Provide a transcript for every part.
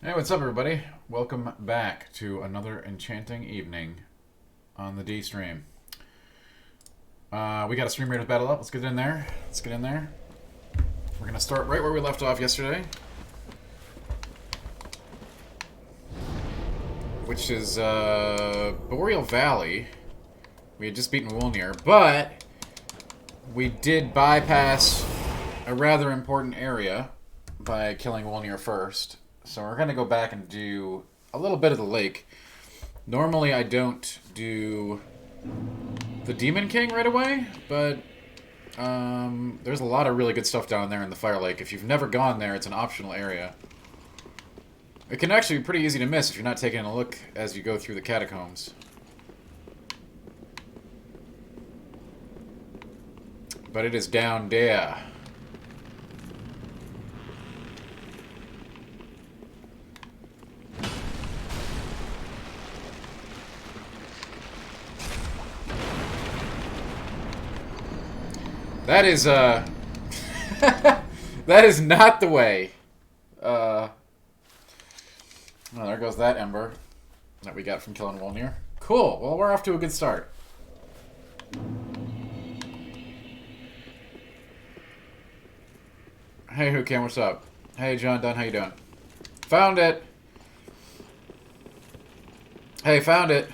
Hey, what's up, everybody? Welcome back to another enchanting evening on the D stream. We got a Stream Raiders battle up. Let's get in there. Let's get in there. We're gonna start right where we left off yesterday, which is Boreal Valley. We had just beaten Wolnir, but we did bypass a rather important area by killing Wolnir first. So we're going to go back and do a little bit of the lake. Normally I don't do the Demon King right away, but there's a lot of really good stuff down there in the Fire Lake. If you've never gone there, it's an optional area. It can actually be pretty easy to miss if you're not taking a look as you go through the catacombs. But it is down there. That is, that is not the way. Well, there goes that ember that we got from killing Wolnir. Cool. Well, we're off to a good start. Hey, Who Can, what's up? Hey, John Dunn, how you doing? Found it. Hey, found it.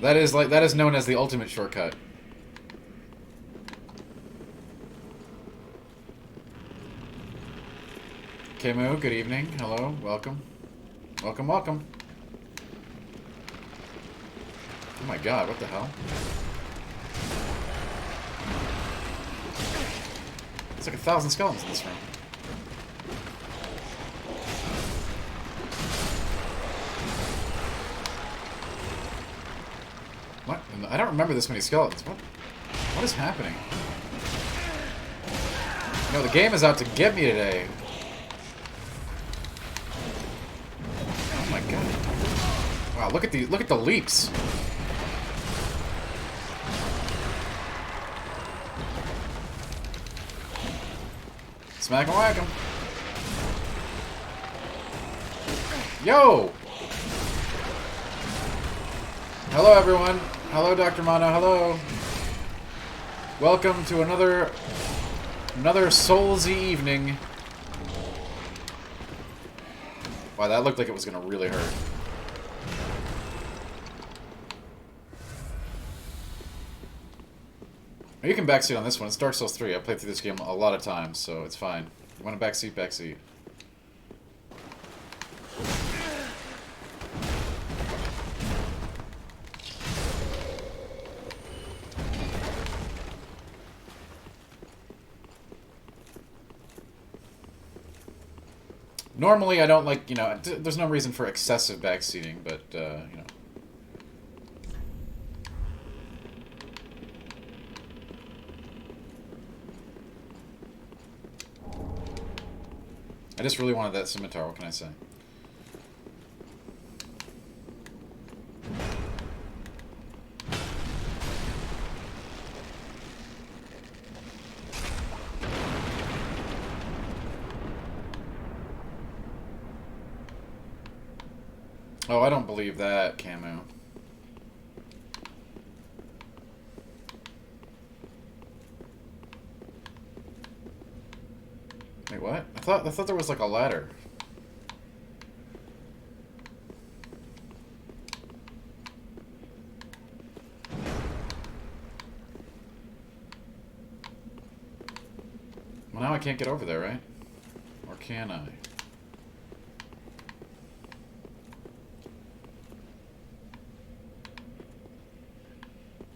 That is known as the ultimate shortcut. Kemu, good evening. Hello, welcome. Welcome, welcome. Oh my god, what the hell? It's like 1,000 skeletons in this room. What? I don't remember this many skeletons. What is happening? No, the game is out to get me today. Oh my god. Wow, look at the leaps. Smack and whack him. Yo! Hello, everyone. Hello, Dr. Mono. Hello. Welcome to another Soulsy evening. Wow, that looked like it was gonna really hurt. You can backseat on this one. It's Dark Souls 3. I've played through this game a lot of times, so it's fine. You want to backseat, backseat. Normally, I don't like, there's no reason for excessive backseating, but, I just really wanted that scimitar, what can I say? Oh, I don't believe that, Camu. Wait, what? I thought there was like a ladder. Well, now I can't get over there, right? Or can I?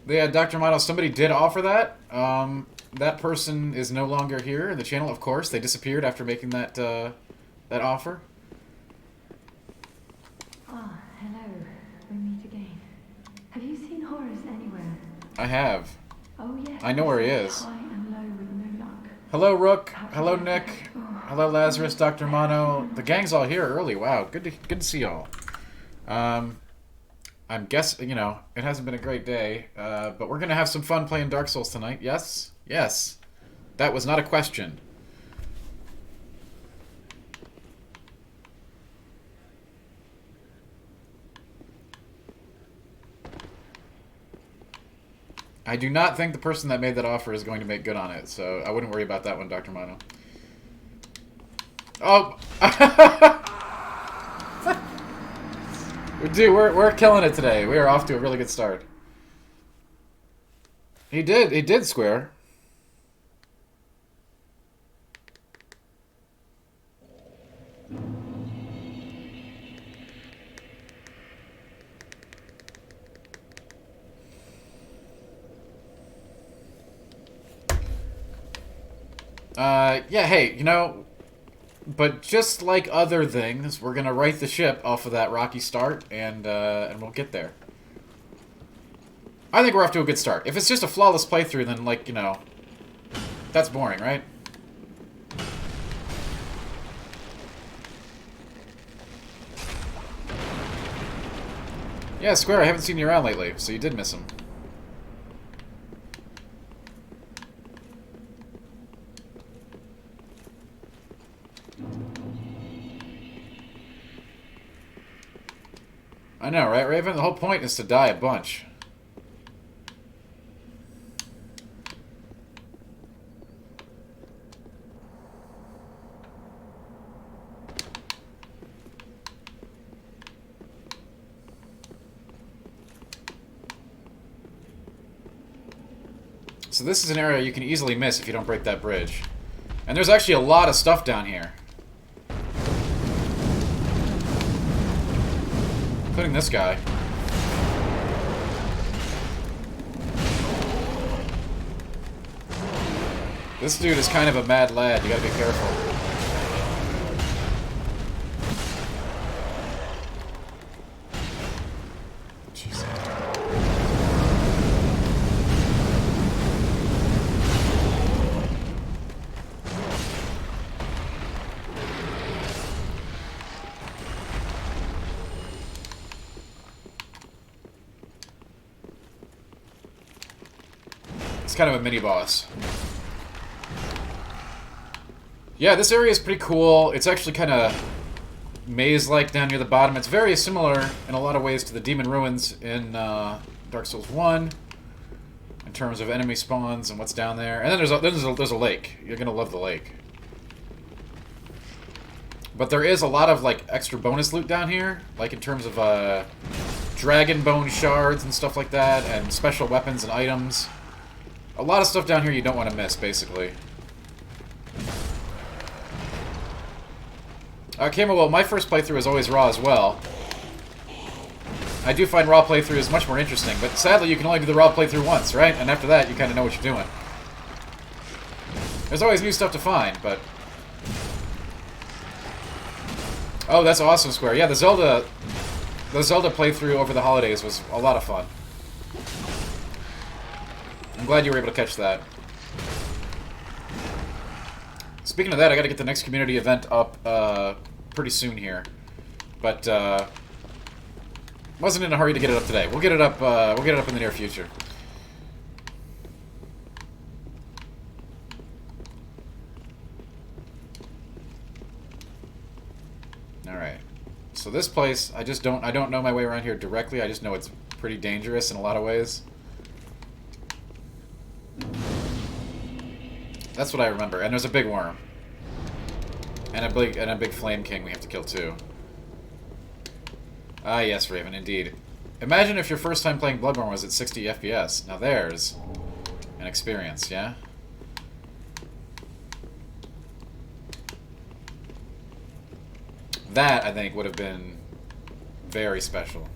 Yeah, Dr. Mito, somebody did offer that. That person is no longer here in the channel, of course. They disappeared after making that offer. Ah, hello. We meet again. Have you seen Horace anywhere? I have. Oh, yes. I know where he is. High and low with no luck. Hello, Rook. Hello, Nick. Hello, Lazarus, Dr. Mono. The gang's all here early. Wow, good to see y'all. I'm guessing, it hasn't been a great day, but we're going to have some fun playing Dark Souls tonight. Yes? Yes. That was not a question. I do not think the person that made that offer is going to make good on it, so I wouldn't worry about that one, Dr. Mono. Oh! Dude, we're killing it today. We are off to a really good start. He did square. Yeah, hey, you know, but just like other things, we're gonna right the ship off of that rocky start, and we'll get there. I think we're off to a good start. If it's just a flawless playthrough, then, like, you know, that's boring, right? Yeah, Square, I haven't seen you around lately, so you did miss him. I know, right, Raven? The whole point is to die a bunch. So this is an area you can easily miss if you don't break that bridge. And there's actually a lot of stuff down here. Including this guy. This dude is kind of a mad lad, you gotta be careful. Jesus. It's kind of a mini-boss. Yeah, this area is pretty cool. It's actually kind of maze-like down near the bottom. It's very similar in a lot of ways to the Demon Ruins in Dark Souls 1 in terms of enemy spawns and what's down there. And then there's a lake. You're gonna love the lake. But there is a lot of like extra bonus loot down here, like in terms of dragon bone shards and stuff like that, and special weapons and items. A lot of stuff down here you don't want to miss, basically. Well, my first playthrough is always raw as well. I do find raw playthroughs much more interesting, but sadly you can only do the raw playthrough once, right? And after that, you kind of know what you're doing. There's always new stuff to find, but... Oh, that's awesome, Square. Yeah, the Zelda playthrough over the holidays was a lot of fun. I'm glad you were able to catch that. Speaking of that, I gotta get the next community event up pretty soon here. But wasn't in a hurry to get it up today. We'll get it up in the near future. Alright. So this place, I don't know my way around here directly. I just know it's pretty dangerous in a lot of ways. That's what I remember. And there's a big worm. And a big flame king we have to kill too. Ah yes, Raven, indeed. Imagine if your first time playing Bloodborne was at 60 FPS. Now there's an experience, yeah? That, I think, would have been very special.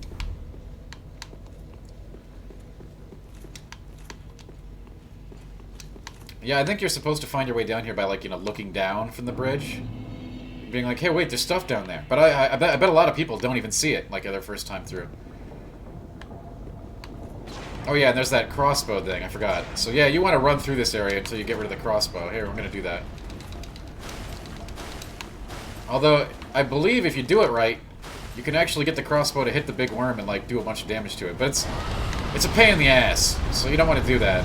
Yeah, I think you're supposed to find your way down here by, like, you know, looking down from the bridge. Being like, hey, wait, there's stuff down there. But I bet a lot of people don't even see it, like, their first time through. Oh, yeah, and there's that crossbow thing. I forgot. So, yeah, you want to run through this area until you get rid of the crossbow. Here, we're going to do that. Although, I believe if you do it right, you can actually get the crossbow to hit the big worm and, like, do a bunch of damage to it. But it's a pain in the ass, so you don't want to do that.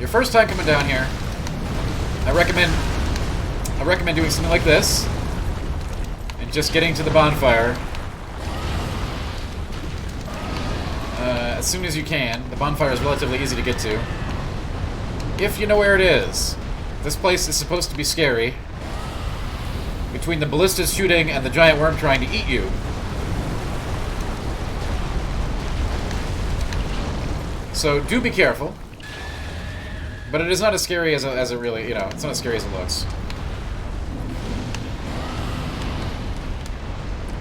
your first time coming down here, I recommend doing something like this and just getting to the bonfire as soon as you can. The bonfire is relatively easy to get to if you know where it is. This place is supposed to be scary. Between the ballistas shooting and the giant worm trying to eat you. So do be careful. But it is not as scary as it really, you know, it's not as scary as it looks.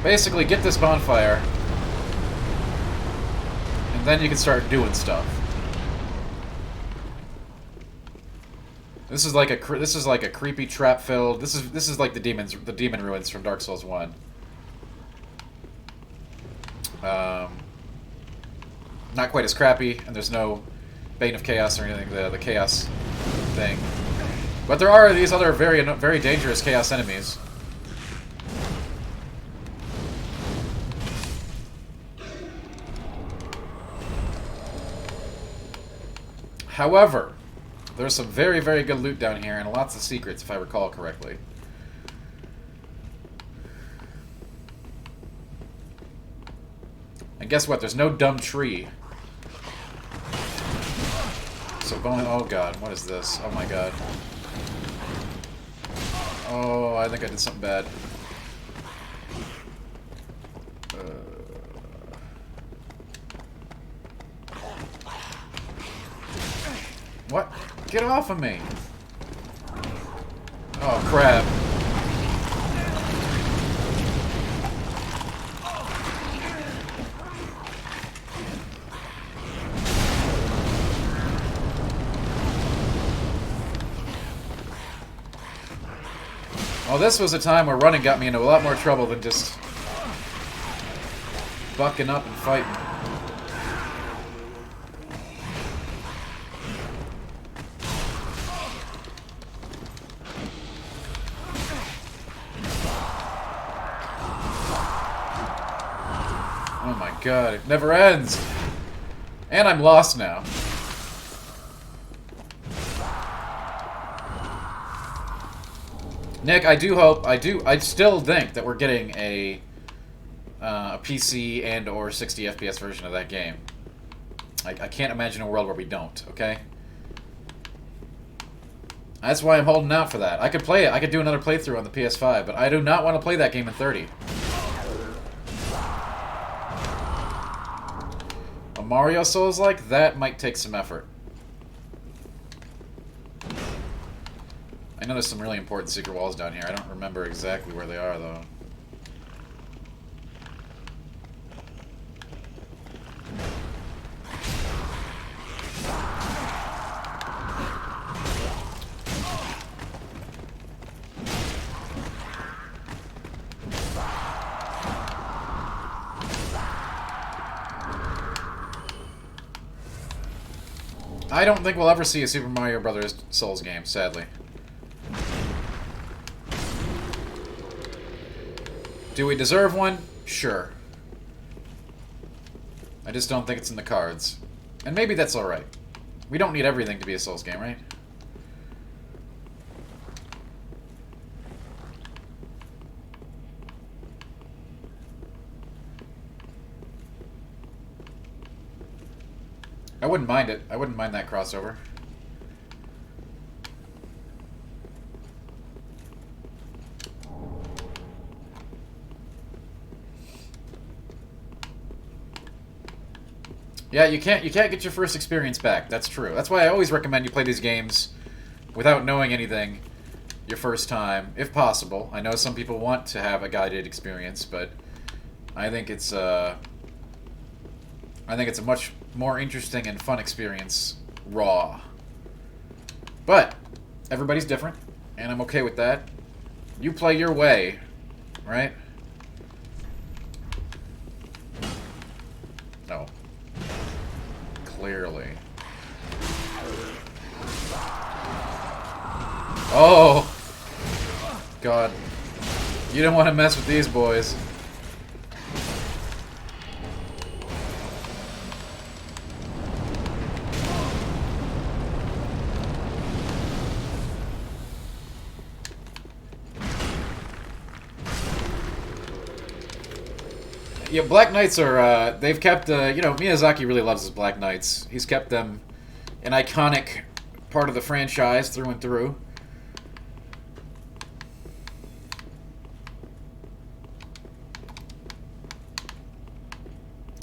Basically, get this bonfire, and then you can start doing stuff. This is like a creepy trap filled. This is like the demon ruins from Dark Souls 1. Not quite as crappy, and there's no Bane of Chaos or anything, the chaos thing. But there are these other very dangerous chaos enemies. However, there's some very, very good loot down here and lots of secrets, if I recall correctly. And guess what? There's no dumb tree. So oh god, what is this? Oh my god. Oh, I think I did something bad. What? Get off of me! Oh crap. Well, this was a time where running got me into a lot more trouble than just bucking up and fighting. Oh my god, it never ends! And I'm lost now. Nick, I still think that we're getting a PC and or 60 FPS version of that game. I can't imagine a world where we don't, okay? That's why I'm holding out for that. I could play it. I could do another playthrough on the PS5, but I do not want to play that game in 30. A Mario Souls-like? That might take some effort. I know there's some really important secret walls down here. I don't remember exactly where they are, though. I don't think we'll ever see a Super Mario Brothers Souls game, sadly. Do we deserve one? Sure. I just don't think it's in the cards. And maybe that's alright. We don't need everything to be a Souls game, right? I wouldn't mind it. I wouldn't mind that crossover. Yeah, you can't get your first experience back. That's true. That's why I always recommend you play these games without knowing anything your first time, if possible. I know some people want to have a guided experience, but I think it's a much more interesting and fun experience raw. But everybody's different, and I'm okay with that. You play your way, right? No. Clearly. Oh! God. You don't want to mess with these boys. Yeah, Black Knights are, they've kept, you know, Miyazaki really loves his Black Knights. He's kept them an iconic part of the franchise through and through.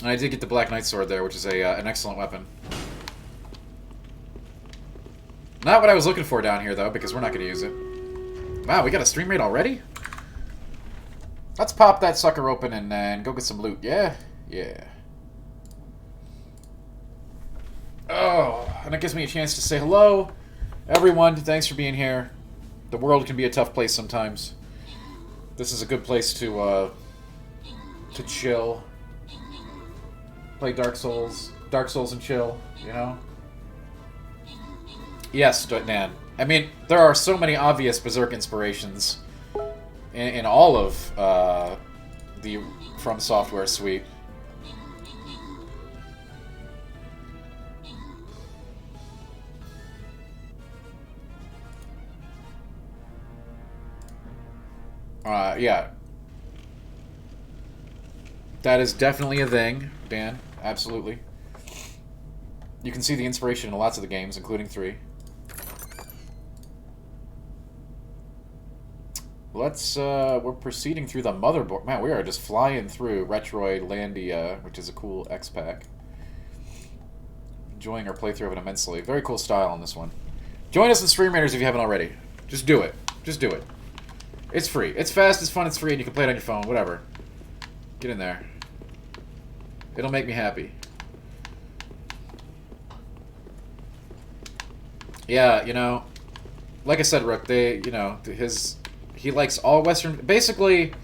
And I did get the Black Knight sword there, which is an excellent weapon. Not what I was looking for down here, though, because we're not going to use it. Wow, we got a stream rate already? Let's pop that sucker open and then go get some loot. Yeah? Yeah. Oh, and it gives me a chance to say hello. Everyone, thanks for being here. The world can be a tough place sometimes. This is a good place to chill. Play Dark Souls and chill, you know? Yes, Dan. I mean, there are so many obvious Berserk inspirations in all of the From Software suite. Yeah. That is definitely a thing, Dan. Absolutely. You can see the inspiration in lots of the games, including 3. Let's, we're proceeding through the motherboard. Man, we are just flying through Retroid Landia, which is a cool X-Pack. Enjoying our playthrough of it immensely. Very cool style on this one. Join us in Stream Raiders if you haven't already. Just do it. Just do it. It's free. It's fast, it's fun, it's free, and you can play it on your phone, whatever. Get in there. It'll make me happy. Yeah, you know, like I said, Rook, you know, he likes all Western... Basically,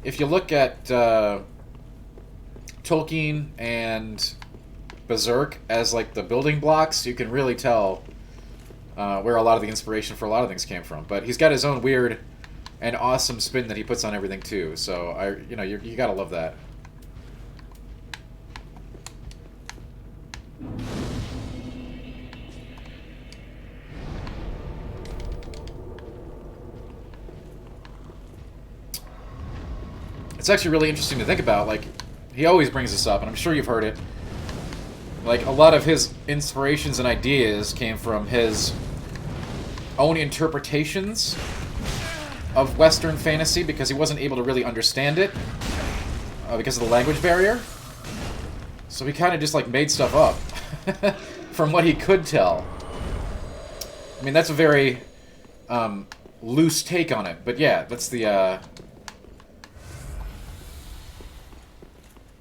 if you look at Tolkien and Berserk as, like, the building blocks, you can really tell where a lot of the inspiration for a lot of things came from. But he's got his own weird and awesome spin that he puts on everything, too. So, you know, you gotta love that. It's actually really interesting to think about. Like, he always brings this up, and I'm sure you've heard it. Like, a lot of his inspirations and ideas came from his own interpretations of Western fantasy because he wasn't able to really understand it because of the language barrier. So he kind of just, like, made stuff up from what he could tell. I mean, that's a very loose take on it. But yeah, that's the...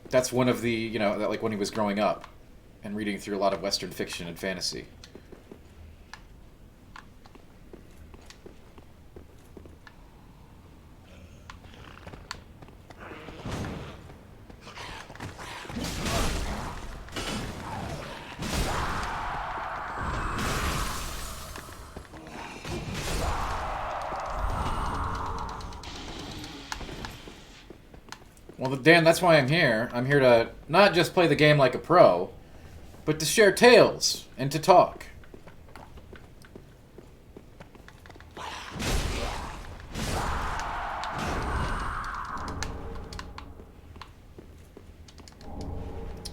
That's one of the, you know, that, like when he was growing up and reading through a lot of Western fiction and fantasy. Well, Dan, that's why I'm here. I'm here to not just play the game like a pro, but to share tales and to talk.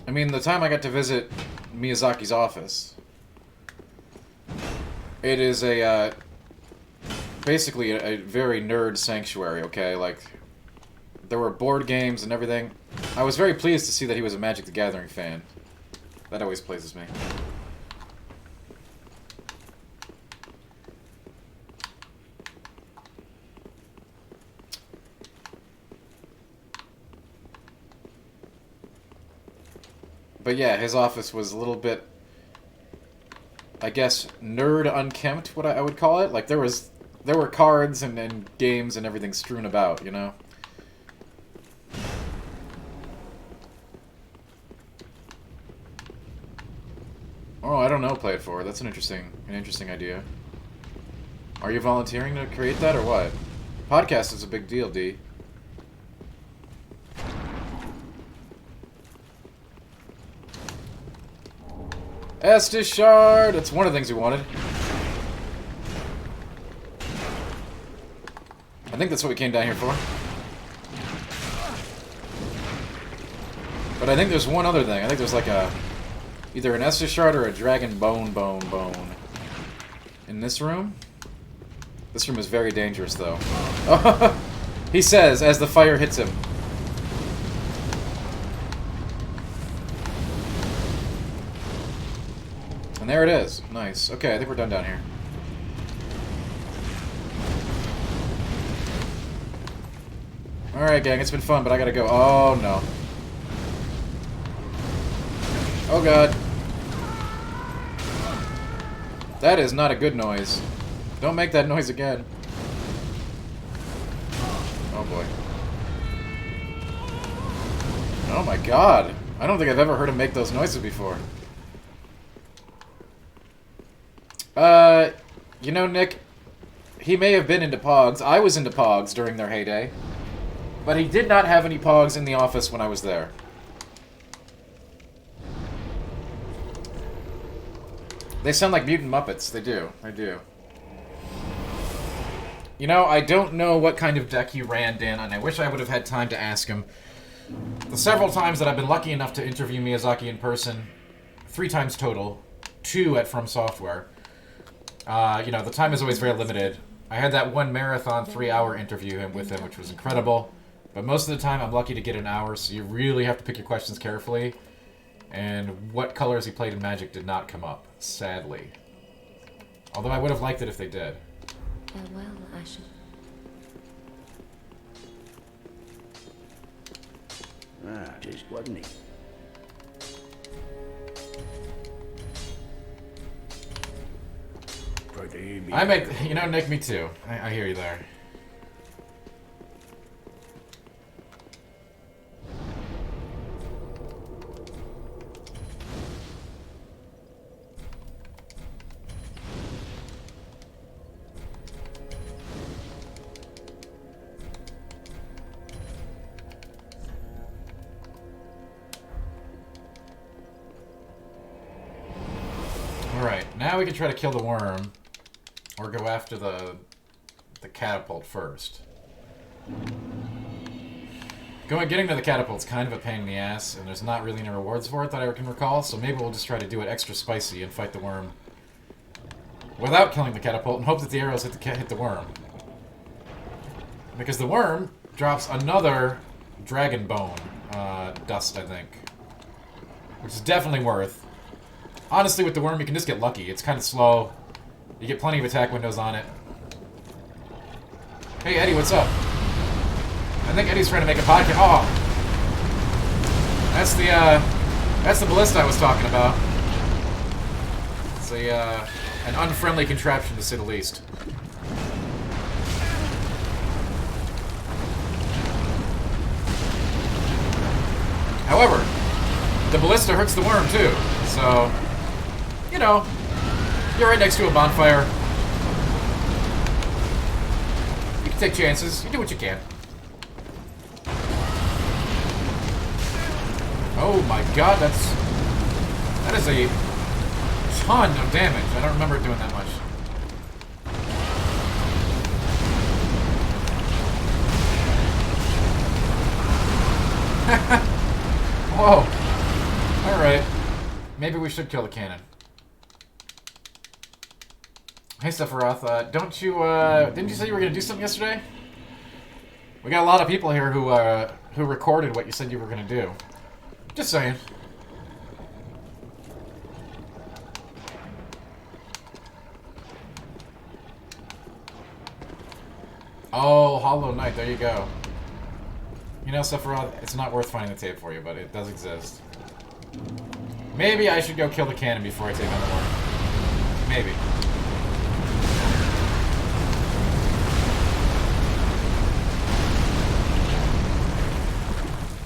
I mean, the time I got to visit Miyazaki's office, it is basically a very nerd sanctuary, okay? Like, there were board games and everything. I was very pleased to see that he was a Magic the Gathering fan. That always pleases me. But yeah, his office was a little bit, I guess, nerd unkempt, what I would call it. Like, there were cards and games and everything strewn about, you know? Oh, I don't know, Play It Forward. That's an interesting idea. Are you volunteering to create that or what? Podcast is a big deal, D. Estus Shard! That's one of the things we wanted. I think that's what we came down here for. But I think there's one other thing. I think there's like a... either an Estus Shard or a Dragon Bone. In this room? This room is very dangerous, though. He says, as the fire hits him. And there it is. Nice. Okay, I think we're done down here. Alright, gang, it's been fun, but I gotta go. Oh, no. Oh, God. That is not a good noise. Don't make that noise again. Oh, boy. Oh, my God. I don't think I've ever heard him make those noises before. You know, Nick, he may have been into Pogs. I was into Pogs during their heyday. But he did not have any Pogs in the office when I was there. They sound like mutant Muppets. They do. They do. You know, I don't know what kind of deck he ran, Dan, and I wish I would have had time to ask him. The several times that I've been lucky enough to interview Miyazaki in person, 3 times total, 2 at From Software. You know, the time is always very limited. I had that one marathon 3-hour interview with him, which was incredible. But most of the time, I'm lucky to get an hour, so you really have to pick your questions carefully. And what colors he played in Magic did not come up, sadly. Although I would have liked it if they did. Farewell, Ashen. Ah, just wasn't he? I make, you know, Nick, me too. I hear you there. Alright, now we can try to kill the worm. Or go after the catapult first. Getting to the catapult's kind of a pain in the ass, and there's not really any rewards for it that I can recall, so maybe we'll just try to do it extra spicy and fight the worm without killing the catapult and hope that the arrows hit the worm. Because the worm drops another dragon bone dust, I think. Which is definitely worth. Honestly, with the worm, you can just get lucky. It's kind of slow. You get plenty of attack windows on it. Hey, Eddie, what's up? I think Eddie's trying to make a podcast. Oh! That's the ballista I was talking about. It's an unfriendly contraption, to say the least. However, the ballista hurts the worm, too. So, you know... You're right next to a bonfire. You can take chances. You do what you can. Oh my god, that is a ton of damage. I don't remember it doing that much. Whoa. Alright. Maybe we should kill the cannon. Hey, Sephiroth, don't you, didn't you say you were gonna do something yesterday? We got a lot of people here who recorded what you said you were gonna do. Just saying. Oh, Hollow Knight, there you go. You know, Sephiroth, it's not worth finding the tape for you, but it does exist. Maybe I should go kill the cannon before I take on the worm. Maybe.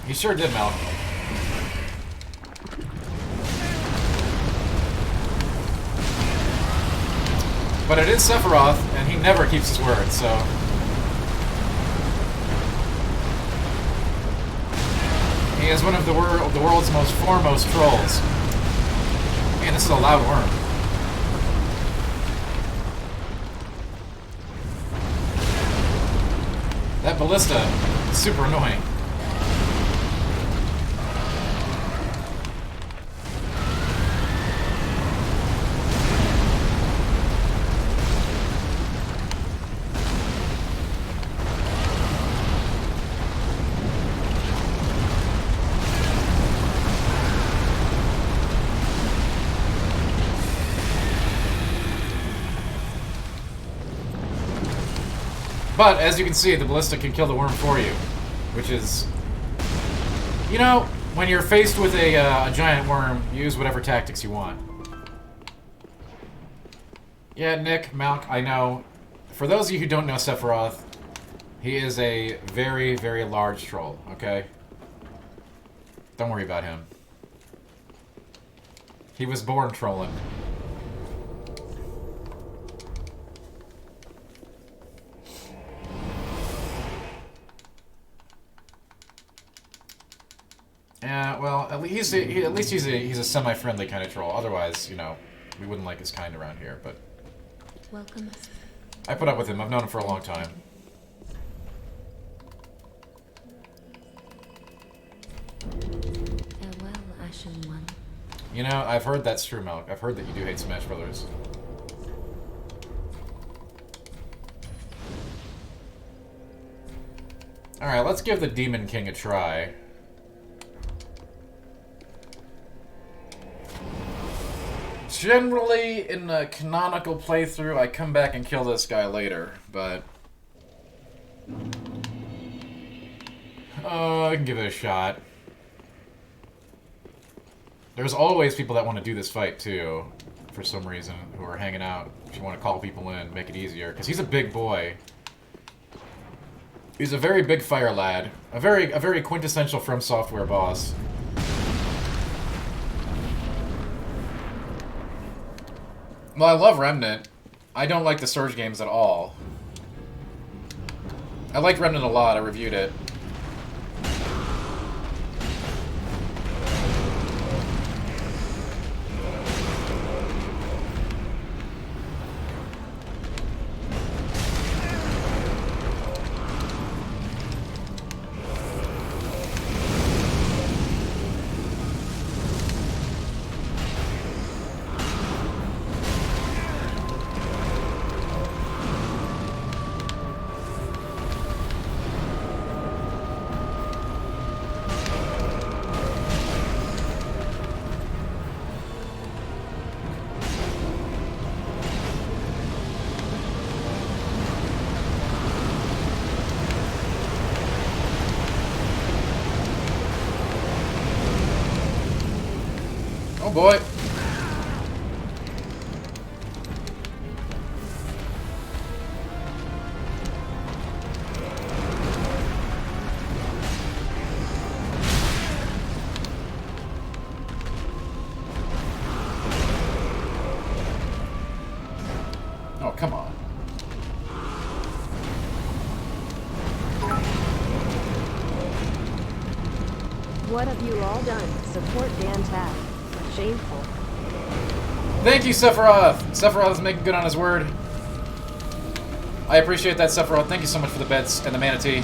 He sure did, Mel. But it is Sephiroth, and he never keeps his word, so... He is one of the world's most foremost trolls. Man, this is a loud worm. That ballista is super annoying. But, as you can see, the ballista can kill the worm for you. Which is... You know, when you're faced with a giant worm, use whatever tactics you want. Yeah, Nick, Malk, I know. For those of you who don't know Sephiroth, he is a very, very large troll, okay? Don't worry about him. He was born trolling. Yeah, well, at least he's a semi-friendly kind of troll. Otherwise, you know, we wouldn't like his kind around here. But Welcome. I put up with him. I've known him for a long time. Farewell, Ashen One. You know, I've heard that's true, Malk. I've heard that you do hate Smash Brothers. Alright, let's give the Demon King a try. Generally, in a canonical playthrough, I come back and kill this guy later, but... I can give it a shot. There's always people that want to do this fight, too, for some reason, who are hanging out. If you want to call people in, make it easier. Because he's a big boy. He's a very big fire lad. A very quintessential From Software boss. Well, I love Remnant. I don't like the Surge games at all. I liked Remnant a lot. I reviewed it. Oh boy. Oh, come on. What have you all done? Support Dan Tap. Shameful. Thank you, Sephiroth! Sephiroth is making good on his word. I appreciate that, Sephiroth. Thank you so much for the bits and the manatee.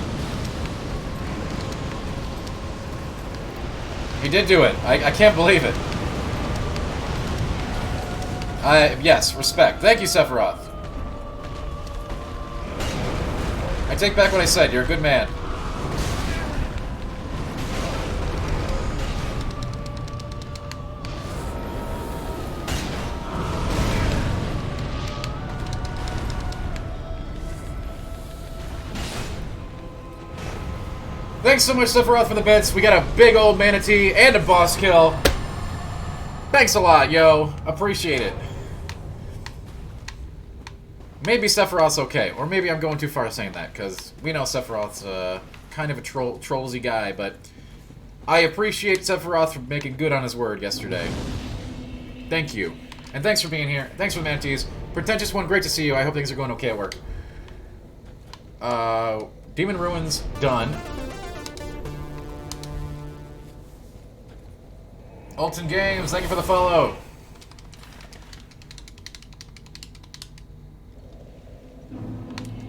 He did do it. I can't believe it. Yes, respect. Thank you, Sephiroth. I take back what I said. You're a good man. Thanks so much, Sephiroth, for the bits. We got a big old manatee and a boss kill. Thanks a lot, yo. Appreciate it. Maybe Sephiroth's okay, or maybe I'm going too far saying that, because we know Sephiroth's kind of a trollsy guy, but I appreciate Sephiroth for making good on his word yesterday. Thank you. And thanks for being here. Thanks for the manatees. Pretentious One, great to see you. I hope things are going okay at work. Demon Ruins, done. Alton Games, thank you for the follow.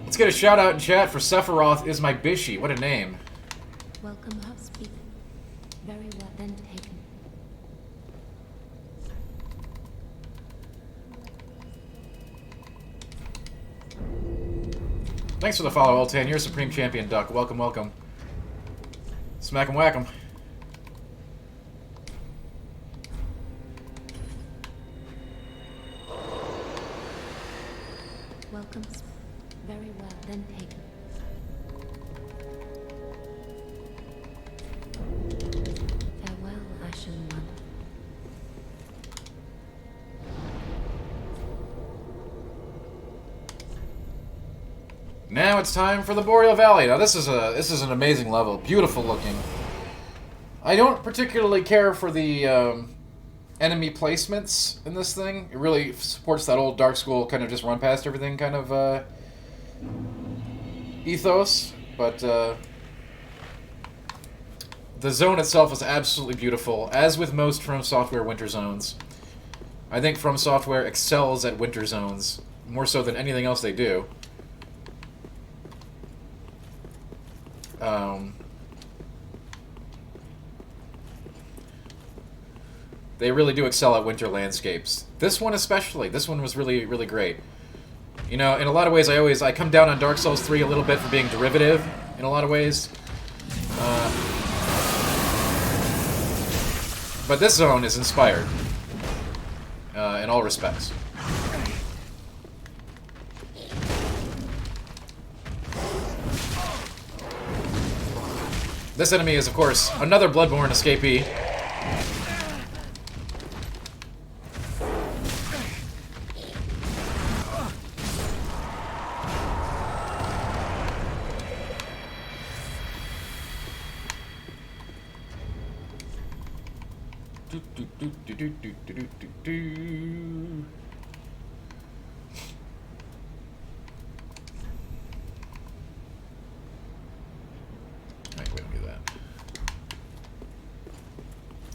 Let's get a shout out in chat for Sephiroth is my Bishi. What a name. Welcome, Housepeak. Very well then taken. Thanks for the follow, Altan. You're a Supreme Champion, Duck. Welcome, welcome. Smack 'em, whack 'em. Welcome. Very well then taken. Now it's time for the Boreal Valley. Now this is an amazing level, beautiful looking. I don't particularly care for the enemy placements in this thing. It really supports that old Dark School kind of just run past everything kind of ethos, but the zone itself is absolutely beautiful, as with most From Software winter zones. I think From Software excels at winter zones more so than anything else they do. They really do excel at winter landscapes. This one especially. This one was really, really great. You know, in a lot of ways, I come down on Dark Souls 3 a little bit for being derivative, in a lot of ways. But this zone is inspired, in all respects. This enemy is, of course, another Bloodborne escapee.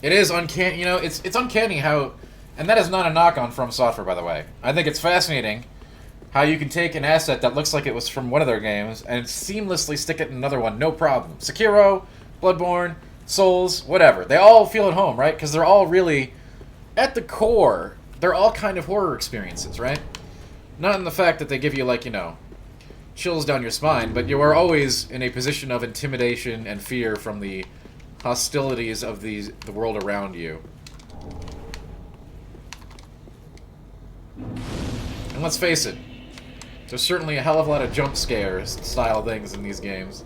It is uncanny, you know, it's uncanny how, and that is not a knock on From Software, by the way. I think it's fascinating how you can take an asset that looks like it was from one of their games and seamlessly stick it in another one, no problem. Sekiro, Bloodborne, Souls, whatever. They all feel at home, right? Because they're all really, at the core, they're all kind of horror experiences, right? Not in the fact that they give you, like, you know, chills down your spine, but you are always in a position of intimidation and fear from the hostilities of the world around you. And let's face it, there's certainly a hell of a lot of jump scares style things in these games.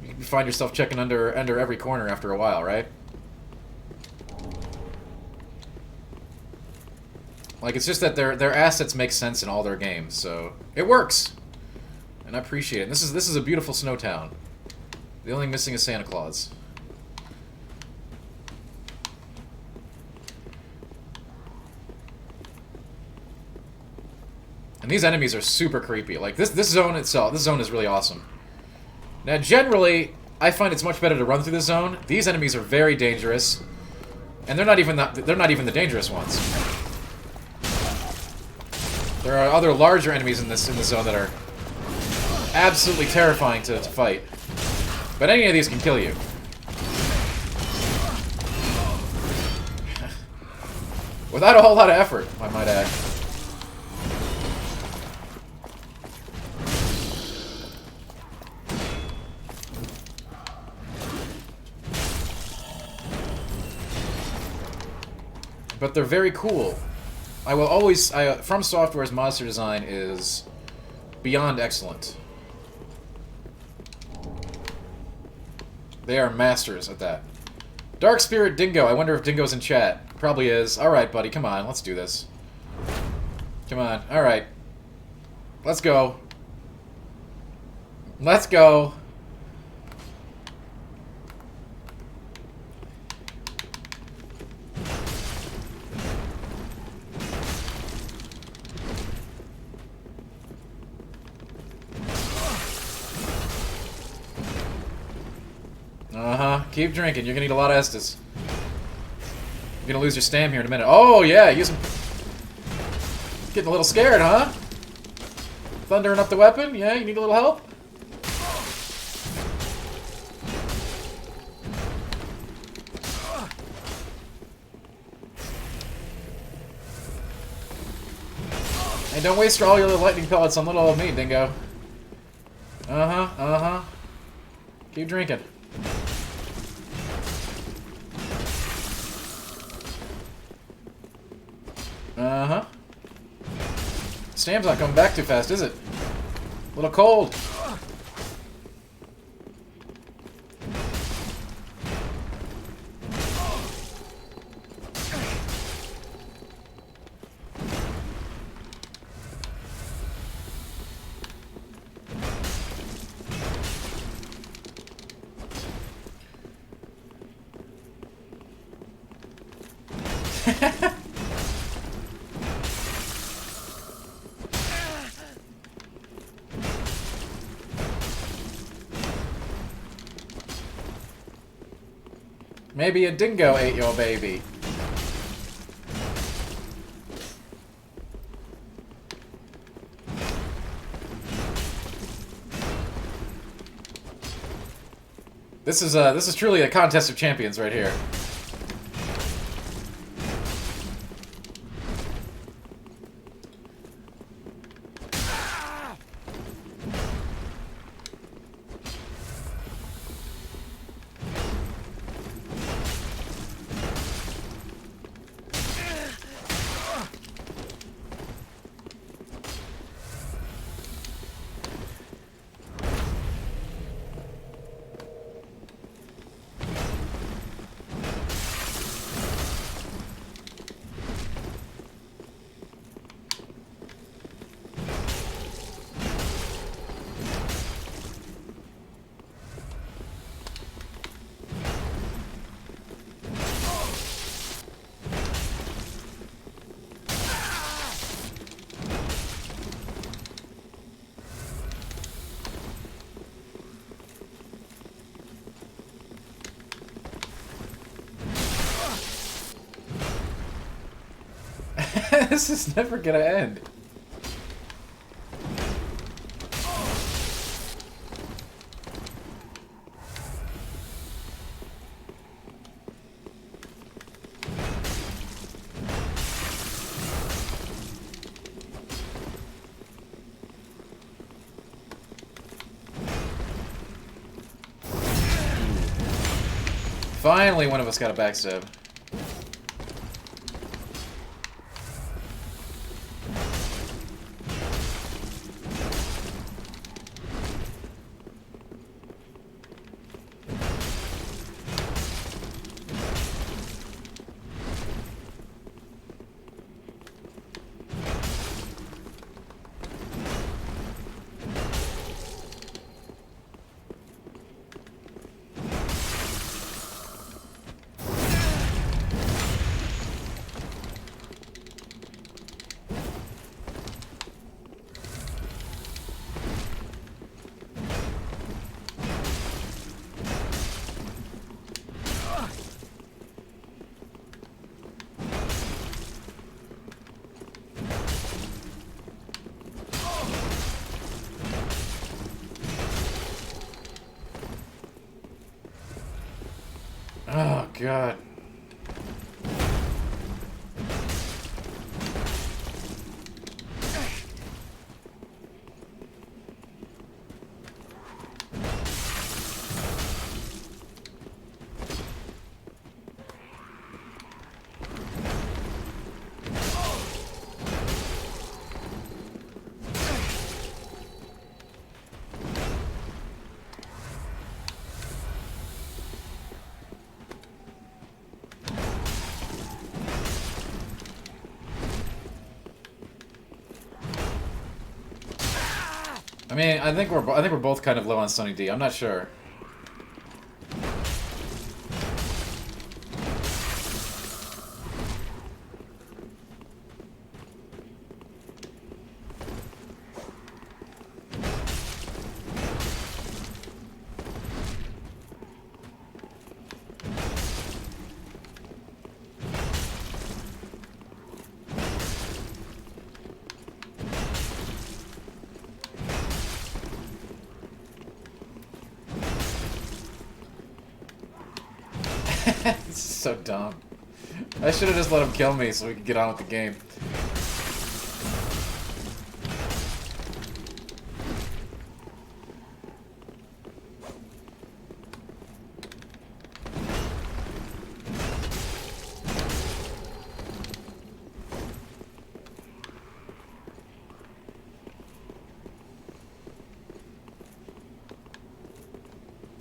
You find yourself checking under every corner after a while, right? Like, it's just that their assets make sense in all their games, so it works. And I appreciate it. And this is a beautiful snow town. The only thing missing is Santa Claus. And these enemies are super creepy. Like, this zone itself, this zone is really awesome. Now, generally, I find it's much better to run through the zone. These enemies are very dangerous. And they're not even the dangerous ones. There are other larger enemies in this zone that are absolutely terrifying to fight. But any of these can kill you. Without a whole lot of effort, I might add. But they're very cool. I will always... From Software's monster design is beyond excellent. They are masters at that. Dark Spirit Dingo. I wonder if Dingo's in chat. Probably is. Alright, buddy. Come on. Let's do this. Come on. Alright. Let's go. Let's go. Uh-huh. Keep drinking. You're gonna need a lot of Estus. You're gonna lose your stam here in a minute. Oh, yeah. Getting a little scared, huh? Thundering up the weapon? Yeah, you need a little help? Hey, don't waste all your little lightning pellets on little old me, Dingo. Uh-huh, uh-huh. Keep drinking. Uh-huh. Stam's not coming back too fast, is it? A little cold. Maybe a dingo ate your baby. This is truly a contest of champions right here. This is never gonna end. Finally, one of us got a backstab. Oh, God. I mean, I think we're both kind of low on Sunny D. I'm not sure. This is so dumb. I should have just let him kill me so we could get on with the game.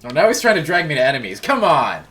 Oh, now he's trying to drag me to enemies. Come on!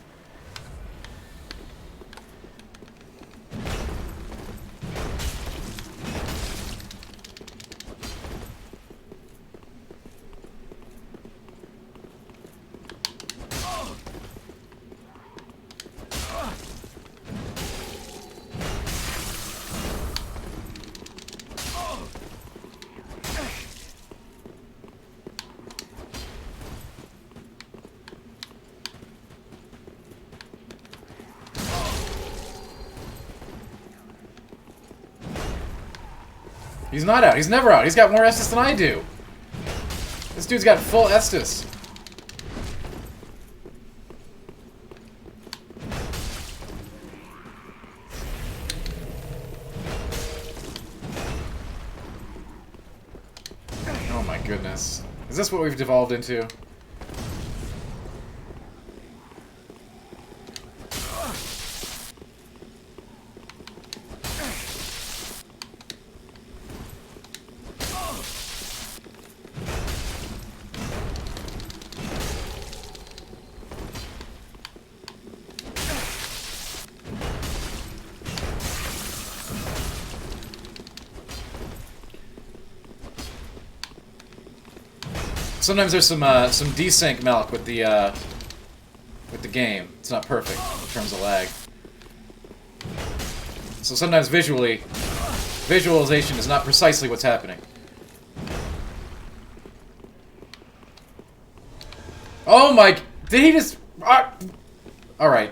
He's not out. He's never out. He's got more Estus than I do. This dude's got full Estus. Oh my goodness. Is this what we've devolved into? Sometimes there's some desync milk with the game. It's not perfect in terms of lag. So sometimes visualization is not precisely what's happening. Oh my! Did he just? All right.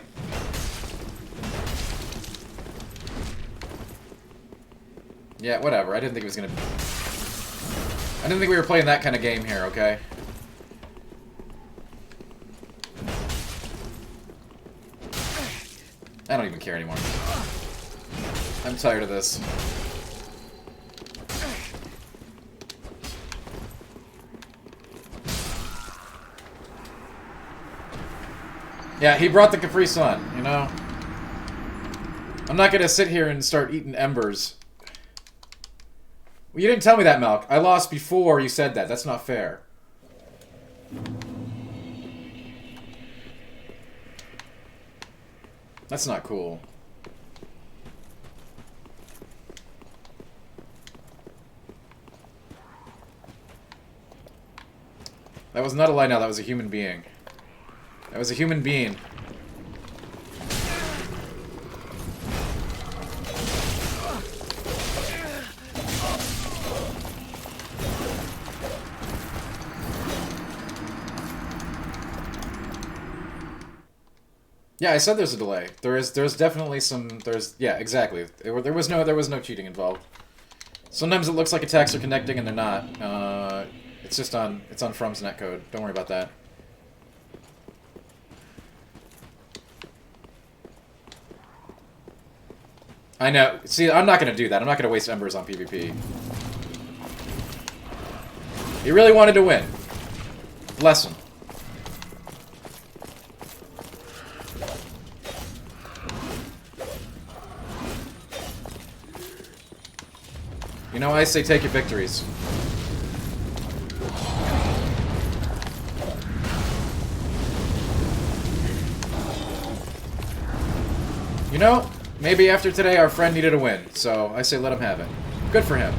Yeah, whatever. I didn't think it was gonna. I didn't think we were playing that kind of game here, okay? I don't even care anymore. I'm tired of this. Yeah, he brought the Capri Sun, you know? I'm not gonna sit here and start eating embers. Well, you didn't tell me that, Malk. I lost before you said that. That's not fair. That's not cool. That was not a lie now, that was a human being. That was a human being. Yeah, I said there's a delay. There's definitely some. Yeah, exactly. There was no cheating involved. Sometimes it looks like attacks are connecting and they're not. It's on From's netcode. Don't worry about that. I know. See, I'm not gonna do that. I'm not gonna waste embers on PvP. He really wanted to win. Bless him. You know, I say take your victories. You know, maybe after today our friend needed a win, so I say let him have it. Good for him.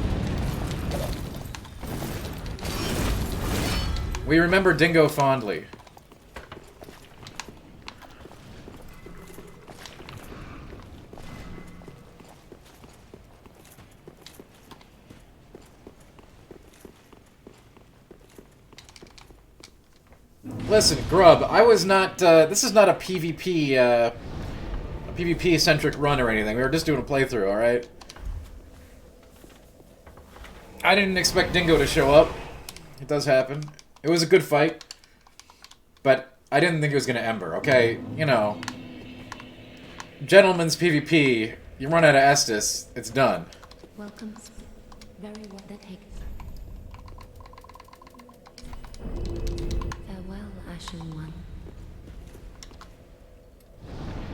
We remember Dingo fondly. Listen, Grub, I was not, this is not a PvP-centric run or anything. We were just doing a playthrough, alright? I didn't expect Dingo to show up. It does happen. It was a good fight. But I didn't think it was gonna ember, okay? You know. Gentleman's PvP, you run out of Estus, it's done. Welcome. Very well taken. Farewell, Ashen One.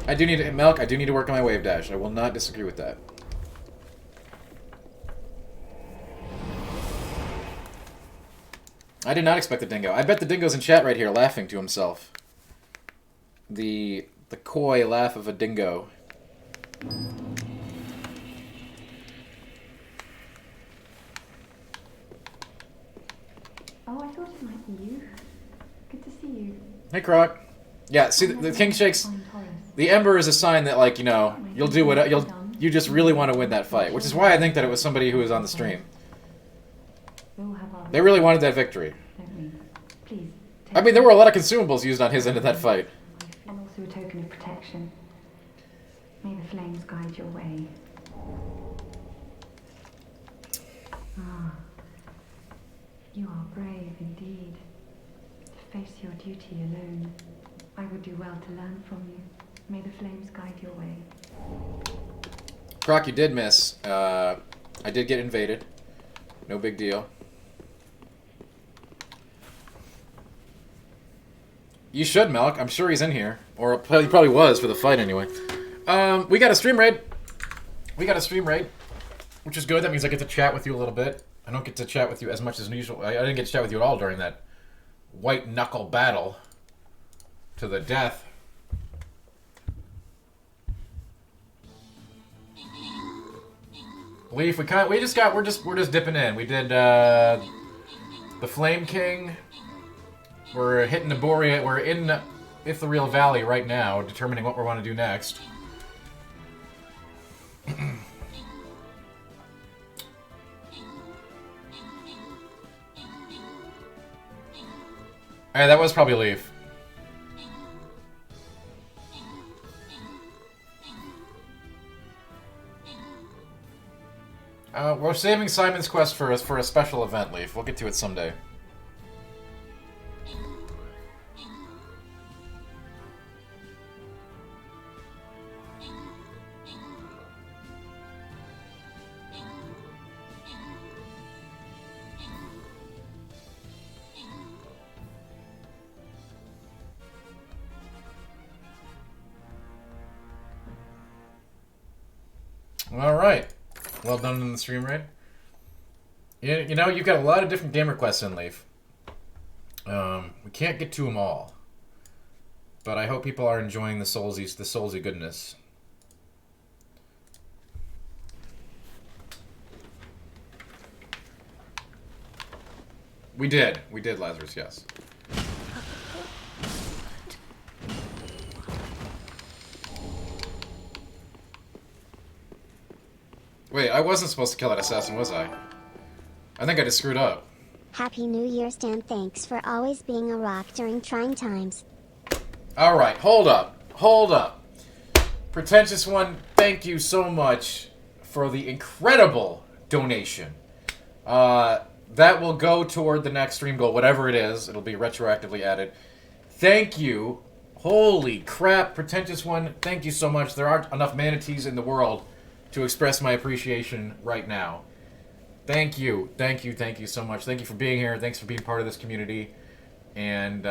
I do need to, Milk, I do need to work on my wave dash. I will not disagree with that. I did not expect the dingo. I bet the dingo's in chat right here laughing to himself. The coy laugh of a dingo. Oh, I thought it might be you. Good to see you. Hey, Croc. Yeah, see, the King Shakes... The Ember is a sign that, like, you know, you'll do what... You just really want to win that fight. Which is why I think that it was somebody who was on the stream. They really wanted that victory. Please. I mean, there were a lot of consumables used on his end of that fight. And also a token of protection. May the flames guide your way. Ah, you are brave indeed. To face your duty alone. I would do well to learn from you. May the flames guide your way. Croc, you did miss. I did get invaded. No big deal. You should, Melk. I'm sure he's in here. Or he probably was for the fight anyway. We got a stream raid. Which is good. That means I get to chat with you a little bit. I don't get to chat with you as much as usual. I didn't get to chat with you at all during that white knuckle battle to the death. Leaf, we're just dipping in. We did the Flame King. We're hitting Naboria. We're in Ithariel Valley right now, determining what we want to do next. Alright, that was probably Leaf. We're saving Simon's Quest for a special event, Leaf. We'll get to it someday. Alright. Well done in the stream raid. You know, you've got a lot of different game requests in, Leaf. We can't get to them all. But I hope people are enjoying the Soulsy goodness. We did, Lazarus, yes. Wait, I wasn't supposed to kill that assassin, was I? I think I just screwed up. Happy New Year, Stan. Thanks for always being a rock during trying times. Alright, hold up. Pretentious One, thank you so much for the incredible donation. That will go toward the next stream goal, whatever it is. It'll be retroactively added. Thank you. Holy crap, Pretentious One, thank you so much. There aren't enough manatees in the world to express my appreciation right now. Thank you so much. Thank you for being here. Thanks for being part of this community. And,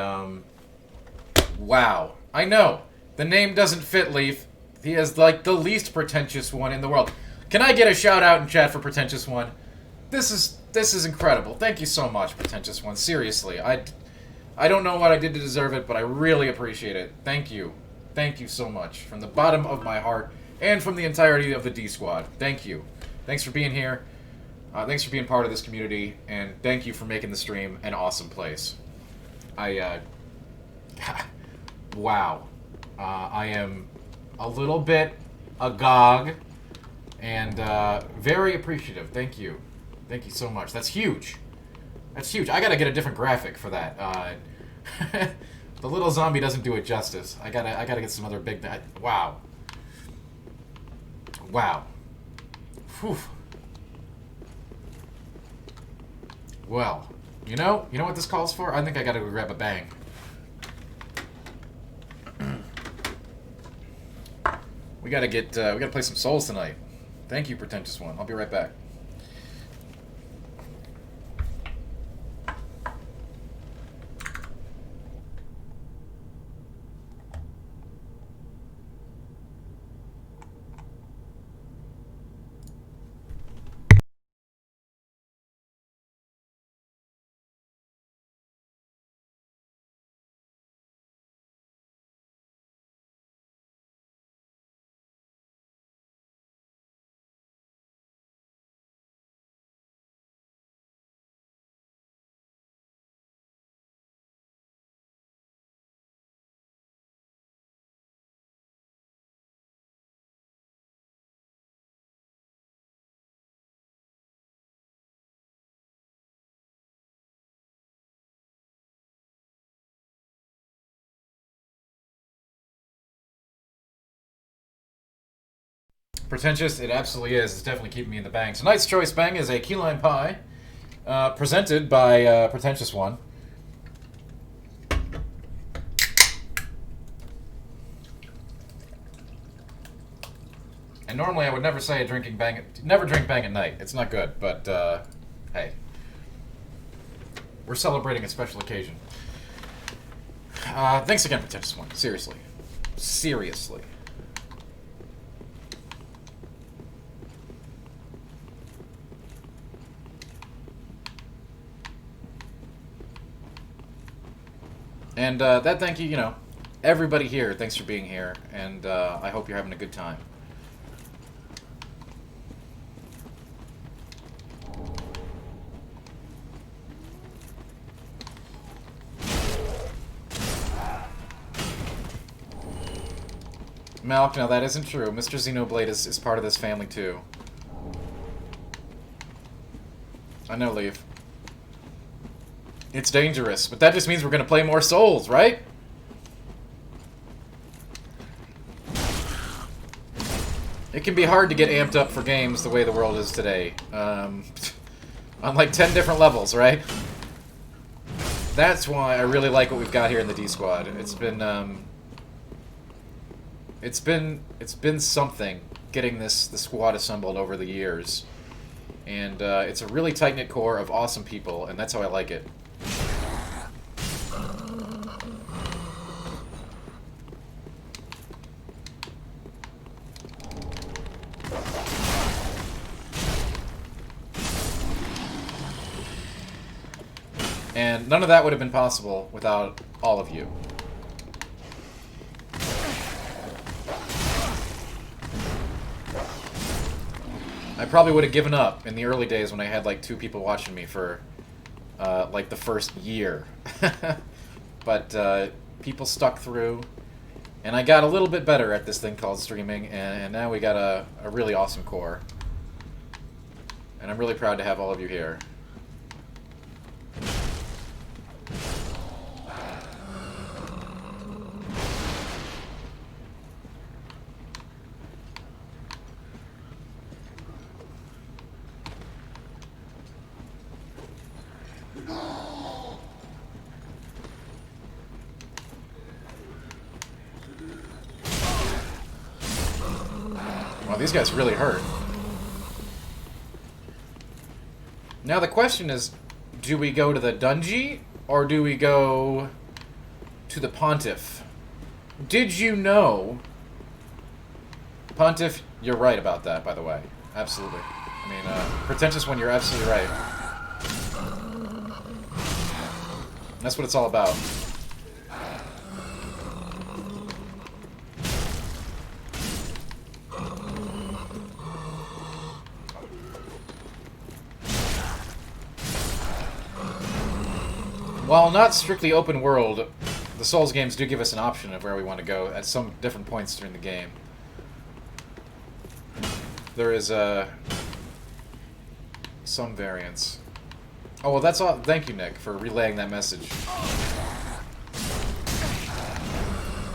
wow. I know, the name doesn't fit, Leaf. He is, like, the least pretentious one in the world. Can I get a shout-out in chat for Pretentious One? This is incredible. Thank you so much, Pretentious One. Seriously, I don't know what I did to deserve it, but I really appreciate it. Thank you. Thank you so much. From the bottom of my heart. And from the entirety of the D-Squad. Thank you. Thanks for being here. Thanks for being part of this community. And thank you for making the stream an awesome place. Wow. I am a little bit agog. And very appreciative. Thank you. Thank you so much. That's huge. That's huge. I gotta get a different graphic for that. The little zombie doesn't do it justice. I gotta get some other big... Wow. Wow. Whew. Well, you know what this calls for? I think I gotta go grab a bang. We gotta play some Souls tonight. Thank you, Pretentious One. I'll be right back. Pretentious, it absolutely is. It's definitely keeping me in the bang. Tonight's choice bang is a key lime pie, presented by Pretentious One. And normally I would never say never drink bang at night. It's not good, but hey, we're celebrating a special occasion. Thanks again, Pretentious One. Seriously, seriously. And that thank you, everybody here, thanks for being here, and I hope you're having a good time. Malk, no, that isn't true. Mr. Xenoblade is part of this family, too. I know, Leaf. It's dangerous, but that just means we're going to play more Souls, right? It can be hard to get amped up for games the way the world is today. On like 10 different levels, right? That's why I really like what we've got here in the D-Squad. It's been something getting the squad assembled over the years. And it's a really tight-knit core of awesome people, and that's how I like it. And none of that would have been possible without all of you. I probably would have given up in the early days when I had like 2 people watching me for like the first year. But people stuck through, and I got a little bit better at this thing called streaming, and now we got a really awesome core. And I'm really proud to have all of you here. Wow, these guys really hurt. Now the question is, do we go to the Dungeon, or do we go to the Pontiff? Did you know... Pontiff, you're right about that, by the way. Absolutely. I mean, Pretentious One, you're absolutely right. That's what it's all about. While not strictly open world, the Souls games do give us an option of where we want to go at some different points during the game. There is some variance. Oh, well, that's all. Thank you, Nick, for relaying that message.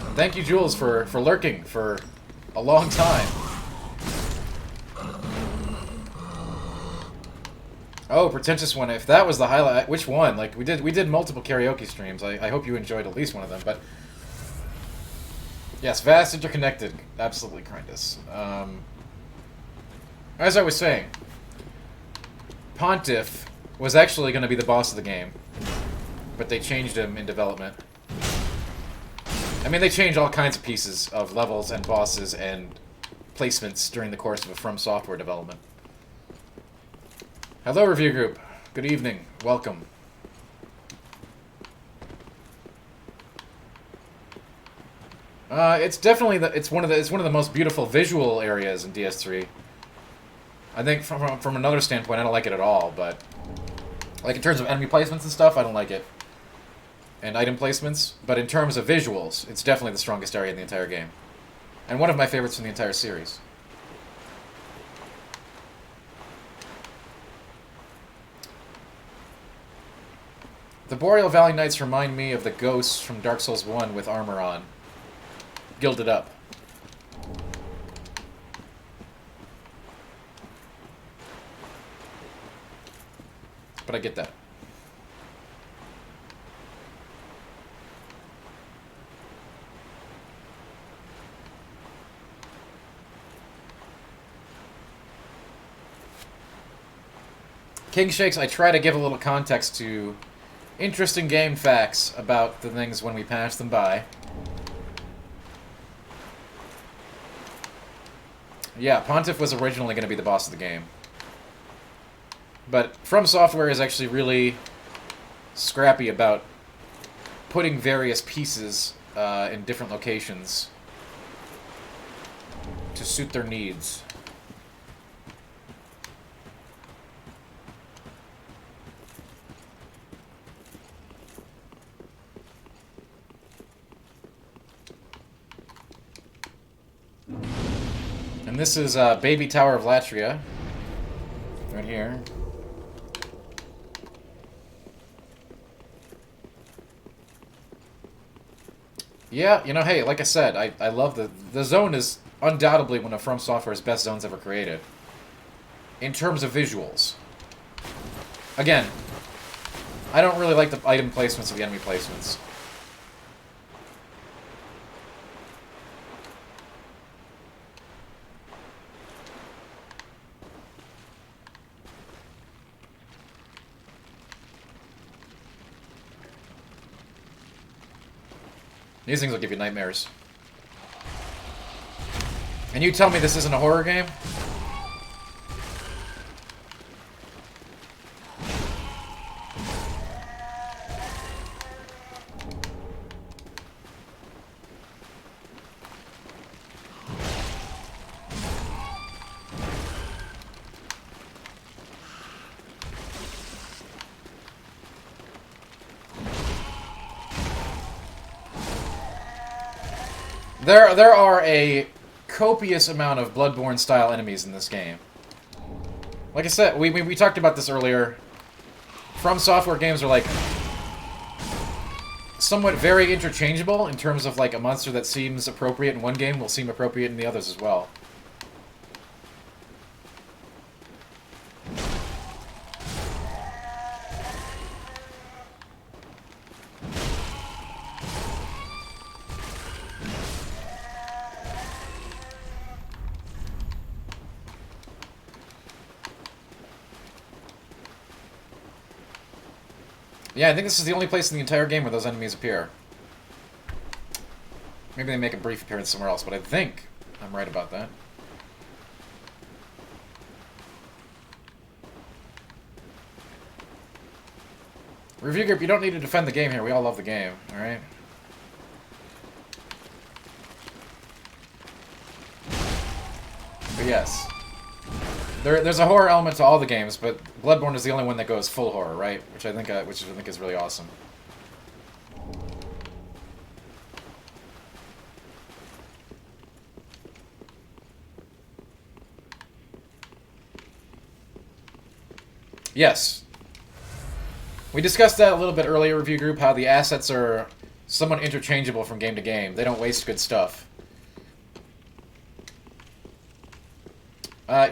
And thank you, Jules, for lurking for a long time. Oh, Pretentious One. If that was the highlight, which one? Like we did multiple karaoke streams. I hope you enjoyed at least one of them. But yes, vast interconnected. Absolutely, Crindus. As I was saying, Pontiff was actually going to be the boss of the game, but they changed him in development. I mean, they changed all kinds of pieces of levels and bosses and placements during the course of a From Software development. Hello, review group. Good evening. Welcome. It's definitely it's one of the most beautiful visual areas in DS3. I think from another standpoint, I don't like it at all, but like in terms of enemy placements and stuff, I don't like it. And item placements, but in terms of visuals, it's definitely the strongest area in the entire game. And one of my favorites from the entire series. The Boreal Valley Knights remind me of the ghosts from Dark Souls 1 with armor on. Gilded up. but I get that. King Shakes, I try to give a little context to interesting game facts about the things when we pass them by. Yeah, Pontiff was originally going to be the boss of the game. But From Software is actually really scrappy about putting various pieces in different locations to suit their needs. And this is Baby Tower of Latria. Right here. Yeah, you know, hey, like I said, I love the zone is undoubtedly one of From Software's best zones ever created. In terms of visuals. Again, I don't really like the item placements of the enemy placements. These things will give you nightmares. And you tell me this isn't a horror game? There are a copious amount of Bloodborne-style enemies in this game. Like I said, we talked about this earlier. From Software games are like somewhat very interchangeable in terms of like a monster that seems appropriate in one game will seem appropriate in the others as well. Yeah, I think this is the only place in the entire game where those enemies appear. Maybe they make a brief appearance somewhere else, but I think I'm right about that. Review group, you don't need to defend the game here. We all love the game, alright? But yes. There's a horror element to all the games, but Bloodborne is the only one that goes full horror, right? Which I think is really awesome. Yes. We discussed that a little bit earlier, review group, how the assets are somewhat interchangeable from game to game. They don't waste good stuff.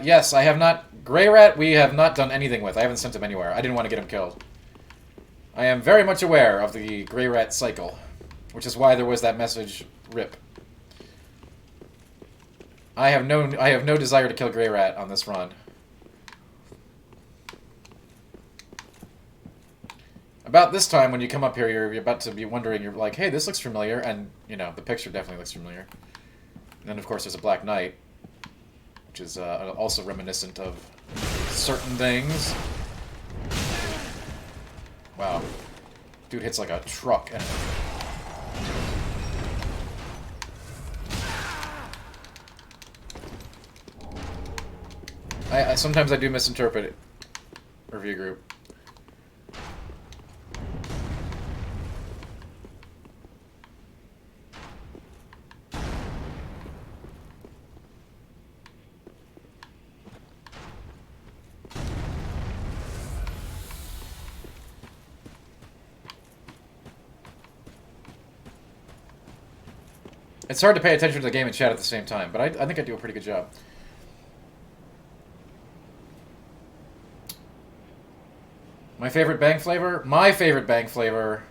Yes, I have not... Greyrat, we have not done anything with. I haven't sent him anywhere. I didn't want to get him killed. I am very much aware of the Greyrat cycle, which is why there was that message, RIP. I have no desire to kill Greyrat on this run. About this time, when you come up here, you're about to be wondering, you're like, hey, this looks familiar, and, you know, the picture definitely looks familiar. And then, of course, there's a Black Knight, which is also reminiscent of certain things. Wow. Dude hits like a truck. Sometimes I do misinterpret it. Review group. It's hard to pay attention to the game and chat at the same time, but I think I do a pretty good job. My favorite Bang flavor? My favorite Bang flavor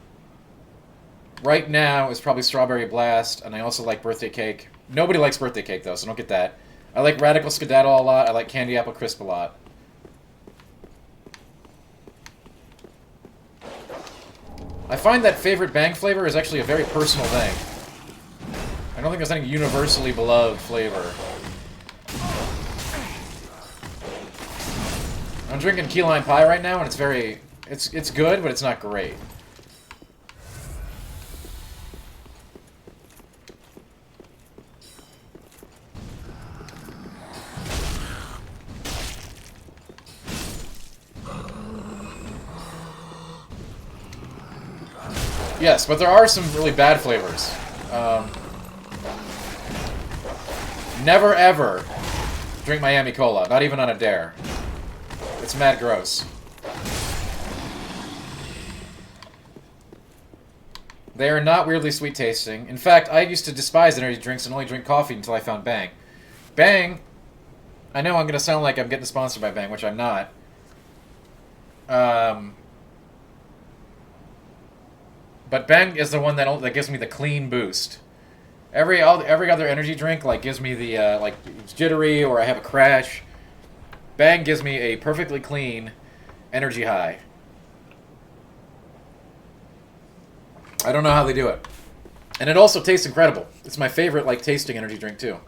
right now is probably Strawberry Blast, and I also like Birthday Cake. Nobody likes Birthday Cake, though, so don't get that. I like Radical Skedaddle a lot. I like Candy Apple Crisp a lot. I find that favorite Bang flavor is actually a very personal thing. I don't think there's any universally beloved flavor. I'm drinking key lime pie right now, and it's very... It's good, but it's not great. Yes, but there are some really bad flavors. Never ever drink Miami Cola, not even on a dare. It's mad gross. They are not weirdly sweet tasting. In fact, I used to despise energy drinks and only drink coffee until I found Bang. Bang! I know I'm going to sound like I'm getting sponsored by Bang, which I'm not. But Bang is the one that gives me the clean boost. Every other energy drink like gives me the like it's jittery or I have a crash. Bang gives me a perfectly clean energy high. I don't know how they do it. And it also tastes incredible. It's my favorite like tasting energy drink too.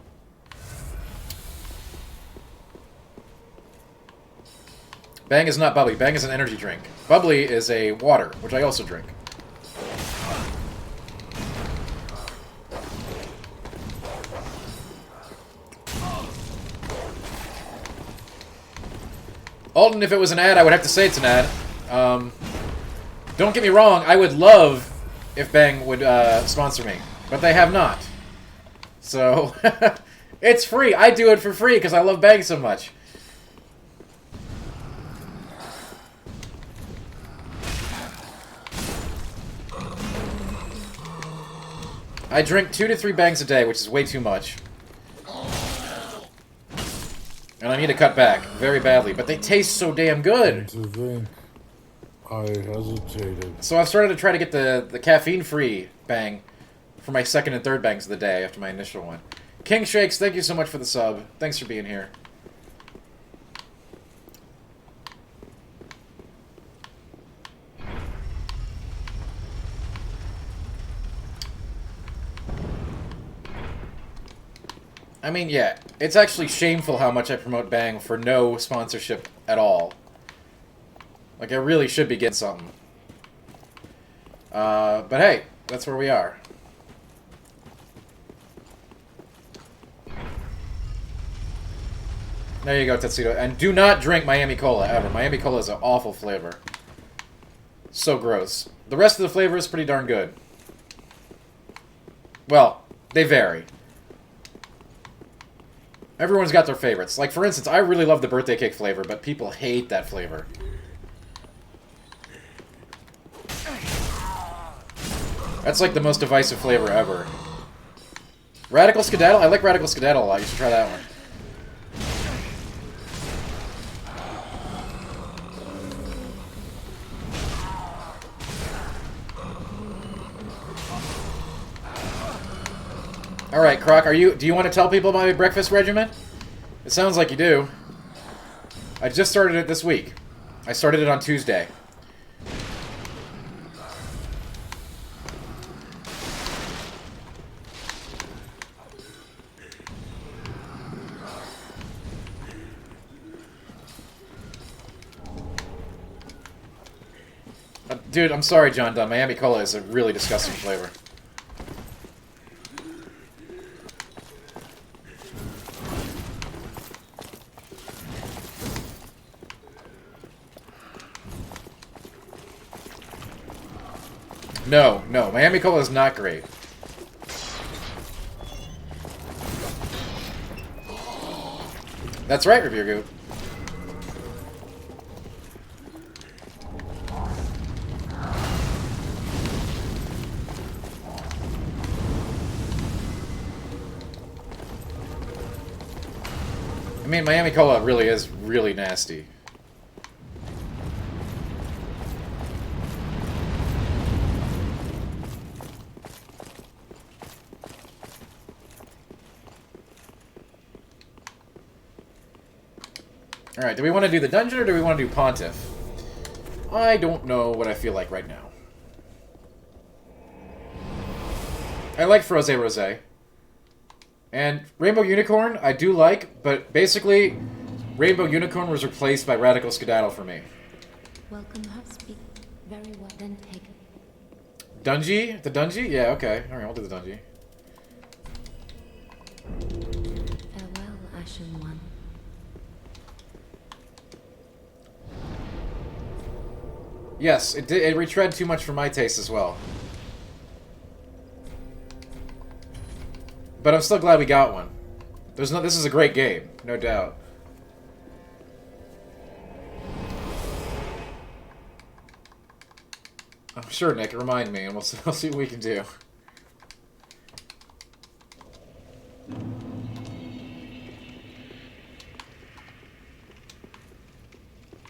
Bang is not bubbly. Bang is an energy drink. Bubbly is a water, which I also drink. Alden, if it was an ad, I would have to say it's an ad. Don't get me wrong, I would love if Bang would sponsor me, but they have not. So, it's free. I do it for free because I love Bang so much. I drink 2 to 3 Bangs a day, which is way too much. And I need to cut back very badly, but they taste so damn good. To think, I hesitated. So I've started to try to get the caffeine-free Bang for my second and third Bangs of the day after my initial one. King Shakes, thank you so much for the sub. Thanks for being here. I mean, yeah, it's actually shameful how much I promote Bang for no sponsorship at all. Like, I really should be getting something. But hey, that's where we are. There you go, Tetsudo. And do not drink Miami Cola, ever. Miami Cola is an awful flavor. So gross. The rest of the flavor is pretty darn good. Well, they vary. Everyone's got their favorites. Like, for instance, I really love the birthday cake flavor, but people hate that flavor. That's like the most divisive flavor ever. Radical Skedaddle? I like Radical Skedaddle a lot. You should try that one. Alright, Croc, do you want to tell people about my breakfast regimen? It sounds like you do. I just started it this week. I started it on Tuesday. Dude, I'm sorry, John Dunn. Miami Cola is a really disgusting flavor. No, Miami Cola is not great. That's right, Revere Goop. I mean, Miami Cola really is really nasty. Alright, do we want to do the dungeon or do we want to do Pontiff? I don't know what I feel like right now. I like Froze Rose. And Rainbow Unicorn, I do like, but basically, Rainbow Unicorn was replaced by Radical Skedaddle for me. Welcome her speak. Very well then taken. Dungy? The Dungy? Yeah, okay. Alright, I'll do the Dungy. Farewell, Ashen One. Yes, it retread too much for my taste as well. But I'm still glad we got one. This is a great game, no doubt. Oh, sure, Nick, remind me, and we'll see what we can do.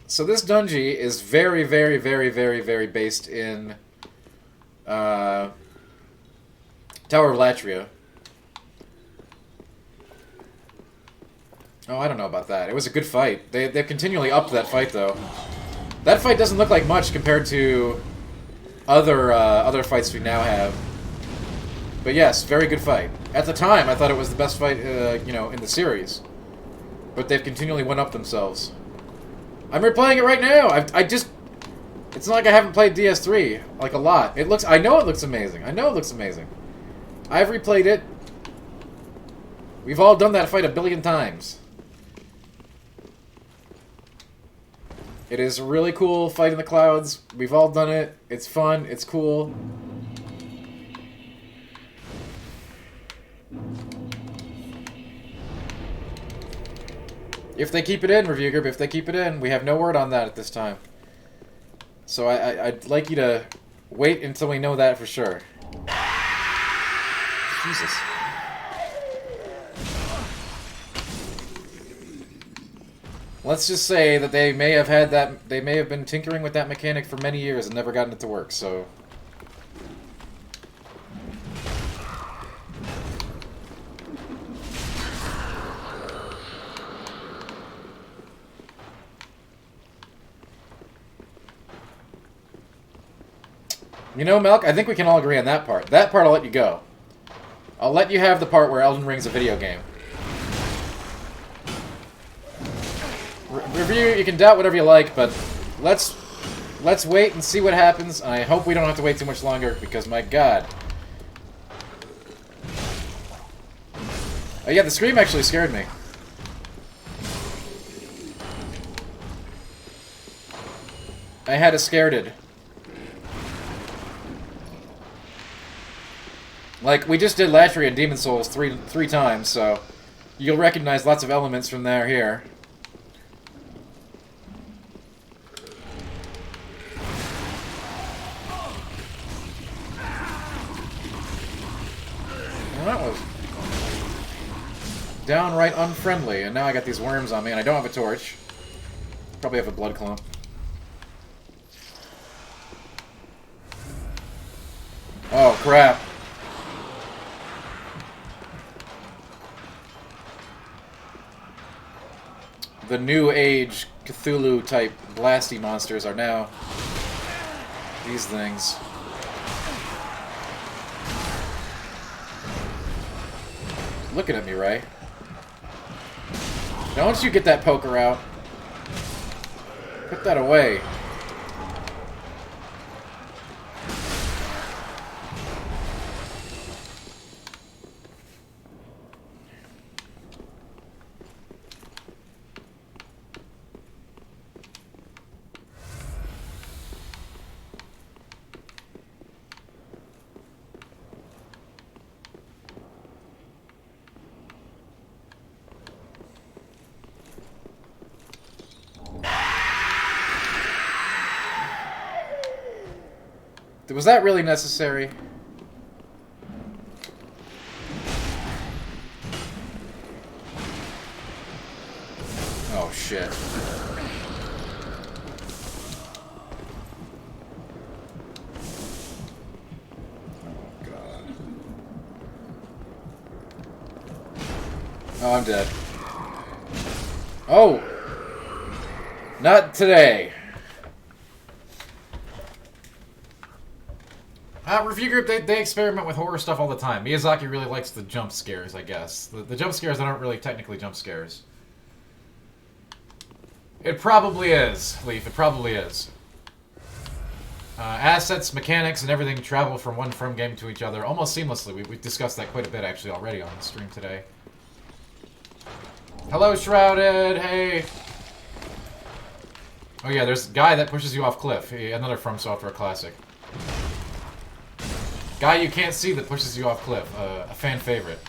So this Dungy is very, very, very, very, very based in Tower of Latria. Oh, I don't know about that. It was a good fight. They've continually upped that fight, though. That fight doesn't look like much compared to other fights we now have. But yes, very good fight. At the time, I thought it was the best fight, you know, in the series. But they've continually went up themselves. I'm replaying it right now. I just... It's not like I haven't played DS3, like, a lot. It looks... I know it looks amazing. I know it looks amazing. I've replayed it. We've all done that fight a billion times. It is a really cool fight in the clouds. We've all done it. It's fun. It's cool. If they keep it in, Review Group, if they keep it in, we have no word on that at this time. So I'd like you to wait until we know that for sure. Jesus. Let's just say that they may have had that. They may have been tinkering with that mechanic for many years and never gotten it to work. So. You know, Melk, I think we can all agree on that part. That part I'll let you go. I'll let you have the part where Elden Ring's a video game. Review, you can doubt whatever you like, but let's wait and see what happens. I hope we don't have to wait too much longer, because my god. Oh yeah, the scream actually scared me. I had a scared-ed. Like, we just did Latria and Demon Souls three times, so you'll recognize lots of elements from there here. Well, that was downright unfriendly, and now I got these worms on me, and I don't have a torch. Probably have a blood clump. Oh, crap. The new age Cthulhu-type blasty monsters are now these things. Looking at me, Ray. Don't you get that poker out. Put that away. Was that really necessary? Oh, shit. Oh, God. Oh, I'm dead. Oh! Not today. Review group, they experiment with horror stuff all the time. Miyazaki really likes the jump scares, I guess. The jump scares aren't really technically jump scares. It probably is, Leaf. It probably is. Assets, mechanics, and everything travel from one firm game to each other almost seamlessly. We've discussed that quite a bit, actually, already on the stream today. Hello, Shrouded! Hey! Oh yeah, there's a guy that pushes you off cliff. Another From Software classic. Guy you can't see that pushes you off cliff. A fan favorite.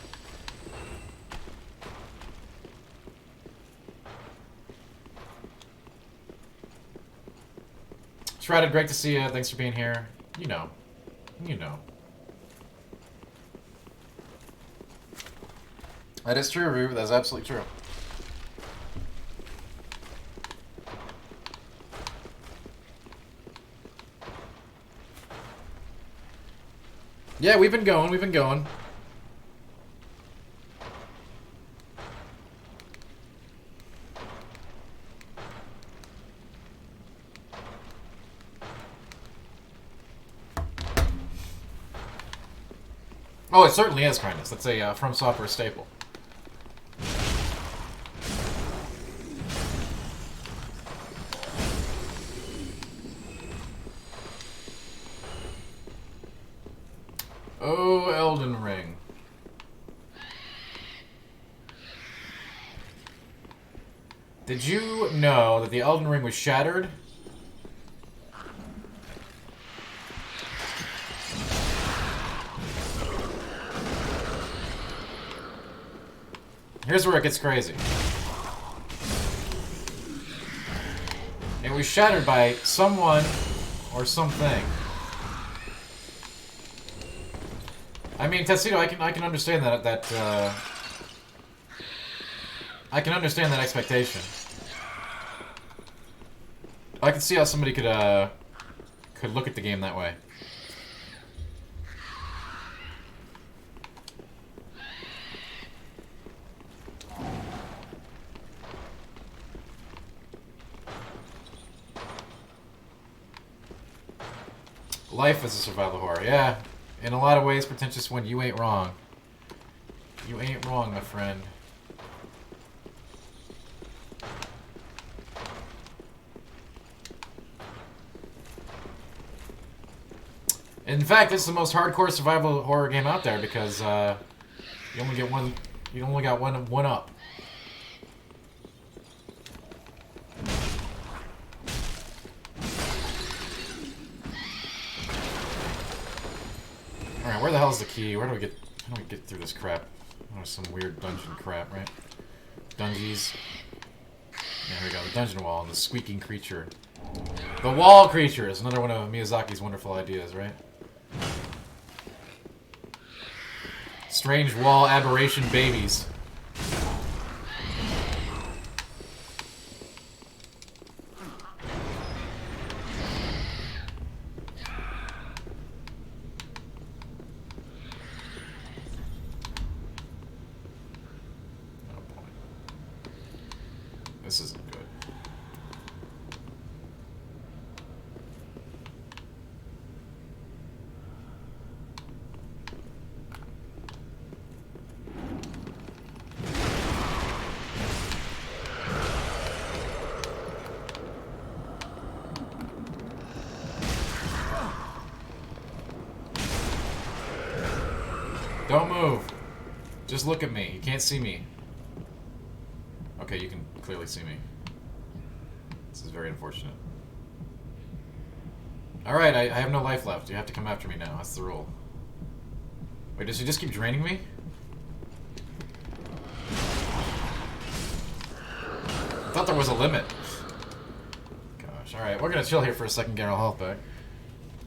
Shrouded, great to see you. Thanks for being here. You know. You know. That is true, Rue. That's absolutely true. Yeah, we've been going. We've been going. Oh, it certainly is kindness. That's a From Software staple. Oh, Elden Ring. Did you know that the Elden Ring was shattered? Here's where it gets crazy. It was shattered by someone or something. I mean, Tessito, I can understand that I can understand that expectation. I can see how somebody could look at the game that way. Life is a survival horror, yeah. In a lot of ways, pretentious one, you ain't wrong. You ain't wrong, my friend. In fact, this is the most hardcore survival horror game out there because you only get one. You only got one up. Alright, where the hell's the key? How do we get through this crap? Oh, some weird dungeon crap, right? Dungeons. There we go, the dungeon wall and the squeaking creature. The wall creature is another one of Miyazaki's wonderful ideas, right? Strange wall aberration babies. This isn't good. Don't move. Just look at me. You can't see me. Okay, you can clearly see me. This is very unfortunate. Alright, I have no life left. You have to come after me now. That's the rule. Wait, does he just keep draining me? I thought there was a limit. Gosh, alright. We're gonna chill here for a second, get our health back.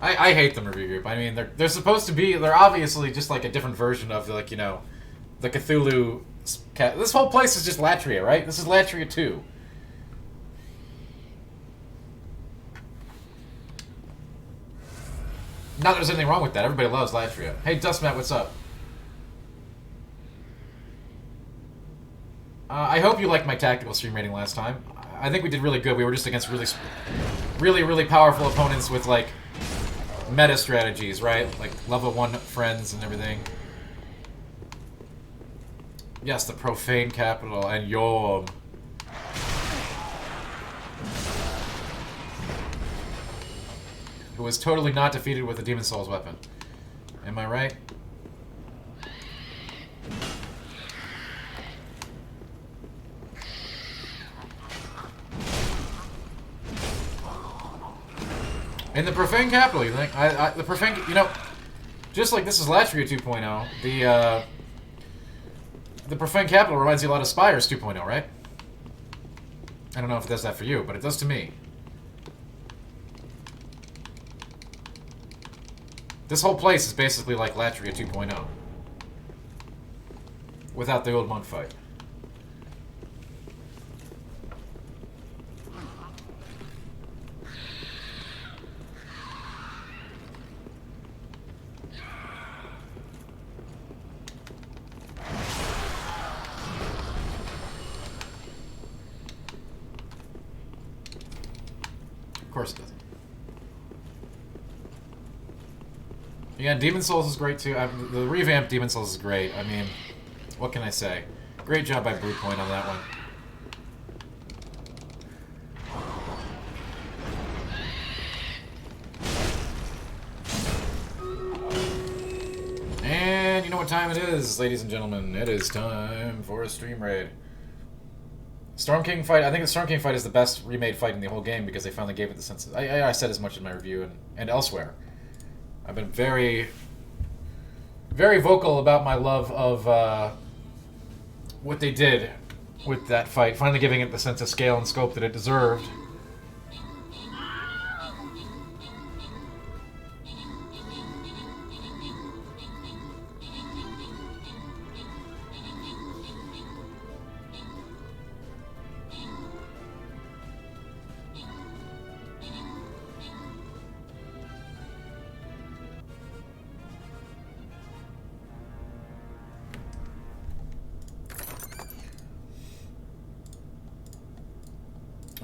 I hate them review group. I mean, they're supposed to be... They're obviously just like a different version of, like, you know, the Cthulhu... This whole place is just Latria, right? This is Latria 2. Not that there's anything wrong with that. Everybody loves Latria. Hey, Dustmat, what's up? I hope you liked my tactical stream rating last time. I think we did really good. We were just against really powerful opponents with, like, meta strategies, right? Like, level 1 friends and everything. Yes, the profane capital and Yom. Who was totally not defeated with a Demon Souls weapon. Am I right? In the Profane Capital, you think? The Profane... You know, just like this is Latria 2.0, the Profane Capital reminds you a lot of Spires 2.0, right? I don't know if it does that for you, but it does to me. This whole place is basically like Latria 2.0. Without the old monk fight. Of course it doesn't. Yeah, Demon Souls is great too. The revamped Demon Souls is great. I mean, what can I say? Great job by Bluepoint on that one. And you know what time it is, ladies and gentlemen. It is time for a stream raid. Storm King fight. I think the Storm King fight is the best remade fight in the whole game because they finally gave it the sense. I said as much in my review and elsewhere. I've been very vocal about my love of what they did with that fight, finally giving it the sense of scale and scope that it deserved.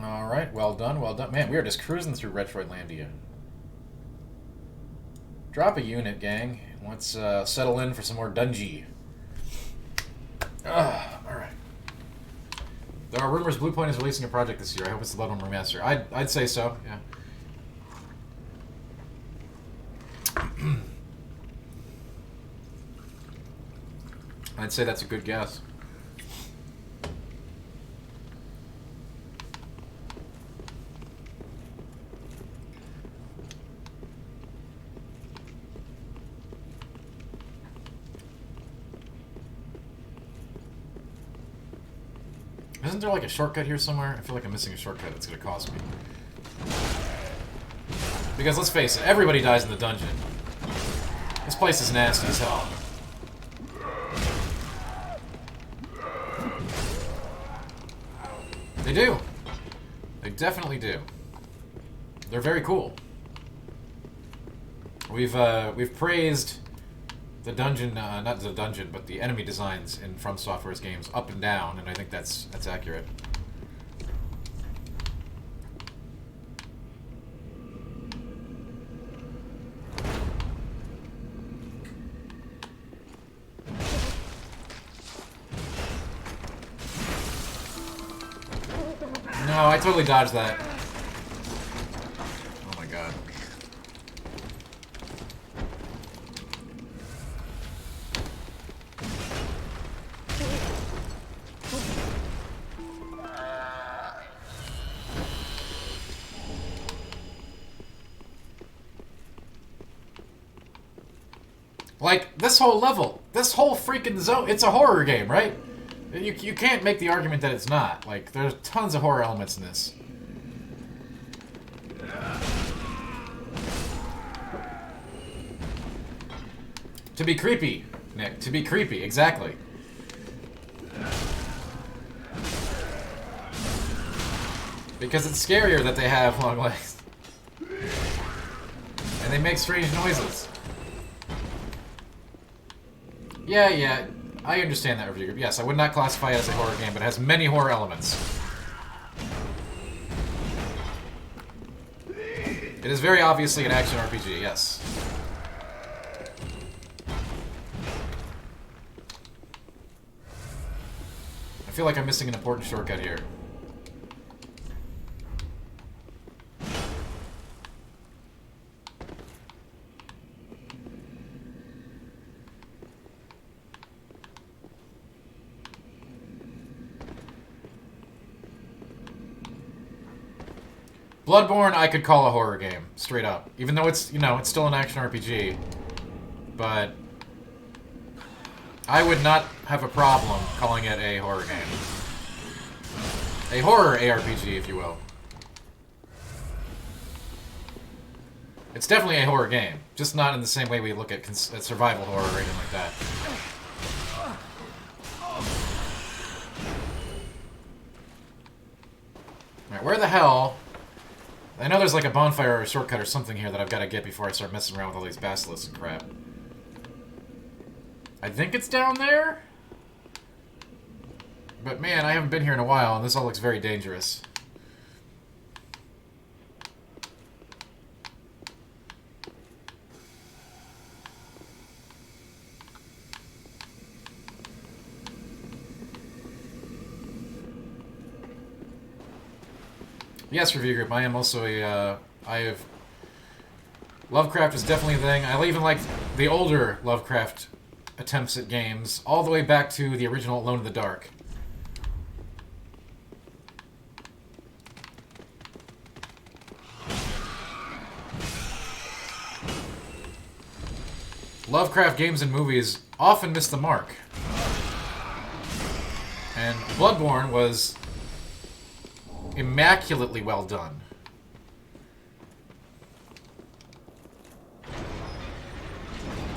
Alright, well done, well done. Man, we are just cruising through Retroidlandia. Drop a unit, gang. Let's settle in for some more Dungeon. Alright. There are rumors Bluepoint is releasing a project this year. I hope it's the Bloodborne Remaster. I'd say so, yeah. I'd say that's a good guess. Isn't there like a shortcut here somewhere? I feel like I'm missing a shortcut that's gonna cost me. Because let's face it, everybody dies in the dungeon. This place is nasty as hell. They do. They definitely do. They're very cool. We've praised the dungeon, not the dungeon, but the enemy designs in From Software's games up and down, and I think that's accurate. No, I totally dodged that. Oh my god. Like, this whole level, this whole freaking zone, it's a horror game, right? You can't make the argument that it's not. Like, there's tons of horror elements in this. To be creepy, Nick. To be creepy, exactly. Because it's scarier that they have long legs. And they make strange noises. Yeah, I understand that review group. Yes, I would not classify it as a horror game, but it has many horror elements. It is very obviously an action RPG, yes. I feel like I'm missing an important shortcut here. Bloodborne, I could call a horror game, straight up. Even though it's, you know, it's still an action RPG. But I would not have a problem calling it a horror game. A horror ARPG, if you will. It's definitely a horror game, just not in the same way we look at survival horror or anything like that. Alright, where the hell... I know there's like a bonfire or a shortcut or something here that I've got to get before I start messing around with all these basilisks and crap. I think it's down there? But man, I haven't been here in a while, and this all looks very dangerous. Yes, review group. I am also a. Lovecraft is definitely a thing. I even like the older Lovecraft attempts at games, all the way back to the original Alone in the Dark. Lovecraft games and movies often miss the mark. And Bloodborne was immaculately well done.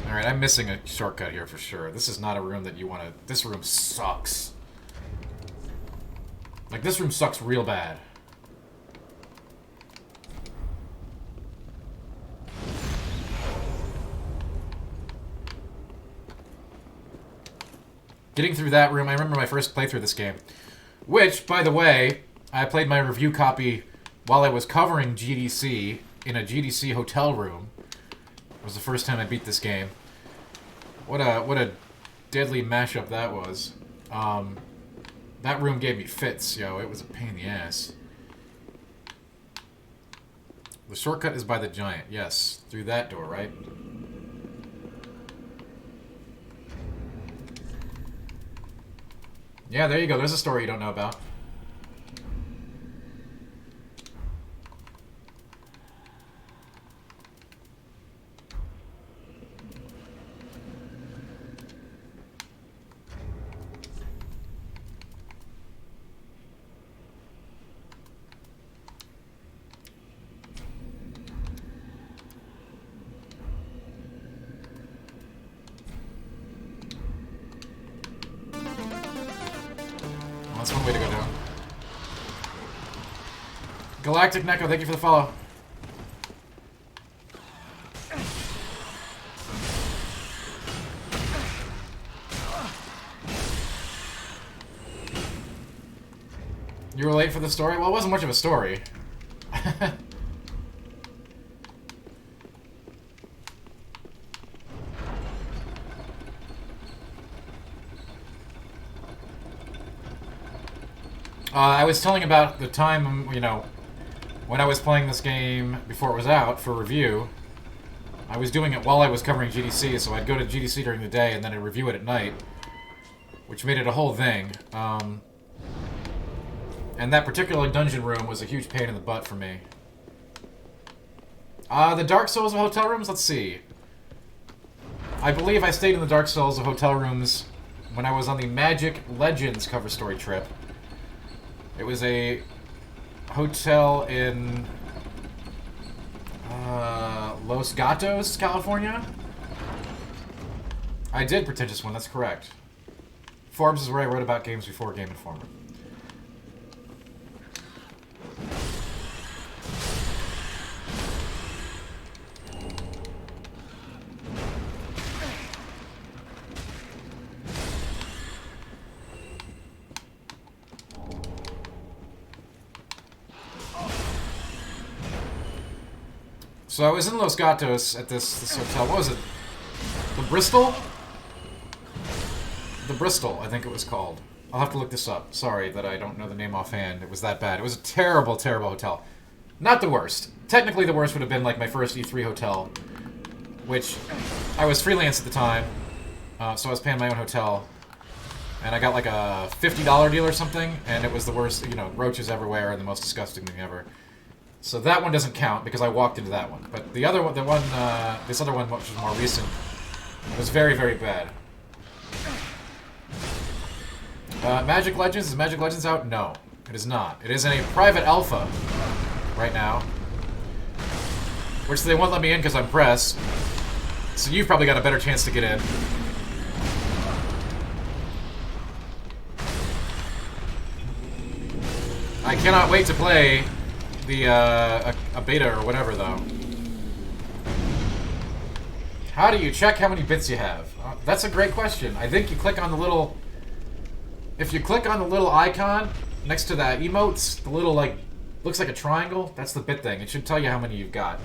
Alright, I'm missing a shortcut here for sure. This is not a room that you want to... This room sucks. Like, this room sucks real bad. Getting through that room, I remember my first playthrough of this game. Which, by the way... I played my review copy while I was covering GDC in a GDC hotel room. It was the first time I beat this game. What a deadly mashup that was. That room gave me fits, yo. It was a pain in the ass. The shortcut is by the giant. Yes, through that door, right? Yeah, there you go. There's a story you don't know about. That's one way to go down. Galactic Neko, thank you for the follow. You were late for the story? Well, it wasn't much of a story. I was telling about the time, you know, when I was playing this game before it was out for review. I was doing it while I was covering GDC, so I'd go to GDC during the day and then I'd review it at night, which made it a whole thing. And that particular dungeon room was a huge pain in the butt for me. The Dark Souls of hotel rooms? Let's see. I believe I stayed in the Dark Souls of hotel rooms when I was on the Magic Legends cover story trip. It was a hotel in Los Gatos, California. I did Pretentious One, that's correct. Forbes is where I wrote about games before Game Informer. So I was in Los Gatos at this hotel. What was it? The Bristol? The Bristol, I think it was called. I'll have to look this up. Sorry that I don't know the name offhand. It was that bad. It was a terrible, terrible hotel. Not the worst. Technically, the worst would have been like my first E3 hotel, which I was freelance at the time, so I was paying my own hotel, and I got like a $50 deal or something, and it was the worst. You know, roaches everywhere and the most disgusting thing ever. So that one doesn't count because I walked into that one. But the other one, this other one, which was more recent, was very, very bad. Magic Legends? Is Magic Legends out? No, it is not. It is in a private alpha right now, which they won't let me in because I'm press. So you've probably got a better chance to get in. I cannot wait to play the a beta or whatever, though. How do you check how many bits you have? That's a great question. I think you click on the little... If you click on the little icon next to that emotes, the little, like, looks like a triangle, that's the bit thing. It should tell you how many you've got.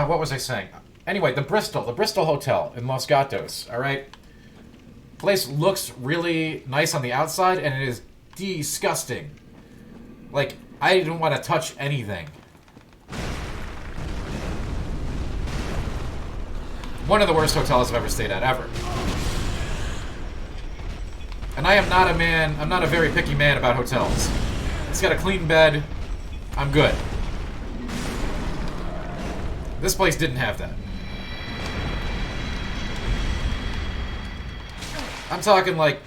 What was I saying? Anyway, the Bristol Hotel in Los Gatos, alright? Place looks really nice on the outside, and it is disgusting. Like, I didn't want to touch anything. One of the worst hotels I've ever stayed at, ever. And I am not a man, I'm not a very picky man about hotels. It's got a clean bed, I'm good. This place didn't have that. I'm talking like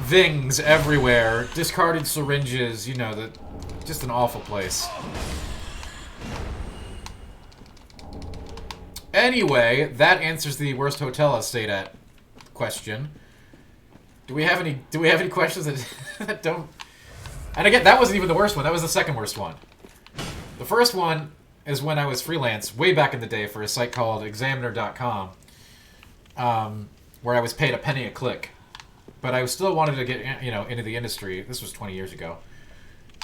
things everywhere, discarded syringes, you know, just an awful place. Anyway, that answers the worst hotel I've stayed at question. Do we have any questions that don't... And again, that wasn't even the worst one. That was the second worst one. The first one is when I was freelance way back in the day for a site called Examiner.com, where I was paid a penny a click. But I still wanted to get, you know, into the industry. This was 20 years ago.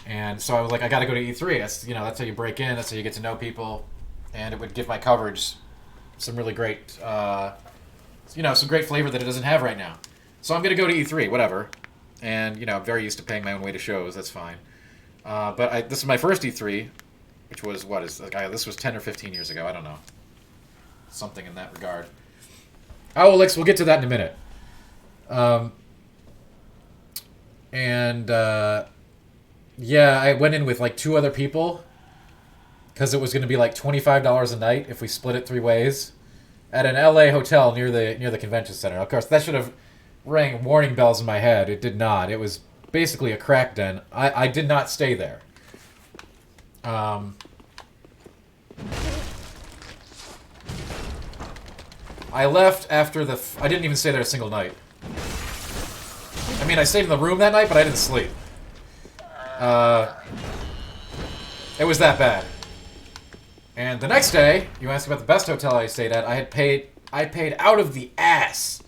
And so I was like, I gotta go to E3. That's, you know, that's how you break in. That's how you get to know people. And it would give my coverage some really great, you know, some great flavor that it doesn't have right now. So I'm gonna go to E3, whatever. And, you know, I'm very used to paying my own way to shows. That's fine. But this is my first E3, which was, this was 10 or 15 years ago. I don't know. Something in that regard. Oh, Alex, we'll get to that in a minute. Yeah, I went in with like 2 other people because it was going to be like $25 a night if we split it 3 ways at an LA hotel near the convention center. Of course, that should have rang warning bells in my head. It did not. It was basically a crack den. I did not stay there. I left after I didn't even stay there a single night. I mean, I stayed in the room that night, but I didn't sleep. It was that bad. And the next day, you asked about the best hotel I stayed at. I paid out of the ass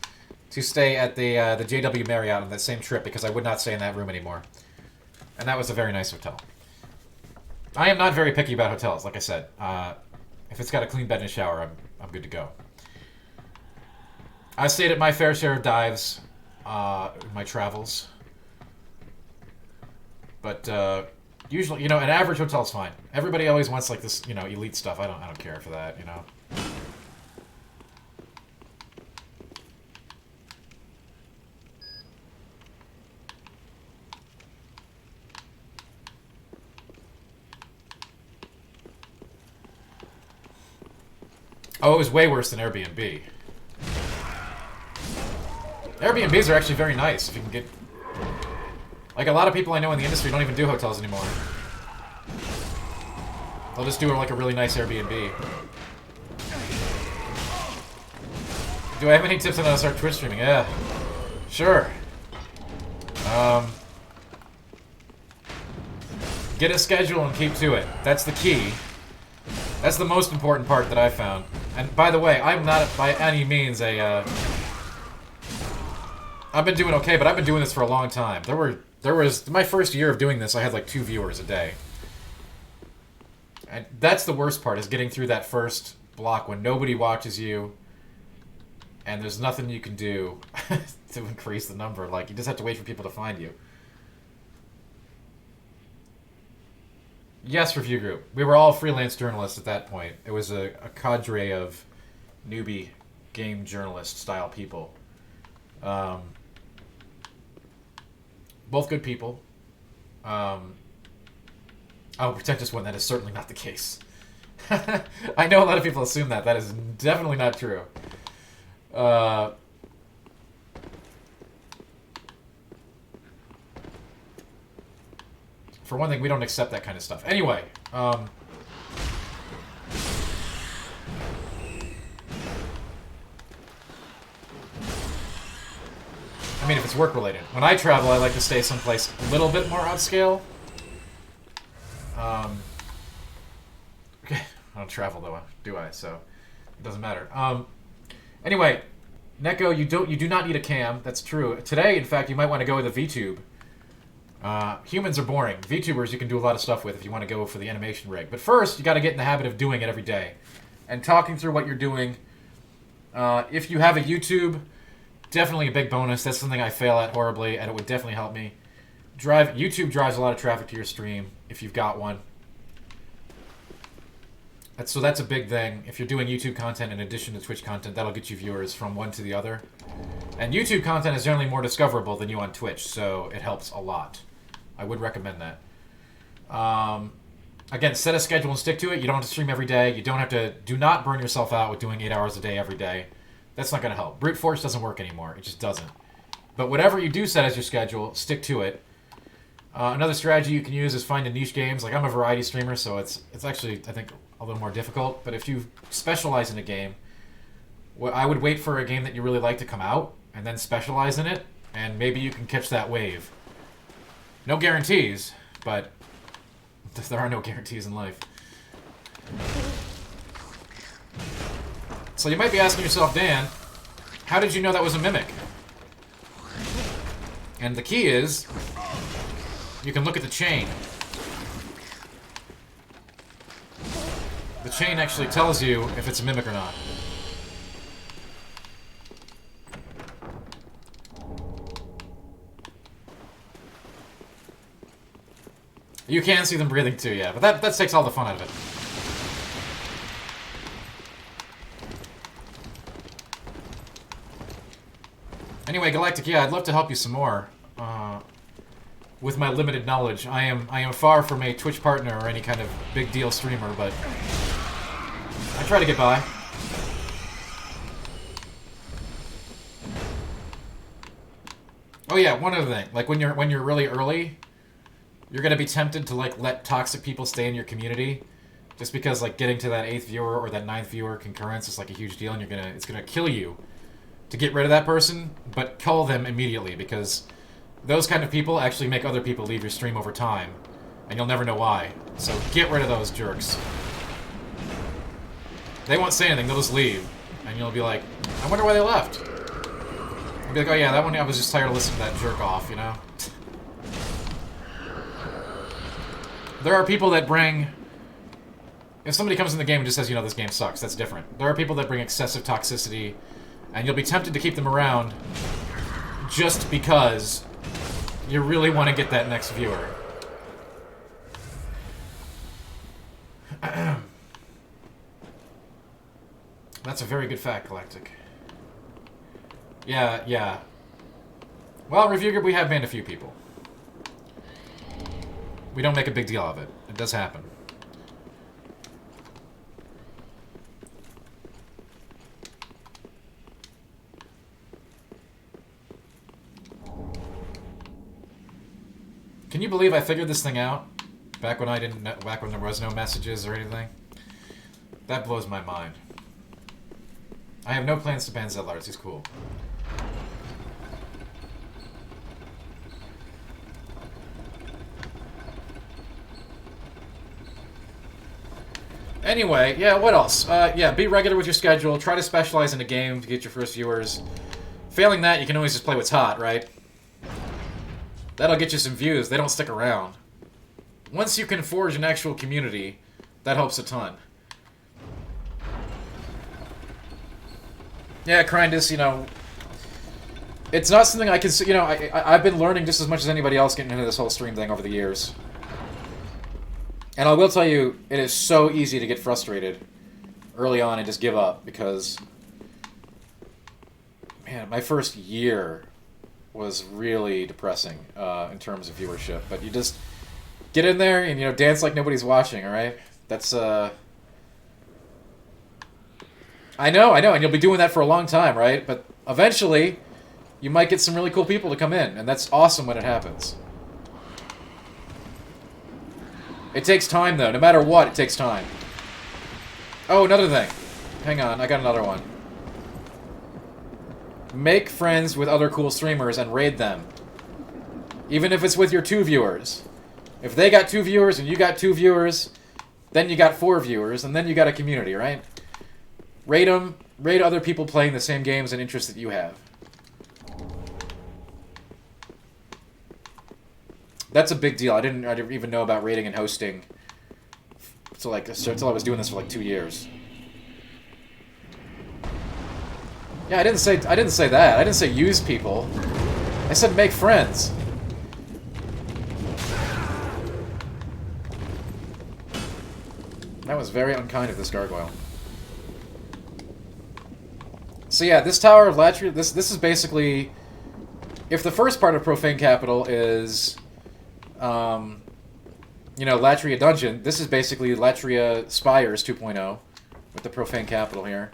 to stay at the JW Marriott on that same trip because I would not stay in that room anymore. And that was a very nice hotel. I am not very picky about hotels, like I said. If it's got a clean bed and a shower, I'm good to go. I stayed at my fair share of dives in my travels. But usually, you know, an average hotel's fine. Everybody always wants like this, you know, elite stuff. I don't care for that, you know. Oh, it was way worse than Airbnb. Airbnbs are actually very nice if you can get... Like, a lot of people I know in the industry don't even do hotels anymore. They'll just do like a really nice Airbnb. Do I have any tips on how to start Twitch streaming? Yeah. Sure. Get a schedule and keep to it. That's the key. That's the most important part that I've found. And by the way, I'm not by any means a... I've been doing okay, but I've been doing this for a long time. There was my first year of doing this, I had like 2 viewers a day. And that's the worst part, is getting through that first block when nobody watches you and there's nothing you can do to increase the number. Like, you just have to wait for people to find you. Yes, review group. We were all freelance journalists at that point. It was a cadre of newbie game journalist style people. Both good people. I'll pretend just when that is certainly not the case. I know a lot of people assume that. That is definitely not true. For one thing, we don't accept that kind of stuff. Anyway, I mean, if it's work-related. When I travel, I like to stay someplace a little bit more upscale. Okay, I don't travel, though, do I? So, it doesn't matter. Anyway, Neko, you do not need a cam. That's true. Today, in fact, you might want to go with a VTube. Humans are boring. VTubers you can do a lot of stuff with if you want to go for the animation rig. But first, you got to get in the habit of doing it every day. And talking through what you're doing. If you have a YouTube, definitely a big bonus. That's something I fail at horribly, and it would definitely help me. YouTube drives a lot of traffic to your stream, if you've got one. So that's a big thing. If you're doing YouTube content in addition to Twitch content, that'll get you viewers from one to the other. And YouTube content is generally more discoverable than you on Twitch, so it helps a lot. I would recommend that. Again, set a schedule and stick to it. You don't have to stream every day. You don't have to... Do not burn yourself out with doing 8 hours a day every day. That's not going to help. Brute force doesn't work anymore. It just doesn't. But whatever you do set as your schedule, stick to it. Another strategy you can use is find a niche games. Like, I'm a variety streamer, so it's actually, I think, a little more difficult. But if you specialize in a game, I would wait for a game that you really like to come out, and then specialize in it, and maybe you can catch that wave. No guarantees, but there are no guarantees in life. So you might be asking yourself, Dan, how did you know that was a mimic? And the key is, you can look at the chain. The chain actually tells you if it's a mimic or not. You can see them breathing too, yeah, but that takes all the fun out of it. Anyway, Galactic, yeah, I'd love to help you some more. With my limited knowledge, I am far from a Twitch partner or any kind of big deal streamer, but I try to get by. Oh yeah, one other thing. Like when you're really early, you're gonna be tempted to like let toxic people stay in your community, just because like getting to that 8th viewer or that 9th viewer concurrence is like a huge deal, and it's gonna kill you to get rid of that person. But call them immediately, because those kind of people actually make other people leave your stream over time, and you'll never know why. So get rid of those jerks. They won't say anything, they'll just leave, and you'll be like, I wonder why they left. You'll be like, oh yeah, that one, I was just tired of listening to that jerk off, you know? There are people that bring... If somebody comes in the game and just says, you know, this game sucks, that's different. There are people that bring excessive toxicity, and you'll be tempted to keep them around just because you really want to get that next viewer. That's a very good fact, Galactic. Yeah. Well, review group, we have banned a few people. We don't make a big deal of it. It does happen. Can you believe I figured this thing out back when back when there was no messages or anything? That blows my mind. I have no plans to ban Zedlars. He's cool. Anyway, yeah, what else? Yeah, be regular with your schedule. Try to specialize in a game to get your first viewers. Failing that, you can always just play what's hot, right? That'll get you some views. They don't stick around. Once you can forge an actual community, That helps a ton. Yeah, Crindus, you know, it's not something I can, you know, I've been learning just as much as anybody else getting into this whole stream thing over the years. And I will tell you, it is so easy to get frustrated early on and just give up, because, man, my first year was really depressing in terms of viewership. But you just get in there and, you know, dance like nobody's watching, alright? That's, I know, and you'll be doing that for a long time, right? But eventually, you might get some really cool people to come in, and that's awesome when it happens. It takes time, though. No matter what, it takes time. Oh, another thing. Hang on, I got another one. Make friends with other cool streamers and raid them. Even if it's with your 2 viewers. If they got 2 viewers and you got 2 viewers, then you got 4 viewers, and then you got a community, right? Raid them. Raid other people playing the same games and interests that you have. That's a big deal. I didn't even know about raiding and hosting until I was doing this for like 2 years. Yeah, I didn't say that. I didn't say use people. I said make friends. That was very unkind of this gargoyle. So yeah, this Tower of Latria, this is basically, if the first part of Profane Capital is, you know, Latria Dungeon, this is basically Latria Spires 2.0 with the Profane Capital here.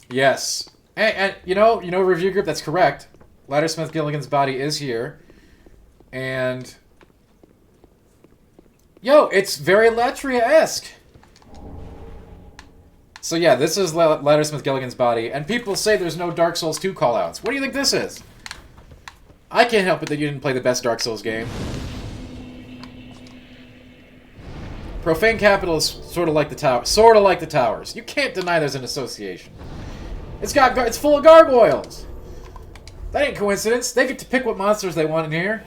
Yes, and you know, review group, that's correct. Laddersmith Gilligan's Body is here, and yo, it's very Latria-esque. So yeah, this is Laddersmith Gilligan's Body, and people say there's no Dark Souls 2 callouts. What do you think this is? I can't help it that you didn't play the best Dark Souls game. Profane Capital is sort of like the towers. You can't deny there's an association. It's full of gargoyles. That ain't coincidence. They get to pick what monsters they want in here.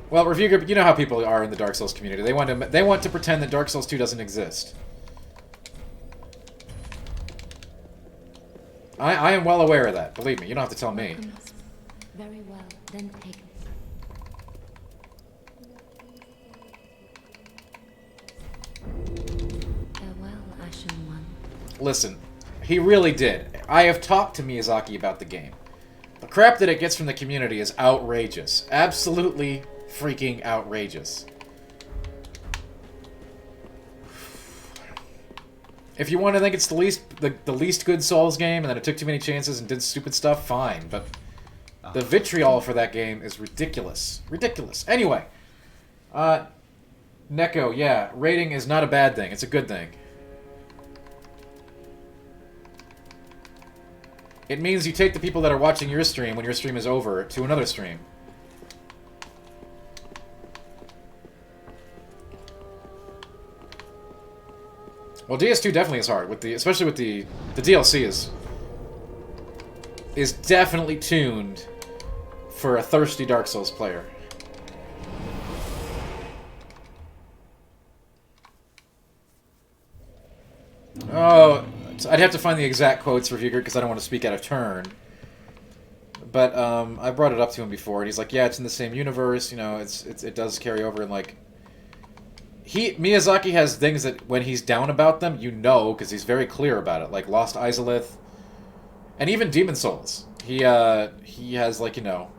Well, review group, you know how people are in the Dark Souls community. They want to pretend that Dark Souls 2 doesn't exist. I am well aware of that. Believe me, you don't have to tell me. Very well, then take it. Farewell, Ashen One. Listen, he really did. I have talked to Miyazaki about the game. The crap that it gets from the community is outrageous. Absolutely freaking outrageous. If you want to think it's the least good Souls game and that it took too many chances and did stupid stuff, fine. But the vitriol for that game is ridiculous. Ridiculous. Anyway. Neko, yeah. Rating is not a bad thing. It's a good thing. It means you take the people that are watching your stream when your stream is over to another stream. Well, DS2 definitely is hard, especially with the DLC is definitely tuned for a thirsty Dark Souls player. Oh, I'd have to find the exact quotes, reviewer, because I don't want to speak out of turn. But I brought it up to him before, and he's like, "Yeah, it's in the same universe. You know, it does carry over." And like, Miyazaki has things that when he's down about them, you know, because he's very clear about it. Like Lost Izalith, and even Demon Souls. He has, like, you know,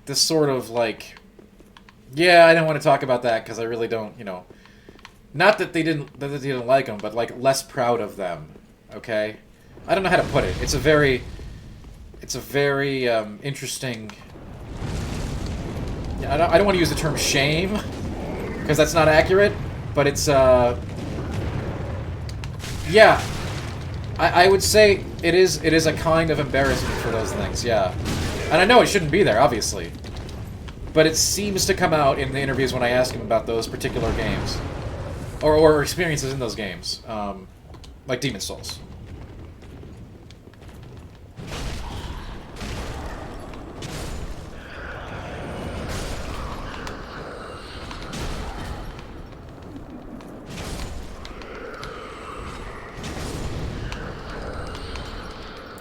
this sort of like, yeah, I don't want to talk about that because I really don't, you know. Not that they didn't like them, but like less proud of them. Okay, I don't know how to put it. It's a very interesting. I don't want to use the term shame because that's not accurate, but it's yeah. I would say it is a kind of embarrassment for those things. Yeah, and I know it shouldn't be there, obviously, but it seems to come out in the interviews when I ask him about those particular games. Or experiences in those games. Like Demon Souls.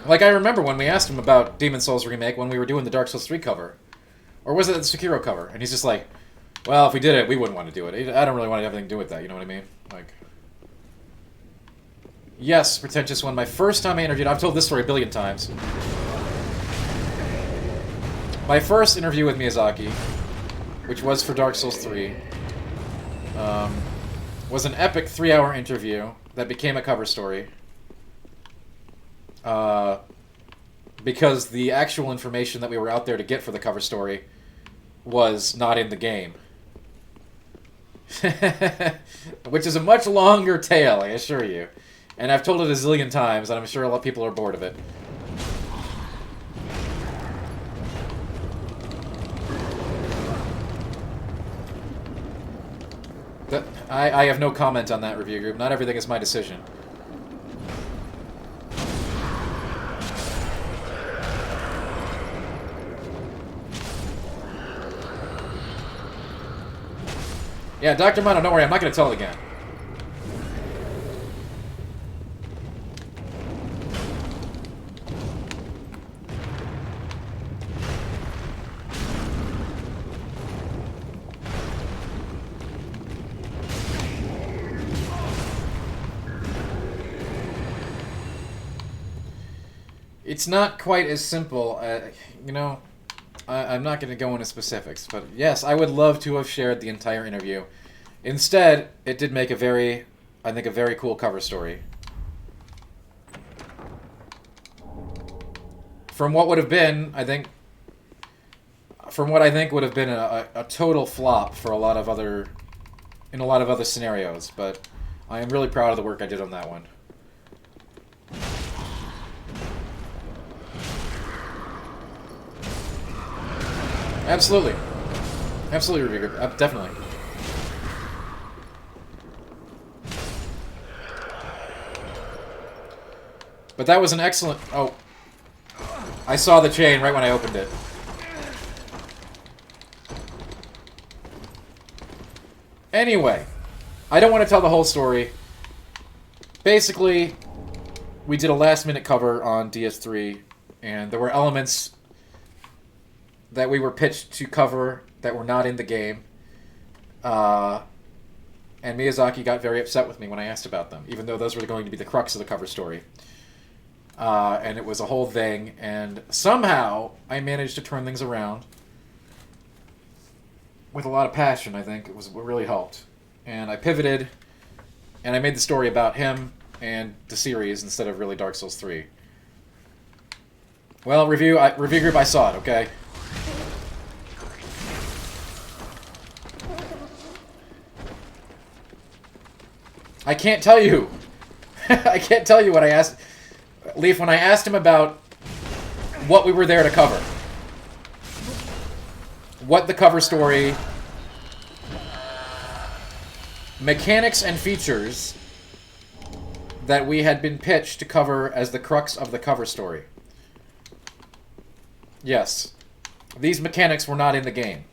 Like, I remember when we asked him about Demon Souls Remake when we were doing the Dark Souls 3 cover. Or was it the Sekiro cover? And he's just like, well, if we did it, we wouldn't want to do it. I don't really want to have anything to do with that, you know what I mean? Like... Yes, Pretentious One. My first time I interviewed... I've told this story a billion times. My first interview with Miyazaki, which was for Dark Souls 3, was an epic 3-hour interview that became a cover story. Because the actual information that we were out there to get for the cover story was not in the game. Which is a much longer tale, I assure you. And I've told it a zillion times, and I'm sure a lot of people are bored of it. I have no comment on that review group. Not everything is my decision. Yeah, Dr. Mono, don't worry, I'm not going to tell it again. It's not quite as simple, you know, I'm not going to go into specifics, but yes, I would love to have shared the entire interview. Instead, it did make I think, a very cool cover story. From what would have been, from what I think would have been a total flop for in a lot of other scenarios, but I am really proud of the work I did on that one. Absolutely. Absolutely, Rigger. Definitely. But that was an excellent... Oh. I saw the chain right when I opened it. Anyway. I don't want to tell the whole story. Basically, we did a last-minute cover on DS3, and there were elements that we were pitched to cover that were not in the game. And Miyazaki got very upset with me when I asked about them, even though those were going to be the crux of the cover story. And it was a whole thing, and somehow I managed to turn things around with a lot of passion, I think. It was what really helped. And I pivoted, and I made the story about him and the series instead of really Dark Souls 3. Well, review group, I saw it, okay? I can't tell you. I can't tell you what I asked. Leaf, when I asked him about what we were there to cover. What the cover story... Mechanics and features that we had been pitched to cover as the crux of the cover story. Yes. These mechanics were not in the game.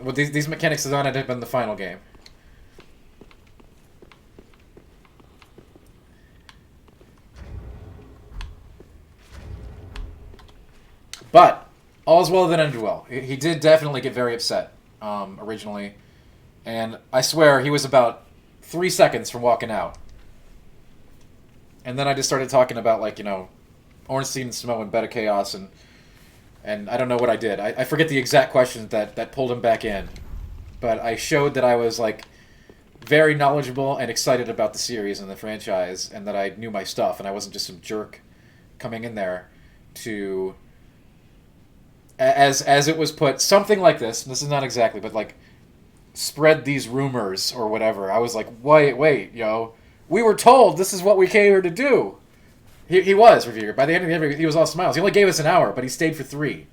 Well, these mechanics did not end up in the final game. But, all's well that ended well. He did definitely get very upset, originally. And I swear, he was about 3 seconds from walking out. And then I just started talking about, like, you know, Ornstein, Smo, and Bed of Chaos, and I don't know what I did. I forget the exact questions that pulled him back in. But I showed that I was, like, very knowledgeable and excited about the series and the franchise, and that I knew my stuff, and I wasn't just some jerk coming in there to... As it was put, something like this, this is not exactly, but, like, spread these rumors or whatever. I was like, wait, yo. We were told this is what we came here to do. He was, reviewer. By the end of the interview, he was all smiles. He only gave us an hour, but he stayed for 3.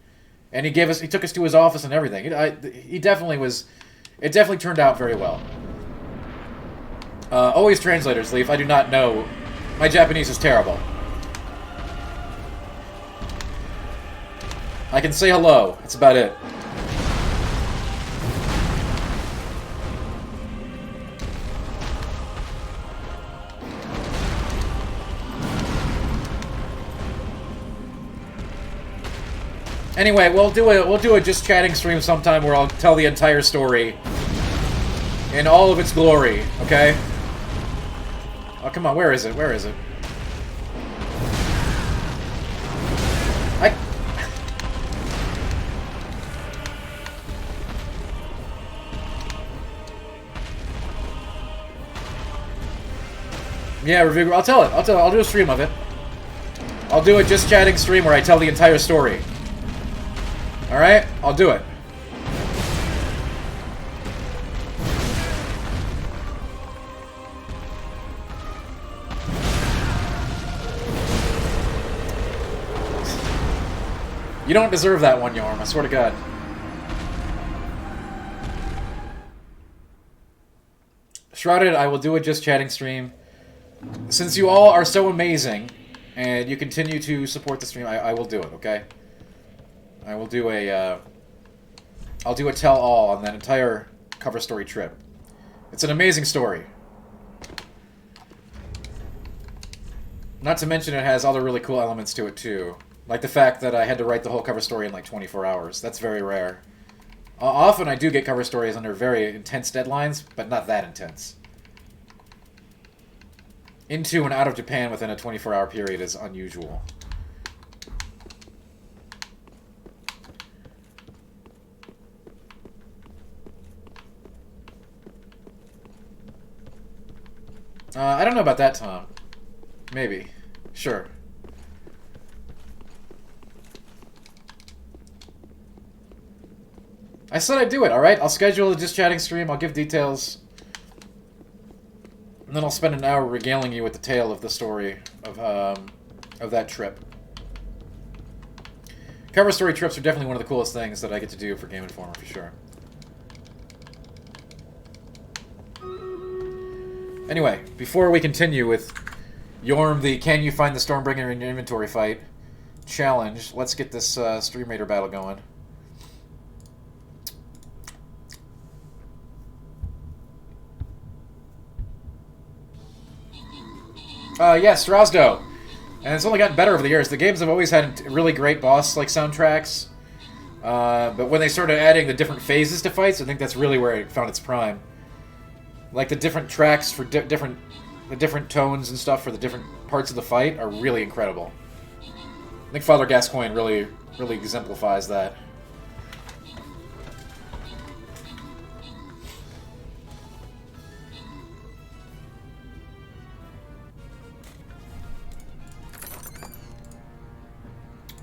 And he took us to his office and everything. He definitely was... It definitely turned out very well. Always translators, Leaf. I do not know. My Japanese is terrible. I can say hello. That's about it. Anyway, we'll do a just chatting stream sometime where I'll tell the entire story in all of its glory, okay? Oh, come on, where is it? Where is it? Yeah, review. I'll tell it. I'll do a stream of it. I'll do a just chatting stream where I tell the entire story. Alright? I'll do it. You don't deserve that one, Yorm, I swear to God. Shrouded, I will do a just chatting stream. Since you all are so amazing, and you continue to support the stream, I will do it, okay? I will do a, I'll do a tell-all on that entire cover story trip. It's an amazing story. Not to mention it has other really cool elements to it, too. Like the fact that I had to write the whole cover story in like 24 hours. That's very rare. Often I do get cover stories under very intense deadlines, but not that intense. Into and out of Japan within a 24-hour period is unusual. I don't know about that, Tom. Maybe. Sure. I said I'd do it, alright? I'll schedule a just chatting stream, I'll give details. And then I'll spend an hour regaling you with the tale of the story of that trip. Cover story trips are definitely one of the coolest things that I get to do for Game Informer, for sure. Anyway, before we continue with Yorm the Can You Find the Stormbringer in Your Inventory fight challenge, let's get this Stream Raider battle going. Yes, Strasdo. And it's only gotten better over the years. The games have always had really great boss-like soundtracks. But when they started adding the different phases to fights, I think that's really where it found its prime. Like the different tracks for the different tones and stuff for the different parts of the fight are really incredible. I think Father Gascoigne really exemplifies that.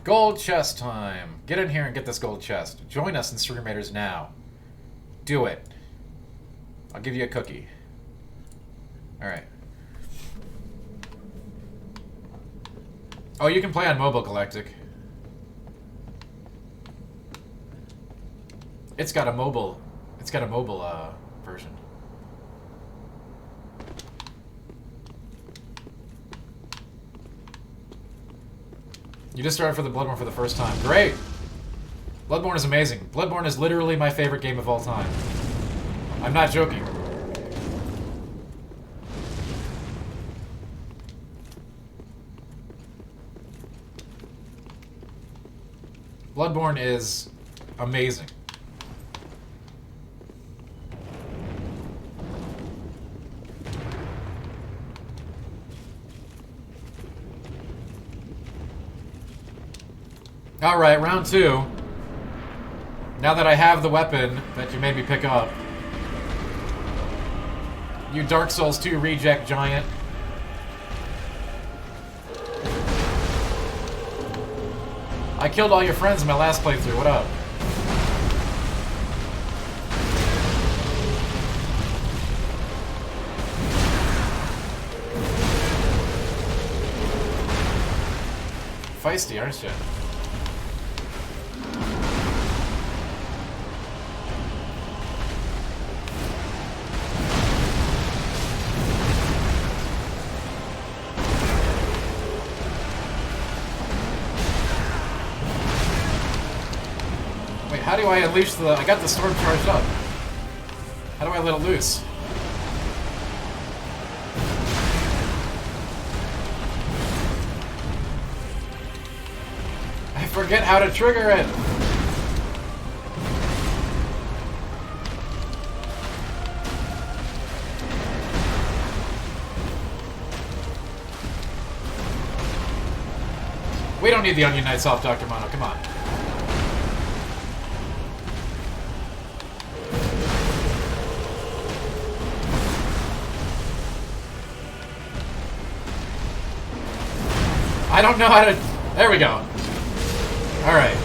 Gold chest time. Get in here and get this gold chest. Join us in Stream Raiders now. Do it. I'll give you a cookie. Alright. Oh, you can play on mobile, Galactic. It's got a mobile version. You just started for the Bloodborne for the first time. Great! Bloodborne is amazing. Bloodborne is literally my favorite game of all time. I'm not joking. Bloodborne is amazing. Alright, round 2. Now that I have the weapon that you made me pick up. You Dark Souls 2 reject giant. I killed all your friends in my last playthrough, what up? Feisty, aren't you? do I unleash the... I got the storm charged up. How do I let it loose? I forget how to trigger it. We don't need the Onion Knights off, Dr. Mono. Come on. I don't know how to... There we go. Alright.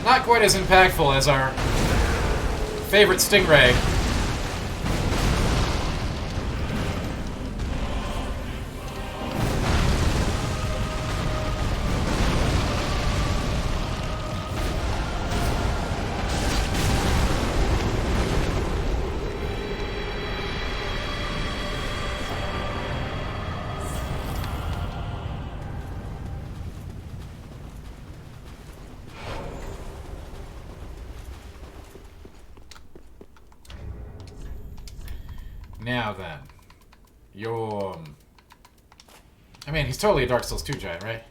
Not quite as impactful as our favorite Stingray. Now then, I mean, he's totally a Dark Souls 2 giant, right?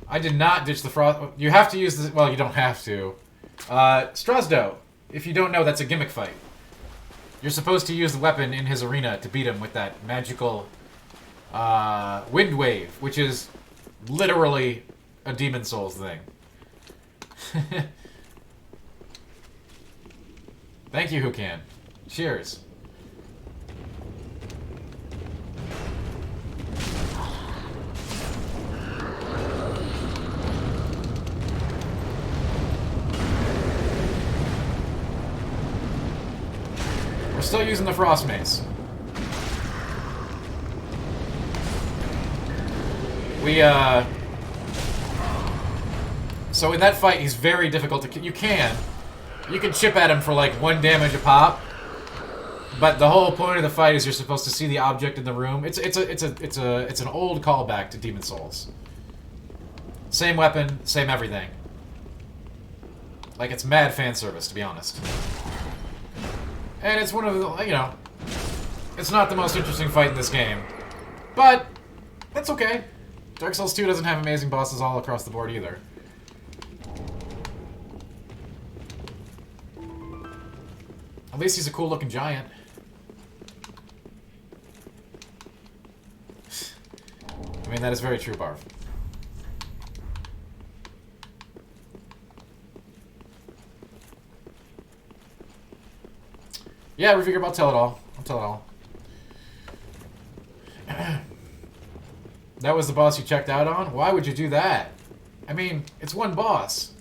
I did not ditch the frost. You have to use this. Well, you don't have to. Strasdo, if you don't know, that's a gimmick fight. You're supposed to use the weapon in his arena to beat him with that magical wind wave, which is literally a Demon Souls thing. Thank you, Who Can. Cheers. We're still using the Frost Mace. So in that fight, he's very difficult to... You can chip at him for like 1 damage a pop, but the whole point of the fight is you're supposed to see the object in the room. It's an old callback to Demon Souls. Same weapon, same everything. Like, it's mad fan service, to be honest. And it's one of the, you know, it's not the most interesting fight in this game, but that's okay. Dark Souls 2 doesn't have amazing bosses all across the board either. At least he's a cool-looking giant. I mean, that is very true, Barf. Yeah, we figure about tell it all. I'll tell it all. That was the boss you checked out on? Why would you do that? I mean, it's one boss.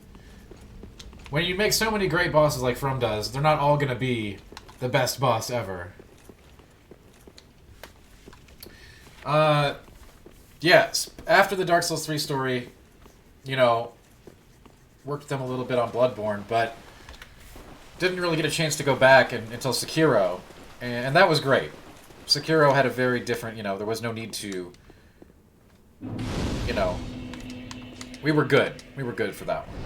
When you make so many great bosses like From does, they're not all gonna be the best boss ever. Yes, after the Dark Souls 3 story, you know, worked them a little bit on Bloodborne, but didn't really get a chance to go back until Sekiro, and that was great. Sekiro had a very different, you know, there was no need to, you know, we were good. We were good for that one.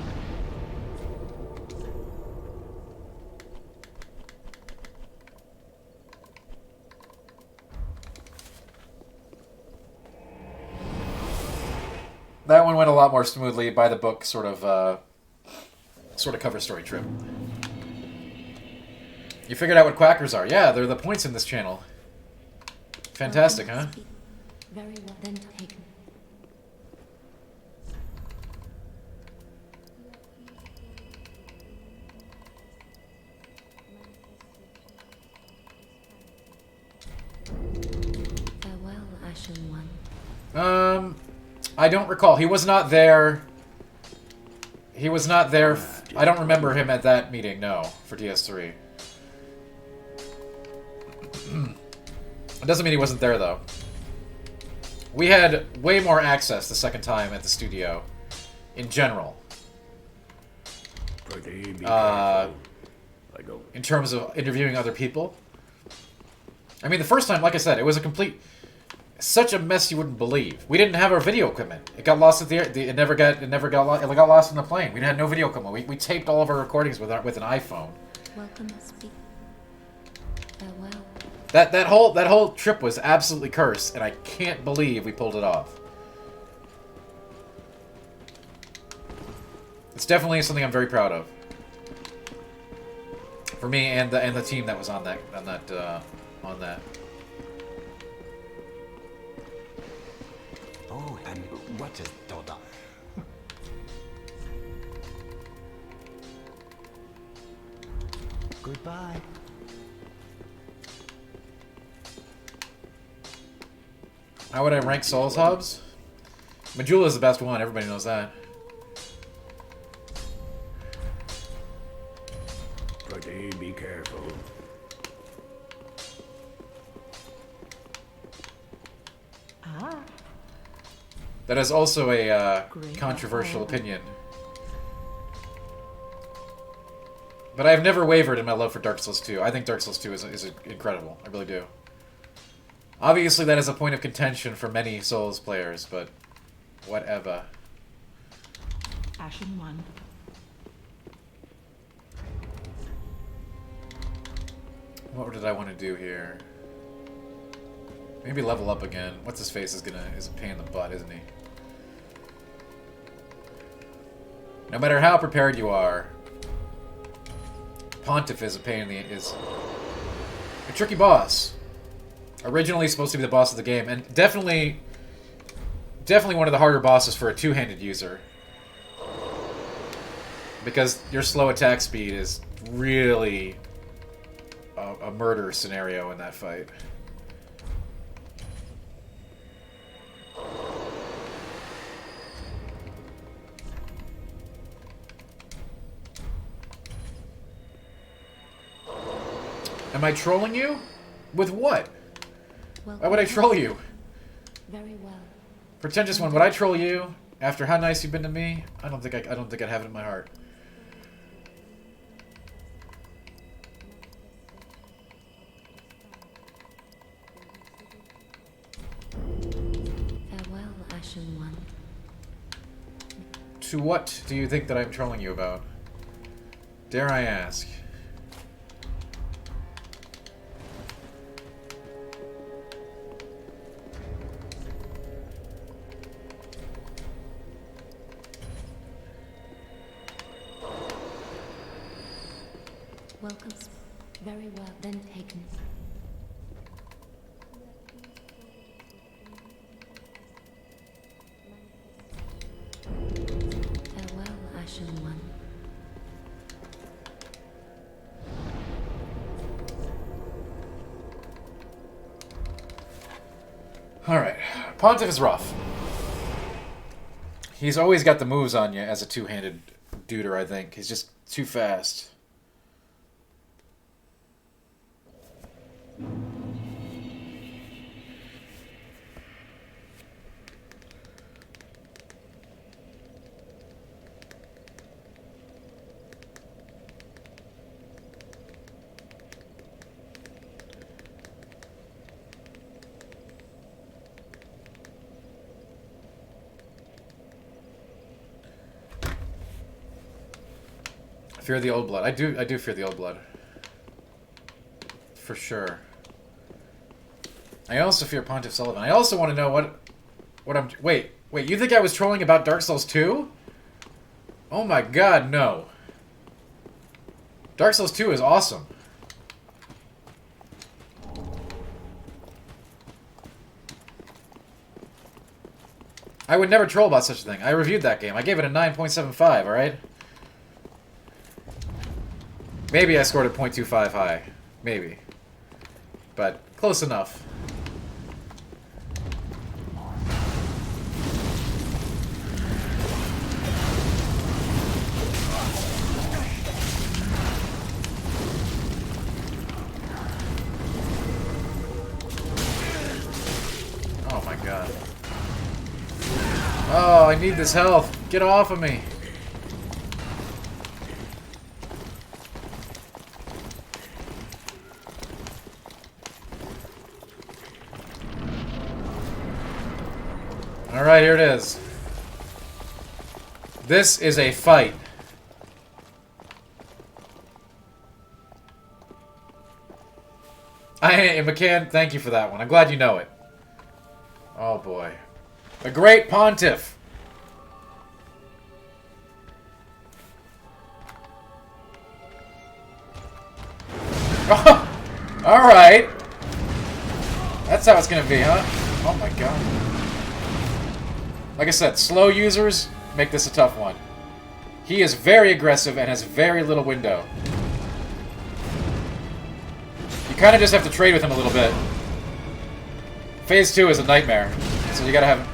That one went a lot more smoothly, by the book sort of cover story trip. You figured out what quackers are. Yeah, they're the points in this channel. Fantastic, huh? Very well then taken. Farewell, Ashen One. I don't recall. He was not there. He was not there. I don't remember him at that meeting, no, for DS3. It doesn't mean he wasn't there, though. We had way more access the second time at the studio, in general. Pretty be careful. I go. In terms of interviewing other people. I mean, the first time, like I said, it was a complete... Such a mess you wouldn't believe. We didn't have our video equipment. It got lost at the air. It got lost in the plane. We had no video equipment. We taped all of our recordings with an iPhone. Welcome must speak. Farewell. That whole trip was absolutely cursed, and I can't believe we pulled it off. It's definitely something I'm very proud of. For me and the team that was on that. Oh, and what is Doda? Goodbye. How would I rank Souls hubs? Majula is the best one. Everybody knows that. Pretty be careful. That is also a controversial opinion. But I've never wavered in my love for Dark Souls 2. I think Dark Souls 2 is incredible. I really do. Obviously, that is a point of contention for many Souls players, but whatever. Ashen 1. What did I want to do here? Maybe level up again. What's his face is a pain in the butt, isn't he? No matter how prepared you are, Pontiff is a pain in the is a tricky boss. Originally supposed to be the boss of the game, and definitely one of the harder bosses for a two-handed user. Because your slow attack speed is really a murder scenario in that fight. Am I trolling you? With what? Why would I troll you? Very well. Pretentious one, would I troll you after how nice you've been to me? I don't think I'd have it in my heart. Farewell, Ashen One. To what do you think that I'm trolling you about? Dare I ask? Welcome. Very well, then taken. Farewell, Ashen One. Alright. Pontiff is rough. He's always got the moves on you as a two-handed duder, I think. He's just too fast. Fear the old blood. I do fear the old blood. For sure. I also fear Pontiff Sullivan. I also want to know what I'm... Wait, you think I was trolling about Dark Souls 2? Oh my god, no. Dark Souls 2 is awesome. I would never troll about such a thing. I reviewed that game. I gave it a 9.75, alright? Maybe I scored a 0.25 high. Maybe. But close enough. I need this health. Get off of me. Alright, here it is. This is a fight. McCann, thank you for that one. I'm glad you know it. Oh boy. The Great Pontiff. Alright. That's how it's gonna be, huh? Oh my god. Like I said, slow users make this a tough one. He is very aggressive and has very little window. You kind of just have to trade with him a little bit. Phase 2 is a nightmare, so you gotta have...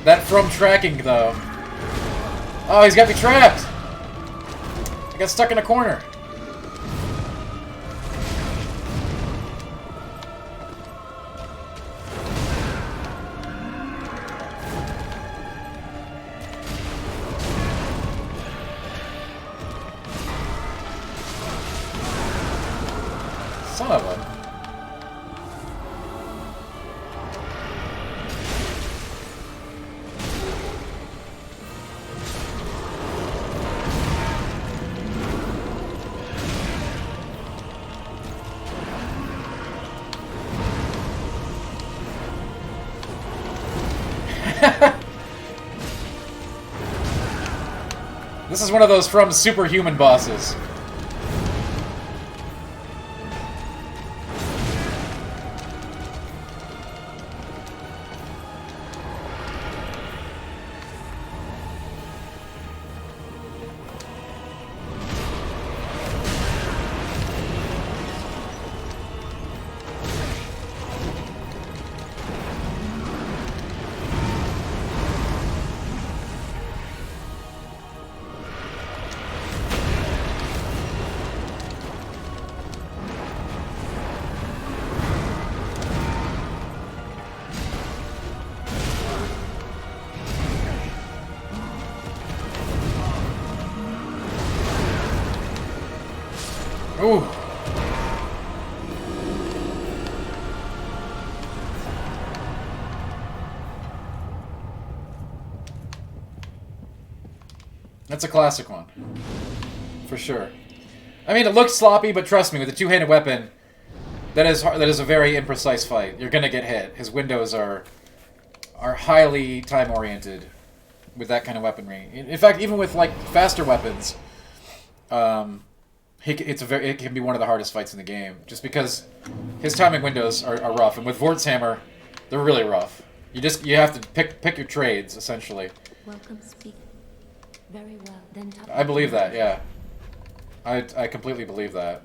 That from tracking, though. Oh, he's got me trapped! I got stuck in a corner. Son of a... This is one of those from Superhuman bosses. Ooh. That's a classic one. For sure. I mean, it looks sloppy, but trust me, with a two-handed weapon, that is a very imprecise fight. You're gonna get hit. His windows are highly time-oriented with that kind of weaponry. In fact, even with, like, faster weapons, it can be one of the hardest fights in the game, just because his timing windows are rough, and with Vort's hammer, they're really rough. You have to pick your trades, essentially. Welcome, speak. Very well, then. I believe that, yeah. I completely believe that.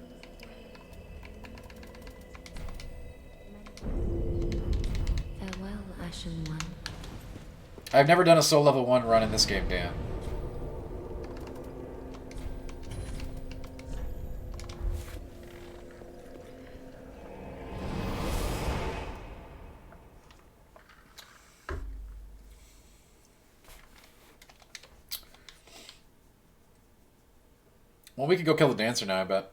Farewell, Ashen One. I've never done a Soul Level 1 run in this game, Dan. Well, we could go kill the dancer now, I bet.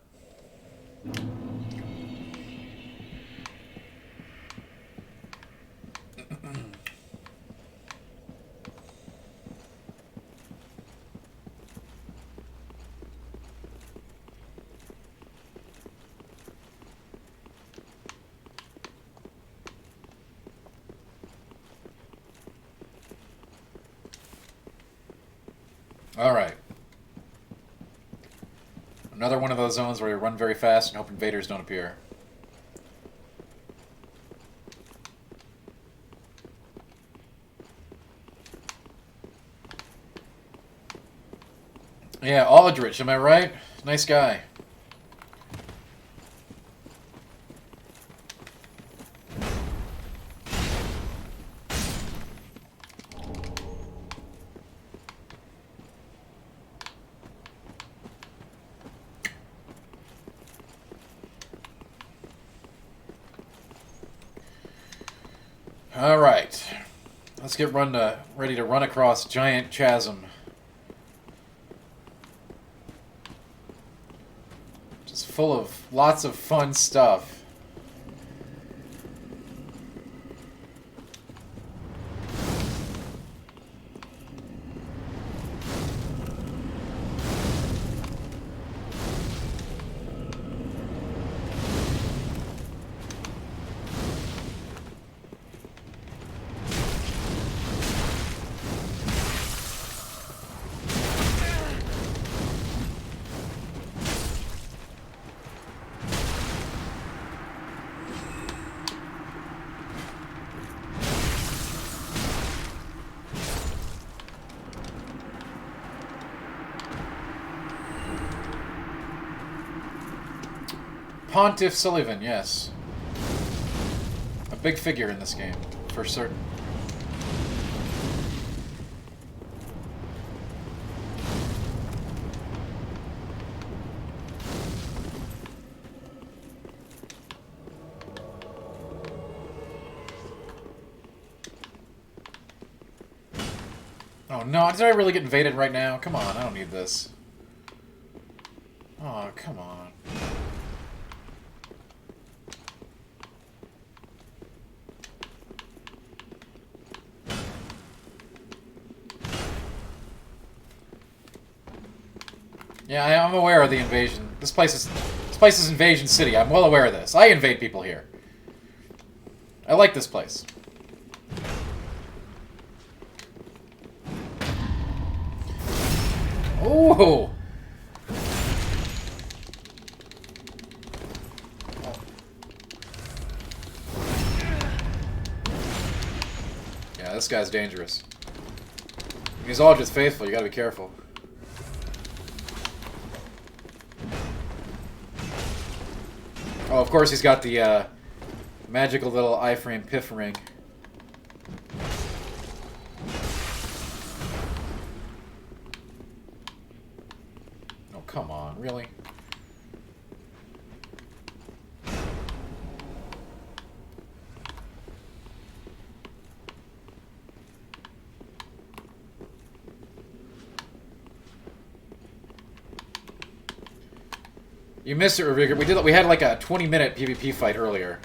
All right. Another one of those zones where you run very fast and hope invaders don't appear. Yeah, Aldrich, am I right? Nice guy. Alright. Let's get ready to run across Giant Chasm. Just full of lots of fun stuff. Pontiff Sullivan, yes. A big figure in this game, for certain. Oh no, did I really get invaded right now? Come on, I don't need this. Oh, come on. Yeah, I'm aware of the invasion. This place is Invasion City. I'm well aware of this. I invade people here. I like this place. Ooh! Yeah, this guy's dangerous. He's all just faithful. You gotta be careful. Oh, of course he's got the magical little iframe piff ring. Oh, come on, really? You missed it, Ravigor. We had like a 20-minute PvP fight earlier.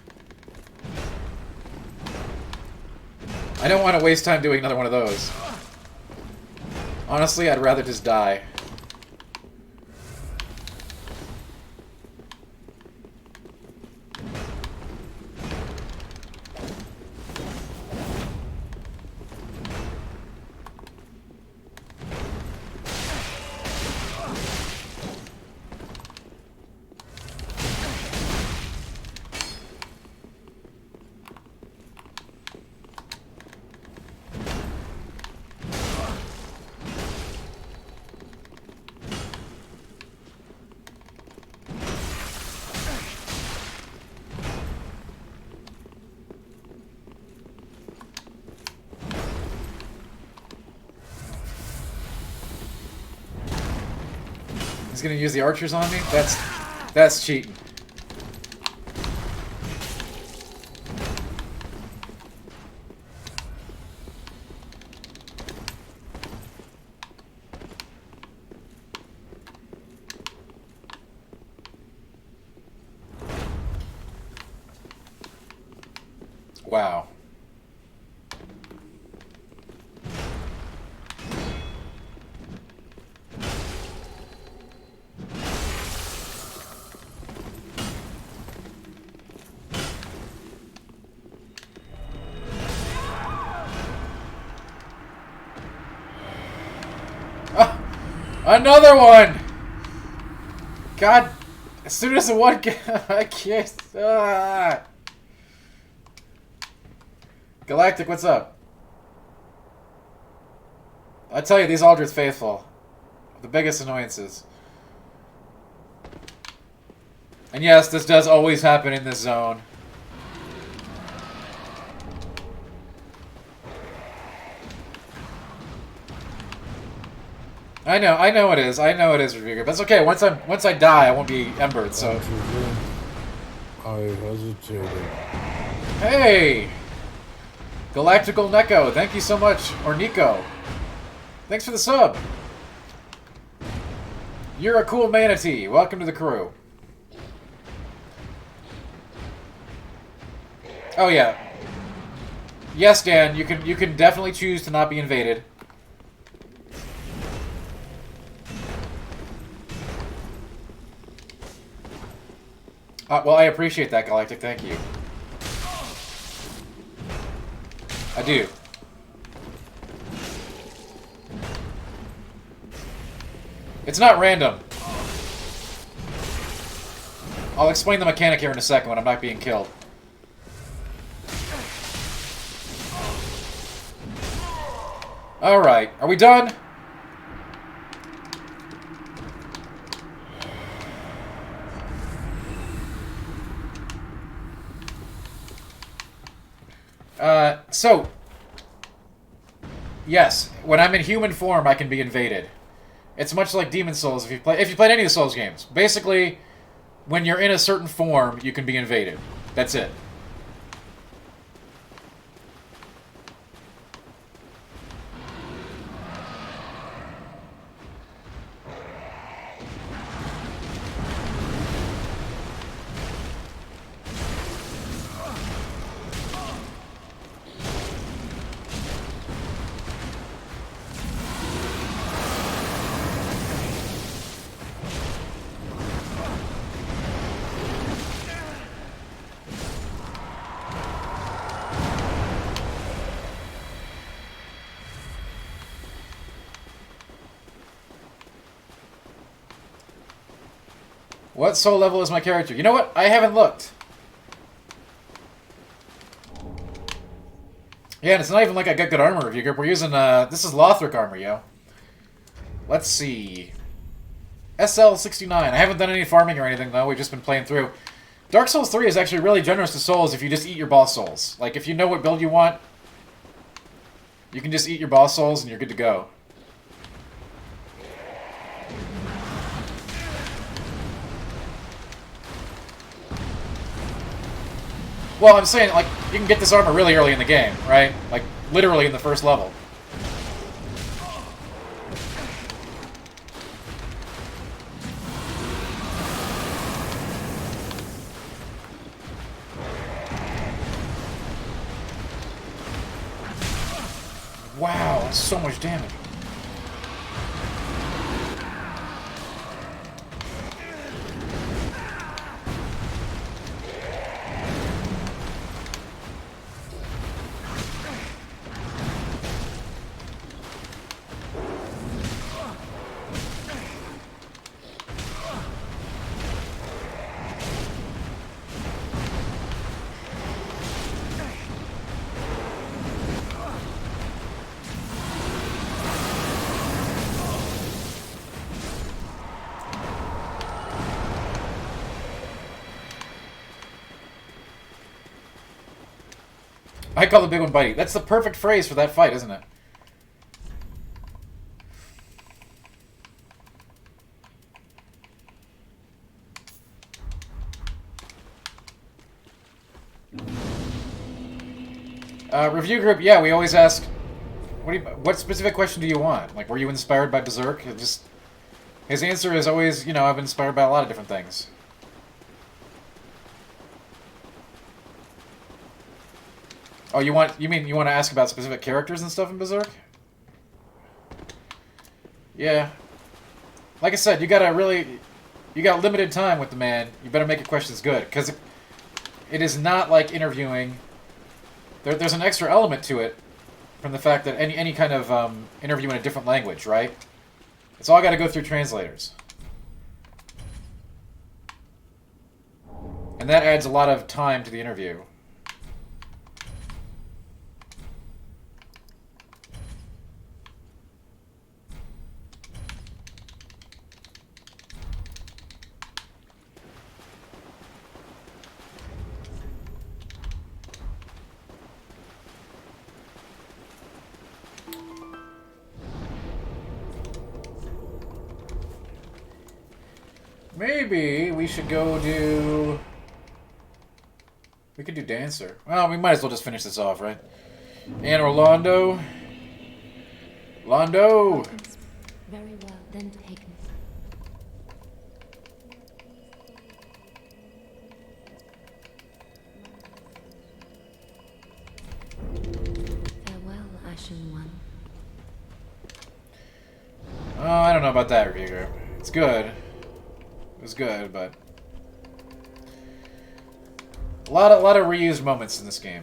I don't want to waste time doing another one of those. Honestly, I'd rather just die. He's gonna use the archers on me? That's cheating. Wow. Another one! God, as soon as the one I can't. Galactic, what's up? I tell you, these Aldrich faithful. The biggest annoyances. And yes, this does always happen in this zone. I know it is. I know it is, Rodrigo. But it's okay. Once I die, I won't be embered. So. I hesitated. Hey. Galactical Neko, thank you so much. Or Nico. Thanks for the sub. You're a cool manatee. Welcome to the crew. Oh yeah. Yes, Dan, you can definitely choose to not be invaded. Well, I appreciate that, Galactic. Thank you. I do. It's not random. I'll explain the mechanic here in a second when I'm not being killed. Alright, are we done? So... Yes, when I'm in human form, I can be invaded. It's much like Demon's Souls if you played any of the Souls games. Basically, when you're in a certain form, you can be invaded. That's it. What soul level is my character? You know what? I haven't looked. Yeah, and it's not even like I got good armor review group. We're using, this is Lothric armor, yo. Let's see. SL69. I haven't done any farming or anything, though. We've just been playing through. Dark Souls 3 is actually really generous to souls if you just eat your boss souls. Like, if you know what build you want, you can just eat your boss souls and you're good to go. Well, I'm saying, like, you can get this armor really early in the game, right? Like, literally in the first level. Wow, that's so much damage. I call the big one bitey. That's the perfect phrase for that fight, isn't it? Review group, yeah, we always ask, what specific question do you want? Like, were you inspired by Berserk? His answer is always, you know, I've been inspired by a lot of different things. Oh, you mean you want to ask about specific characters and stuff in Berserk? Yeah. Like I said, you got limited time with the man. You better make your questions good, because it is not like interviewing. There's an extra element to it from the fact that any kind of interview in a different language, right? It's all got to go through translators. And that adds a lot of time to the interview. Maybe we should go do... We could do Dancer. Well, we might as well just finish this off, right? And Orlando. Londo! Welcomes. Very well, then taken. Farewell, Ashen One. Oh, I don't know about that review group. It's good. It was good, but a lot of reused moments in this game.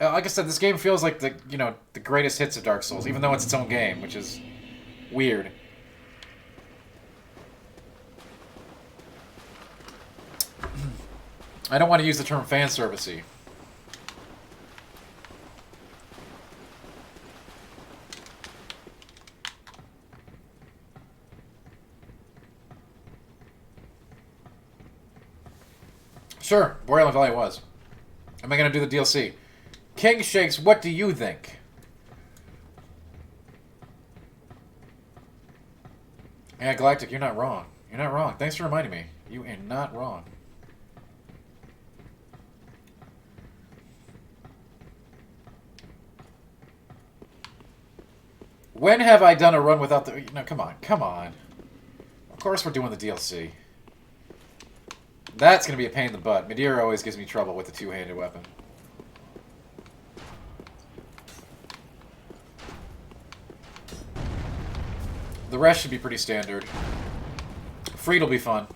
Like I said, this game feels like the greatest hits of Dark Souls, even though it's its own game, which is weird. I don't want to use the term fan servicey. Sure, Boreal Valley was. Am I going to do the DLC? King Shakes, what do you think? Yeah, Galactic, you're not wrong. You're not wrong. Thanks for reminding me. You are not wrong. When have I done a run without the... No, come on. Come on. Of course we're doing the DLC. That's going to be a pain in the butt. Madeira always gives me trouble with the two-handed weapon. The rest should be pretty standard. Freed will be fun.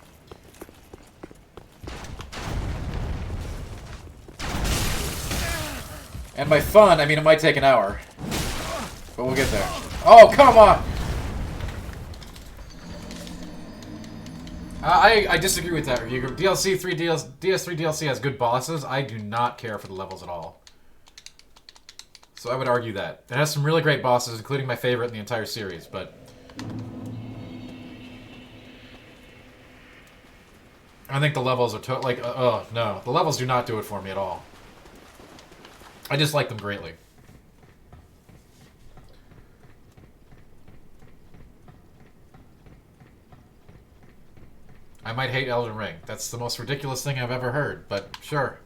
And by fun, I mean it might take an hour. But we'll get there. Oh, come on! I disagree with that review group. DS3 DLC has good bosses. I do not care for the levels at all. So I would argue that. It has some really great bosses, including my favorite in the entire series, but... I think the levels are oh, no. The levels do not do it for me at all. I dislike them greatly. I might hate Elden Ring. That's the most ridiculous thing I've ever heard, but sure.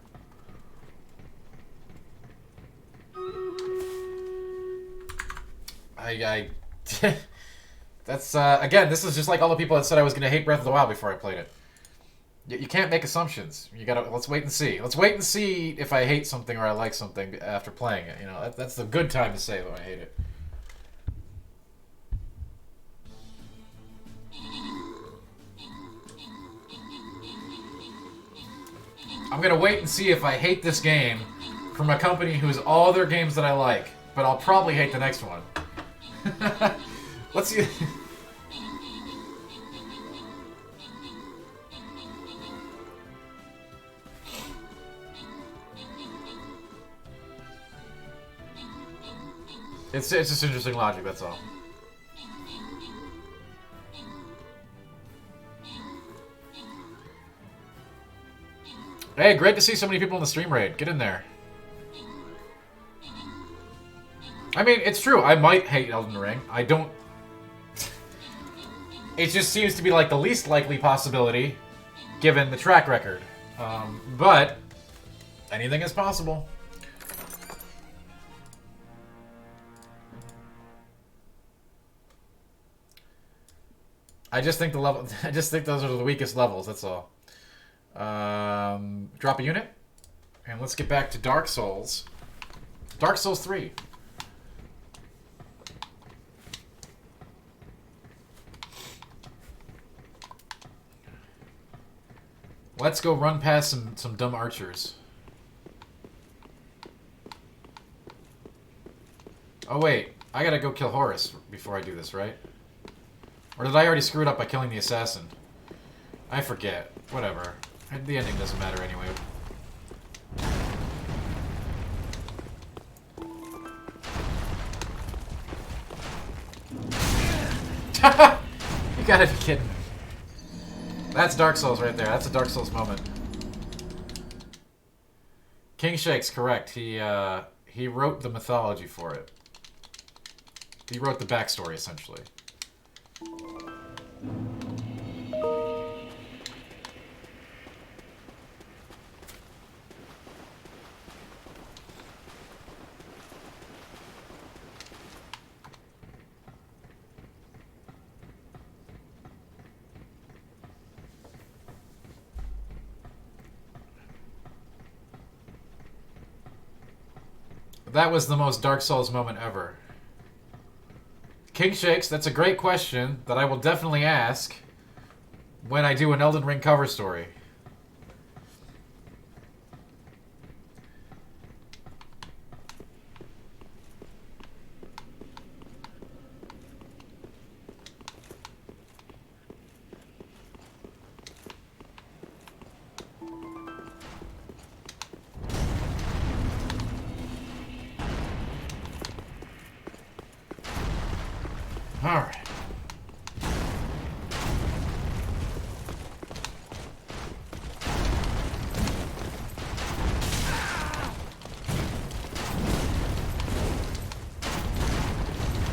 That's, again, this is just like all the people that said I was going to hate Breath of the Wild before I played it. You can't make assumptions. You gotta, let's wait and see. Let's wait and see if I hate something or I like something after playing it. You know, that's the good time to say when I hate it. I'm gonna wait and see if I hate this game from a company who's all their games that I like, but I'll probably hate the next one. Let's see. It's just interesting logic, that's all. Hey, great to see so many people in the stream raid. Get in there. I mean, it's true. I might hate Elden Ring. I don't... It just seems to be like the least likely possibility, given the track record. But, anything is possible. I just think I just think those are the weakest levels, that's all. Drop a unit. And let's get back to Dark Souls. Dark Souls 3. Let's go run past some dumb archers. Oh wait, I gotta go kill Horus before I do this, right? Or did I already screw it up by killing the assassin? I forget. Whatever. The ending doesn't matter anyway. You gotta be kidding me. That's Dark Souls right there. That's a Dark Souls moment. King Shakes, correct. He wrote the mythology for it. He wrote the backstory, essentially. That was the most Dark Souls moment ever. King Shakes, that's a great question that I will definitely ask when I do an Elden Ring cover story. Alright.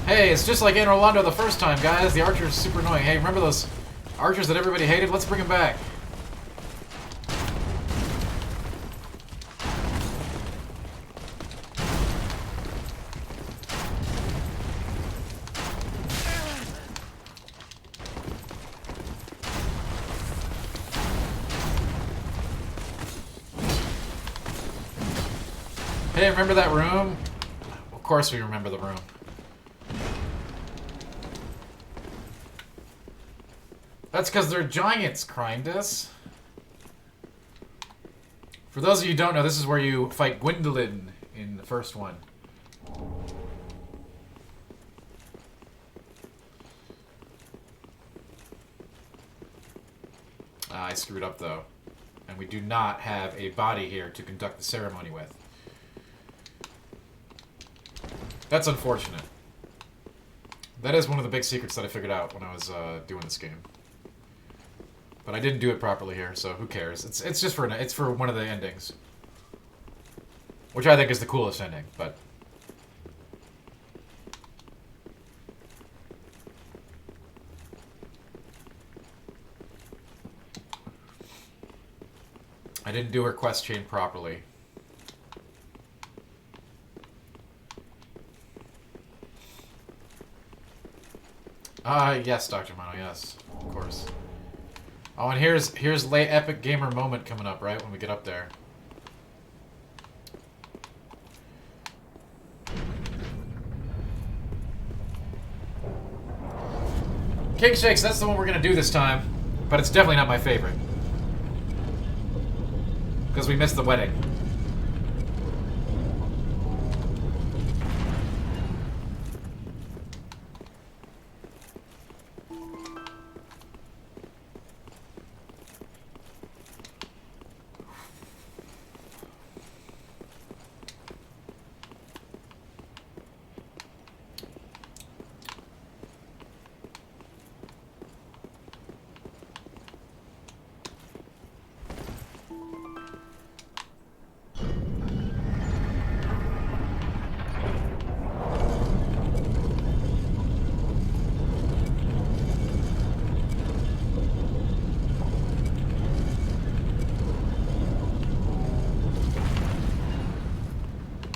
Hey, it's just like in Orlando the first time, guys. The archer's super annoying. Hey, remember those archers that everybody hated? Let's bring them back. Hey, remember that room? Of course we remember the room. That's because they're giants, Crindus. For those of you who don't know, this is where you fight Gwendolyn in the first one. I screwed up, though. And we do not have a body here to conduct the ceremony with. That's unfortunate. That is one of the big secrets that I figured out when I was doing this game. But I didn't do it properly here, so who cares? It's just for one of the endings, which I think is the coolest ending. But I didn't do her quest chain properly. Yes, Dr. Mono, yes, of course. Oh, and here's late epic gamer moment coming up, right, when we get up there. King Shakes, that's the one we're gonna do this time, but it's definitely not my favorite. Because we missed the wedding.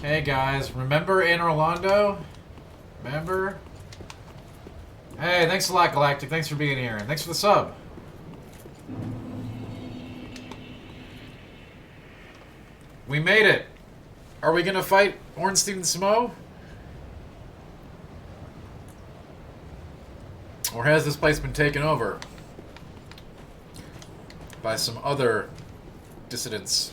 Hey guys, remember in Orlando? Remember? Hey, thanks a lot, Galactic. Thanks for being here, and thanks for the sub. We made it. Are we gonna fight Ornstein and Smo? Or has this place been taken over by some other dissidents?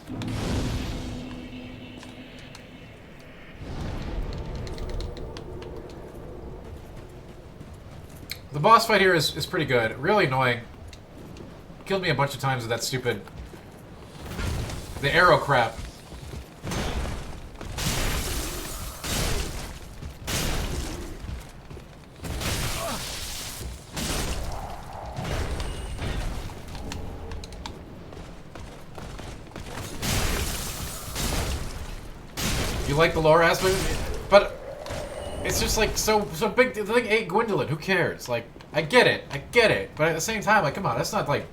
The boss fight here is pretty good. Really annoying. Killed me a bunch of times with that stupid... the arrow crap. You like the lore aspect? But... it's just like so big. The thing ate Gwendolyn. Who cares? Like, I get it, but at the same time, like, come on, that's not like.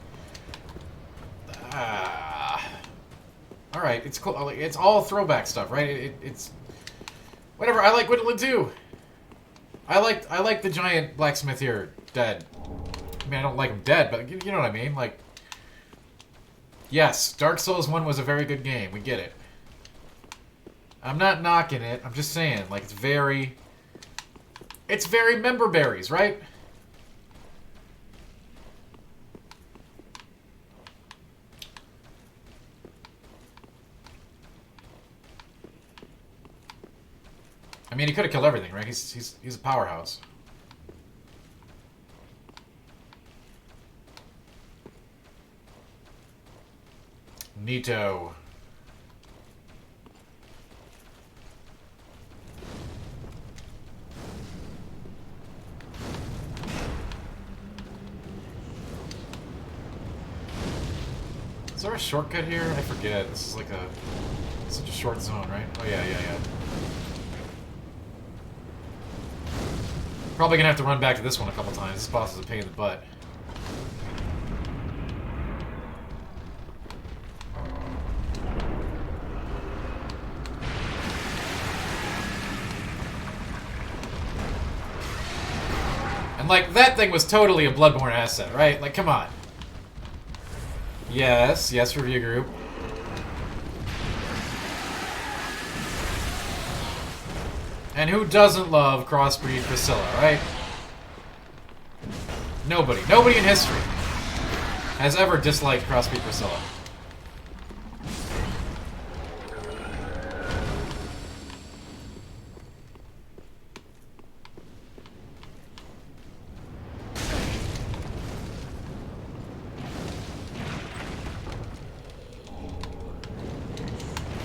All right, it's cool. It's all throwback stuff, right? It's whatever. I like Gwendolyn too. I like the giant blacksmith here dead. I mean, I don't like him dead, but you know what I mean. Like, yes, Dark Souls 1 was a very good game. We get it. I'm not knocking it. I'm just saying, like, it's very member berries, right? I mean, he could have killed everything, right? He's a powerhouse. Neato. Is there a shortcut here? I forget. This is like such a short zone, right? Oh yeah. Probably gonna have to run back to this one a couple times. This boss is a pain in the butt. And like, that thing was totally a Bloodborne asset, right? Like, come on. Yes, review group. And who doesn't love Crossbreed Priscilla, right? Nobody. Nobody in history has ever disliked Crossbreed Priscilla.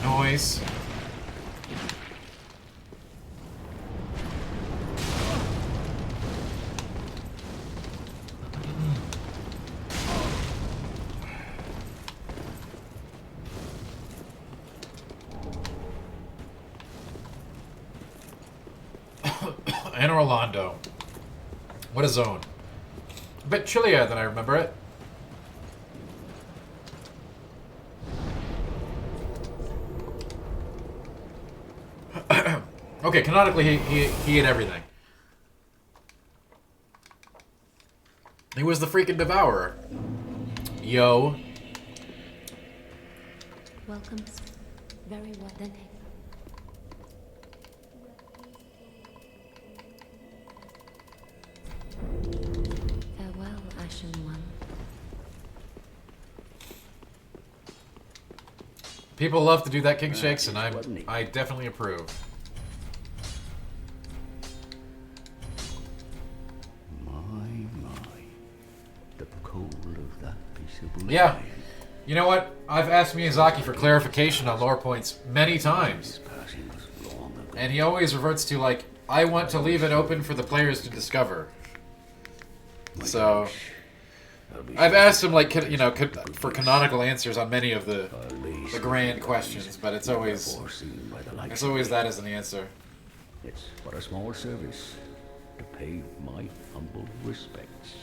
Noise. And Orlando. What a zone. A bit chillier than I remember it. Okay, canonically he ate everything. He was the freaking devourer. Yo. Welcome. Very well then. Farewell, Ashen One. People love to do that king shakes, and I definitely approve. The cold of that piece of wood. Yeah. You know what? I've asked Miyazaki for clarification on lore points many times. And he always reverts to, like, I want to leave it open for the players to discover. So, I've asked him, like, for canonical answers on many of the grand questions, but it's always that as an answer. It's but a small service to pay my humble respects.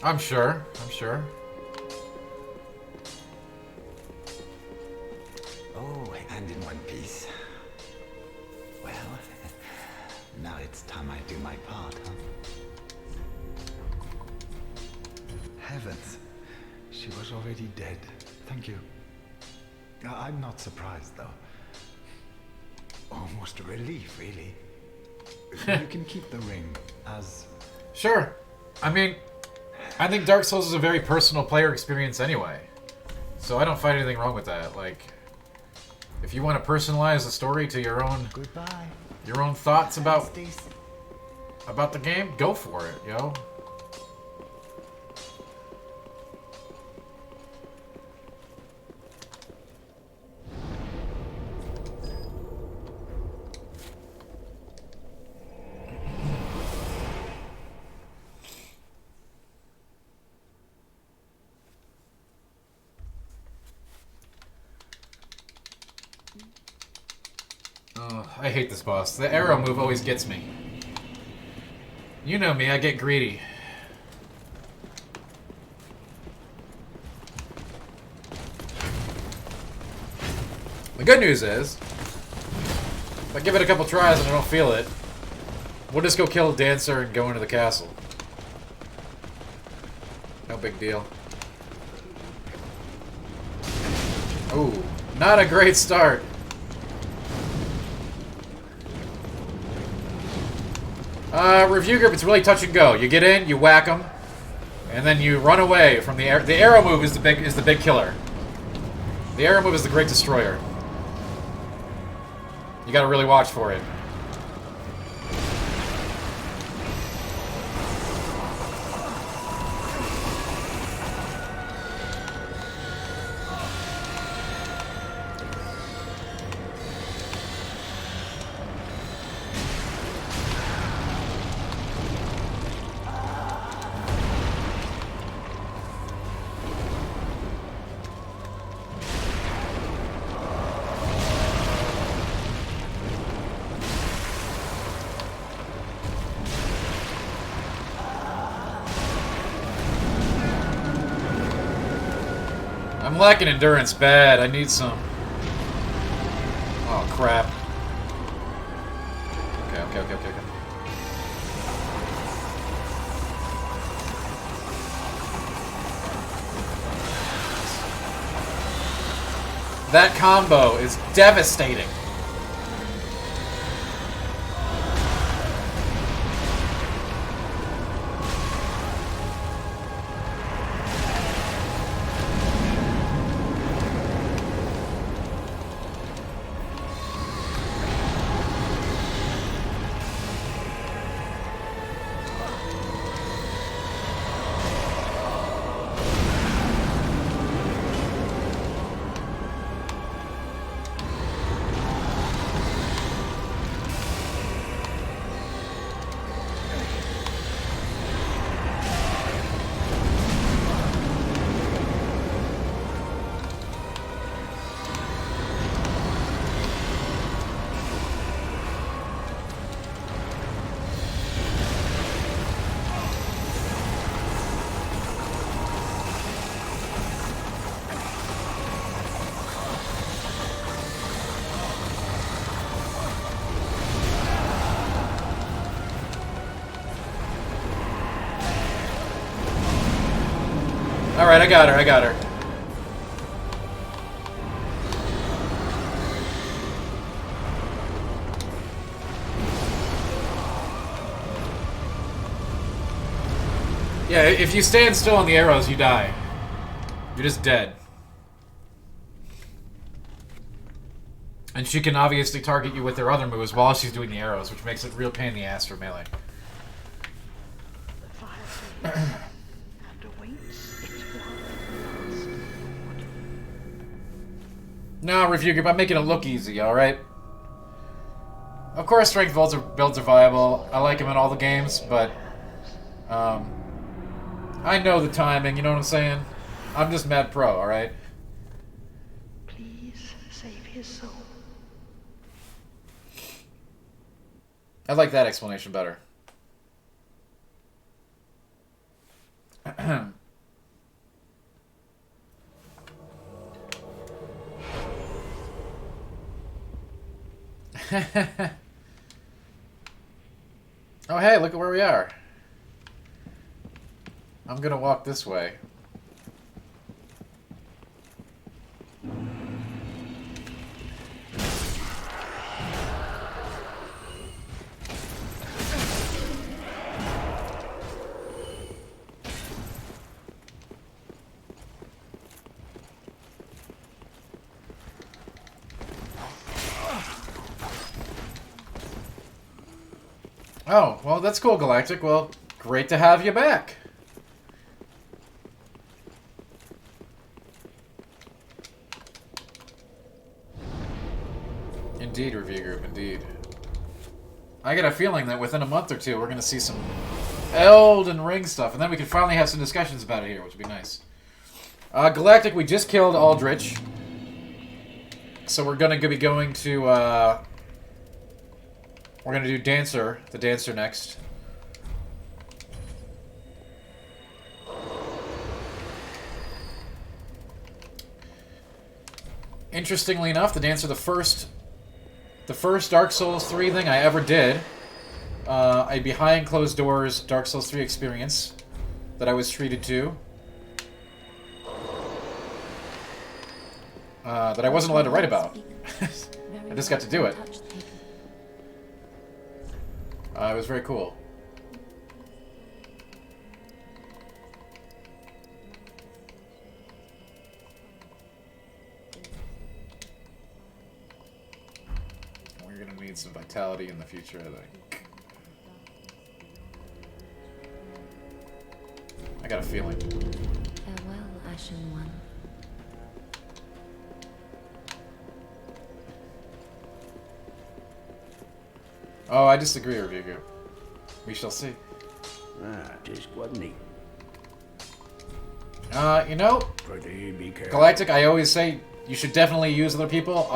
I'm sure. Oh, and in one piece. Well, now it's time I do my part, huh? Heavens, she was already dead. Thank you. I'm not surprised, though. Almost a relief, really. You can keep the ring as... Sure. I mean, I think Dark Souls is a very personal player experience anyway. So I don't find anything wrong with that. Like, if you want to personalize the story to your own thoughts about the game, go for it, yo. I hate this boss. The arrow move always gets me. You know me, I get greedy. The good news is, if I give it a couple tries and I don't feel it, we'll just go kill Dancer and go into the castle. No big deal. Ooh, not a great start. Review group, it's really touch and go. You get in, you whack them, and then you run away from the arrow. The arrow move is the big killer. The arrow move is the great destroyer. You gotta really watch for it. I'm lacking endurance bad. I need some. Oh, crap. Okay. That combo is devastating. Alright, I got her. Yeah, if you stand still on the arrows, you die. You're just dead. And she can obviously target you with her other moves while she's doing the arrows, which makes it a real pain in the ass for melee. No, review group, I'm making it look easy, alright? Of course, strength builds are viable. I like them in all the games, but... I know the timing, you know what I'm saying? I'm just mad pro, alright? Please save his soul. I like that explanation better. Oh hey, look at where we are. I'm gonna walk this way. Oh, well, that's cool, Galactic. Well, great to have you back. Indeed, review group, indeed. I get a feeling that within a month or two, we're going to see some Elden Ring stuff, and then we can finally have some discussions about it here, which would be nice. Galactic, we just killed Aldrich. So we're going to be going to, we're going to do the Dancer next. interestingly enough, the dance for the first Dark Souls 3 thing I ever did, a behind closed doors Dark Souls 3 experience that I was treated to, that I wasn't allowed to write about. I just got to do it. It was very cool. We're gonna need some vitality in the future, I think. I got a feeling. Farewell, Ashen One. Oh, I disagree, Ryugu. We shall see. Just wasn't he? You know, Pretty be careful. Galactic, I always say you should definitely use other people.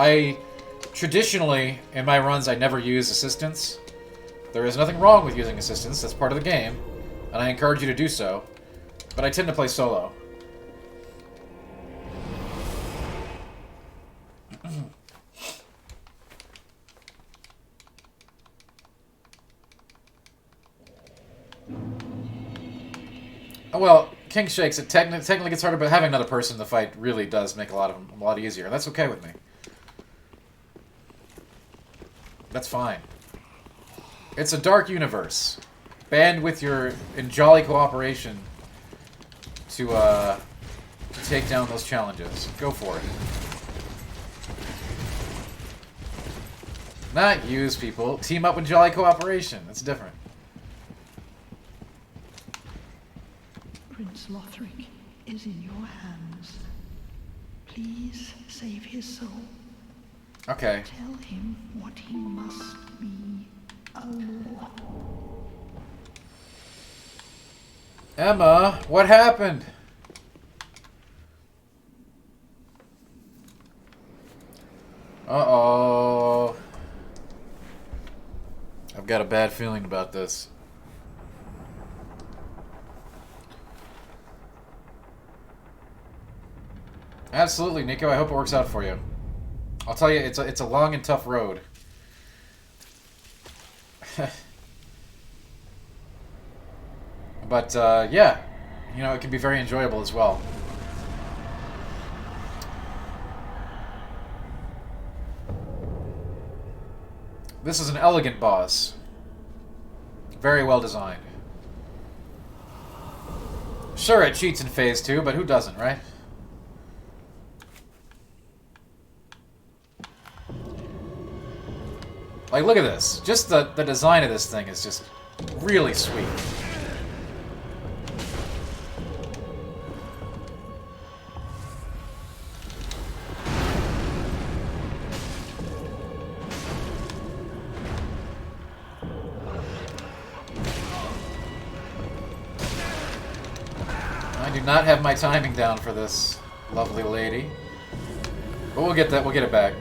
Traditionally, in my runs, I never use assistants. There is nothing wrong with using assistants. That's part of the game, and I encourage you to do so. But I tend to play solo. Well, King Shakes, it technically gets harder, but having another person in the fight really does make a lot easier. That's okay with me. That's fine. It's a dark universe. Band with your in jolly cooperation to take down those challenges. Go for it. Not use people. Team up with jolly cooperation. That's different. Prince Lothric is in your hands. Please save his soul. Okay. Tell him what he must be. Oh. Emma, what happened? Uh-oh. I've got a bad feeling about this. Absolutely, Nico. I hope it works out for you. I'll tell you, it's a long and tough road. But, yeah. You know, it can be very enjoyable as well. This is an elegant boss. Very well designed. Sure, it cheats in Phase 2, but who doesn't, right? Like, look at this. Just the design of this thing is just really sweet. I do not have my timing down for this lovely lady. But we'll get that. We'll get it back.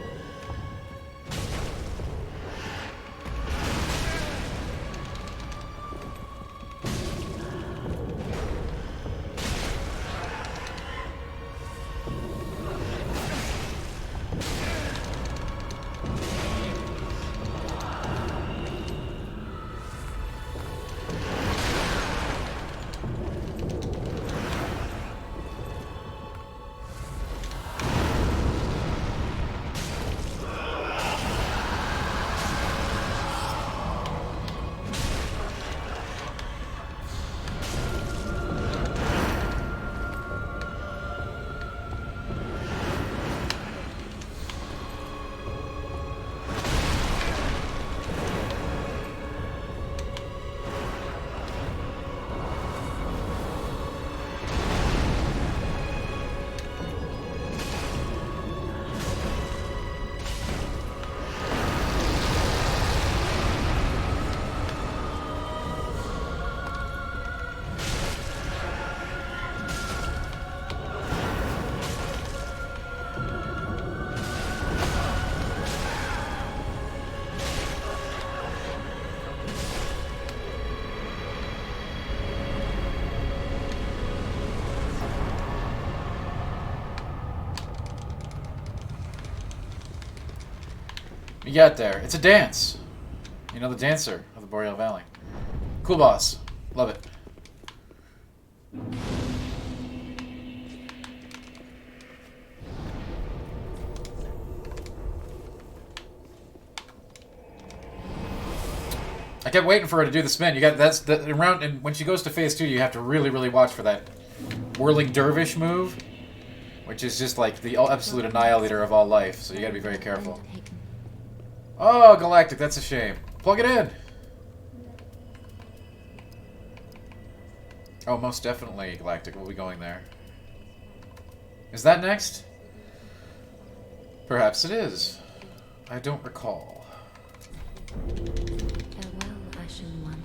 got there? It's a dance. You know, the dancer of the Boreal Valley. Cool boss. Love it. I kept waiting for her to do the spin. You got that's the around, and when she goes to phase 2, you have to really, really watch for that whirling dervish move, which is just like the absolute annihilator of all life. So you got to be very careful. Oh, Galactic, that's a shame. Plug it in. Oh, most definitely, Galactic. We'll be going there. Is that next? Perhaps it is. I don't recall. Farewell, Ashen One.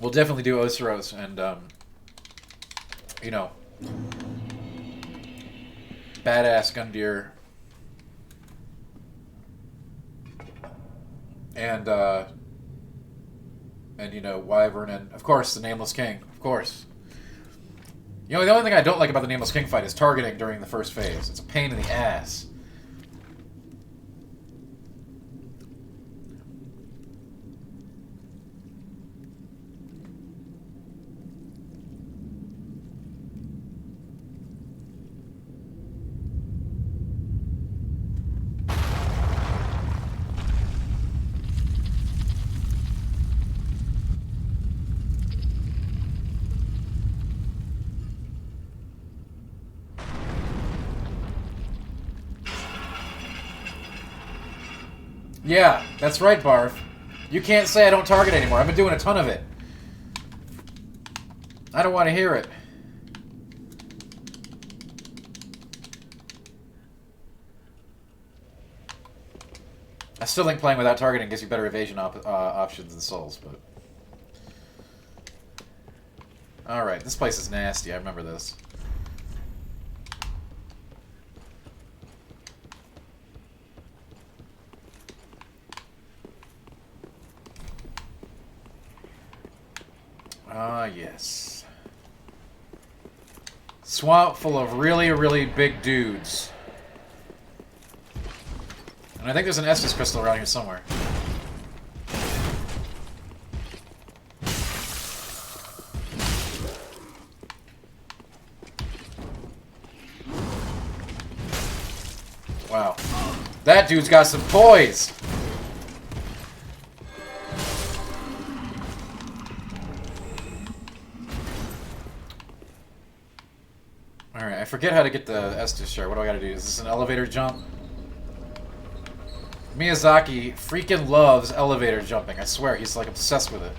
We'll definitely do Osiros and, you know, badass Gundyr. And you know, Wyvern, and of course the Nameless King, of course. You know, the only thing I don't like about the Nameless King fight is targeting during the first phase. It's a pain in the ass. Yeah, that's right, Barf. You can't say I don't target anymore. I've been doing a ton of it. I don't want to hear it. I still think playing without targeting gives you better evasion options than Souls, but... Alright, this place is nasty. I remember this. Ah, yes. Swamp full of really, really big dudes. And I think there's an Estus crystal around here somewhere. Wow. That dude's got some poise! Alright, I forget how to get the Estus share. What do I gotta do? Is this an elevator jump? Miyazaki freaking loves elevator jumping. I swear, he's like obsessed with it.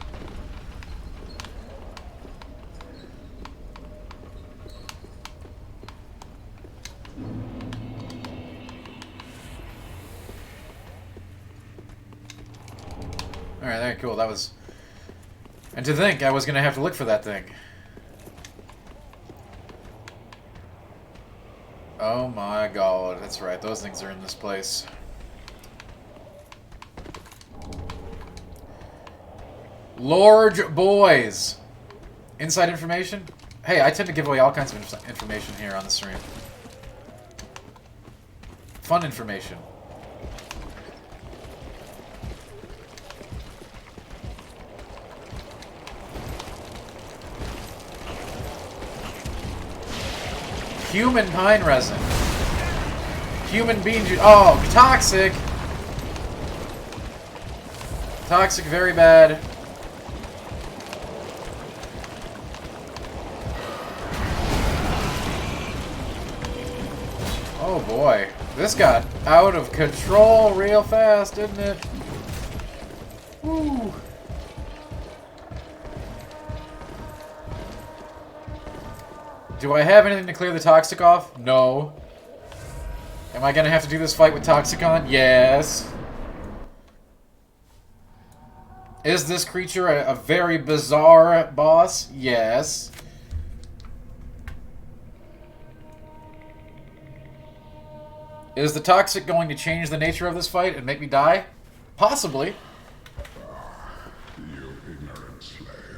Alright, very cool. That was... And to think I was gonna have to look for that thing. Oh my god, that's right, those things are in this place. Large boys! Inside information? Hey, I tend to give away all kinds of information here on the stream. Fun information. Human pine resin. Human bean juice. Oh, toxic! Toxic, very bad. Oh boy. This got out of control real fast, didn't it? Woo. Do I have anything to clear the Toxic off? No. Am I gonna have to do this fight with Toxicon? Yes. Is this creature a very bizarre boss? Yes. Is the Toxic going to change the nature of this fight and make me die? Possibly.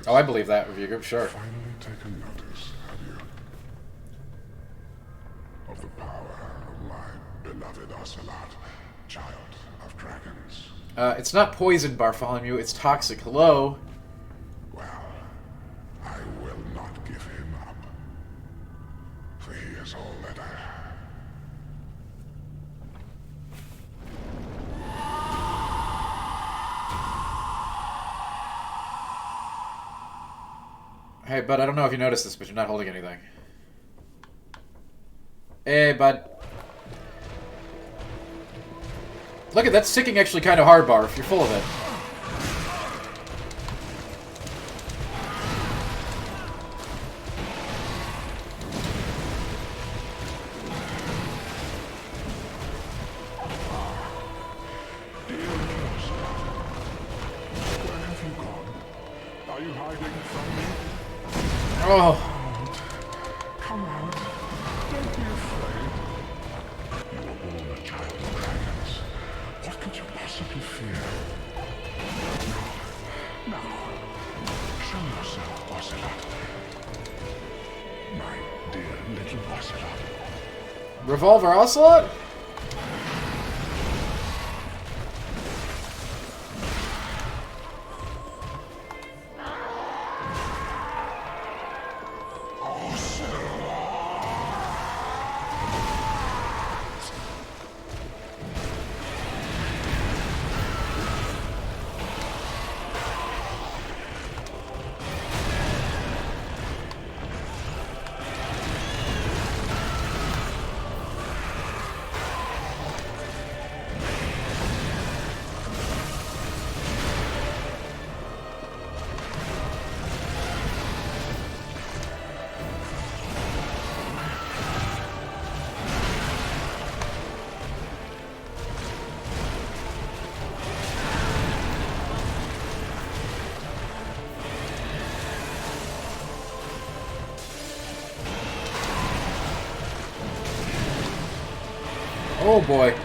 Oh, I believe that review group, sure. Finally taken notice, have you? Of the power of my beloved Ocelot, child of dragons. It's not poison, Bartholomew. It's toxic. Hello? Well, I will not give him up. For he is all that I have. Hey, bud, I don't know if you noticed this, but you're not holding anything. Hey, bud. Look at that, sticking actually kind of hard, Barf. You're full of it. Where have you gone? Are you hiding from me? Oh. Come out. Don't be afraid. You were born a child of dragons. What could you possibly fear? Now, show yourself, Ocelot. My dear little Ocelot. Revolver Ocelot? Oh boy.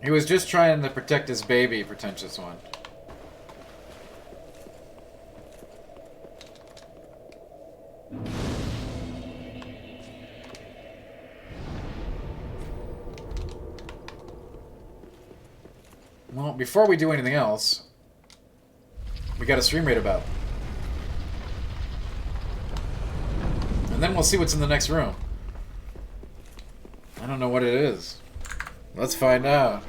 He was just trying to protect his baby, pretentious one. Well, before we do anything else, we got a stream rate about. And then we'll see what's in the next room. I don't know what it is. Let's find out.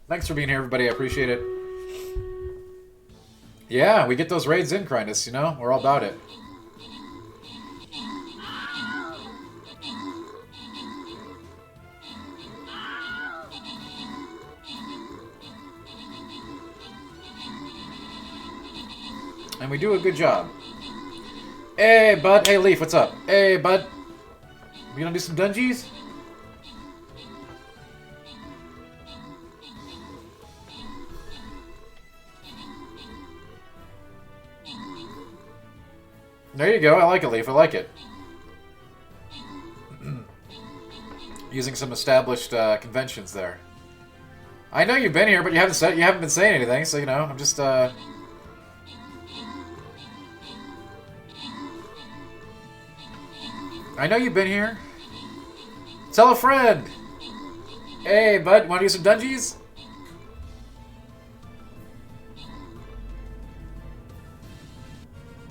Thanks for being here, everybody. I appreciate it. Yeah, we get those raids in, Crynus, you know? We're all about it. And we do a good job. Hey, bud. Hey, Leaf, what's up? Hey, bud. We gonna do some dungeons? There you go. I like it, Leaf. I like it. Using some established conventions there. I know you've been here, but you haven't been saying anything. So you know, I'm just. I know you've been here. Tell a friend. Hey, bud. Want to do some dungeons?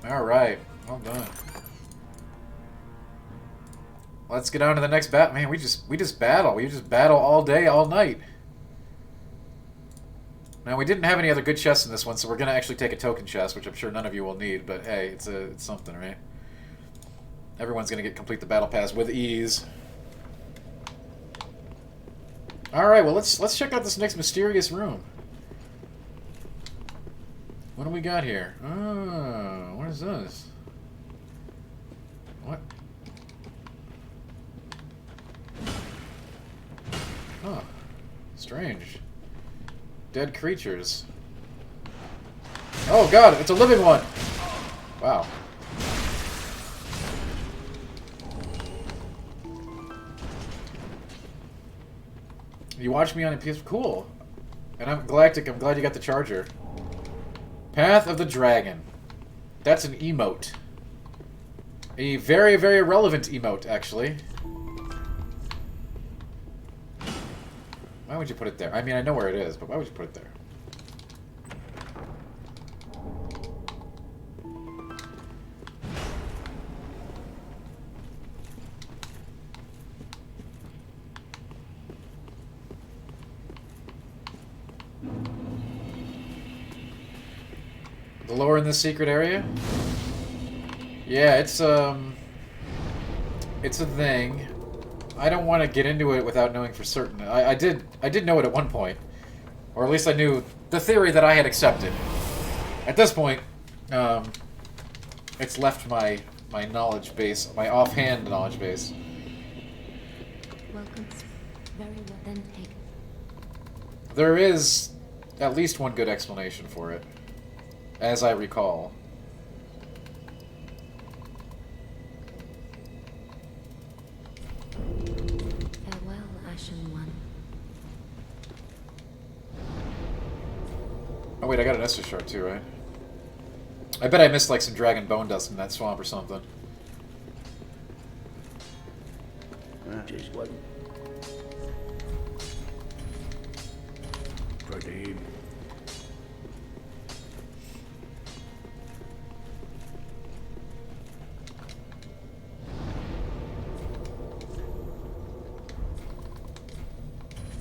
All right. Well done. Let's get on to the next bat. Man, we just battle. We just battle all day, all night. Now, we didn't have any other good chests in this one, so we're going to actually take a token chest, which I'm sure none of you will need, but hey, it's something, right? Everyone's gonna complete the battle pass with ease. All right, well let's check out this next mysterious room. What do we got here? Oh, what is this? What? Huh. Strange. Dead creatures. Oh god, it's a living one! Wow. You watch me on a PS. Cool. And I'm Galactic, I'm glad you got the charger. Path of the Dragon. That's an emote. A very, very relevant emote, actually. Why would you put it there? I mean, I know where it is, but why would you put it there? The lore in this secret area? Yeah, it's a thing. I don't want to get into it without knowing for certain. I did know it at one point. Or at least I knew the theory that I had accepted. At this point, it's left my knowledge base, my offhand knowledge base. Welcome. Very well then taken. There is at least one good explanation for it, as I recall. Farewell, Ashen One. Oh wait, I got an Estus shard too, right? I bet I missed like some dragon bone dust in that swamp or something. Just one. Ready.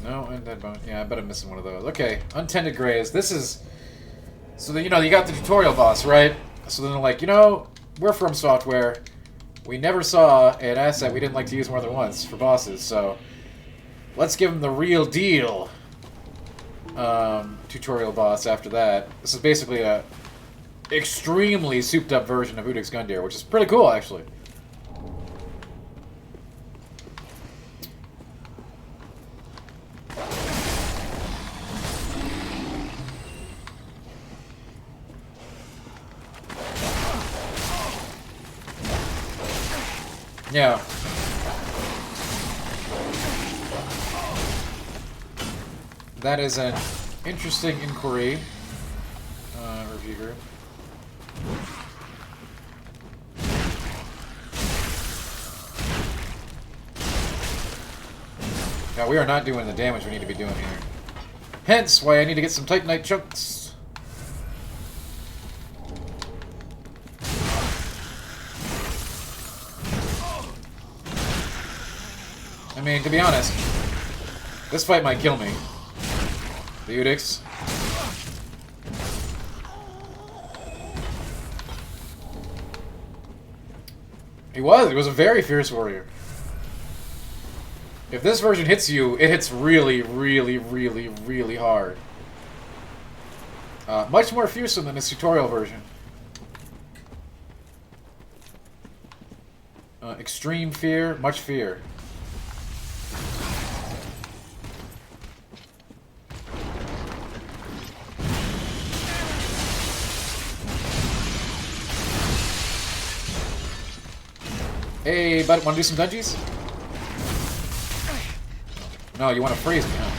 No, undead bone. Yeah, I bet I'm missing one of those. Okay, untended graves. This is... So, you know, you got the tutorial boss, right? So then they're like, you know, we're From Software. We never saw an asset we didn't like to use more than once for bosses, so... Let's give them the real deal. Tutorial boss after that. This is basically a extremely souped up version of Udix Gundyr, which is pretty cool, actually. Yeah. That is an interesting inquiry. Review group. Now we are not doing the damage we need to be doing here. Hence why I need to get some Titanite chunks. I mean, to be honest, this fight might kill me. The Udix. He was a very fierce warrior. If this version hits you, it hits really, really, really, really hard. Much more fearsome than this tutorial version. Extreme fear, much fear. Hey, bud, wanna do some dungeons? No, you wanna freeze me, huh?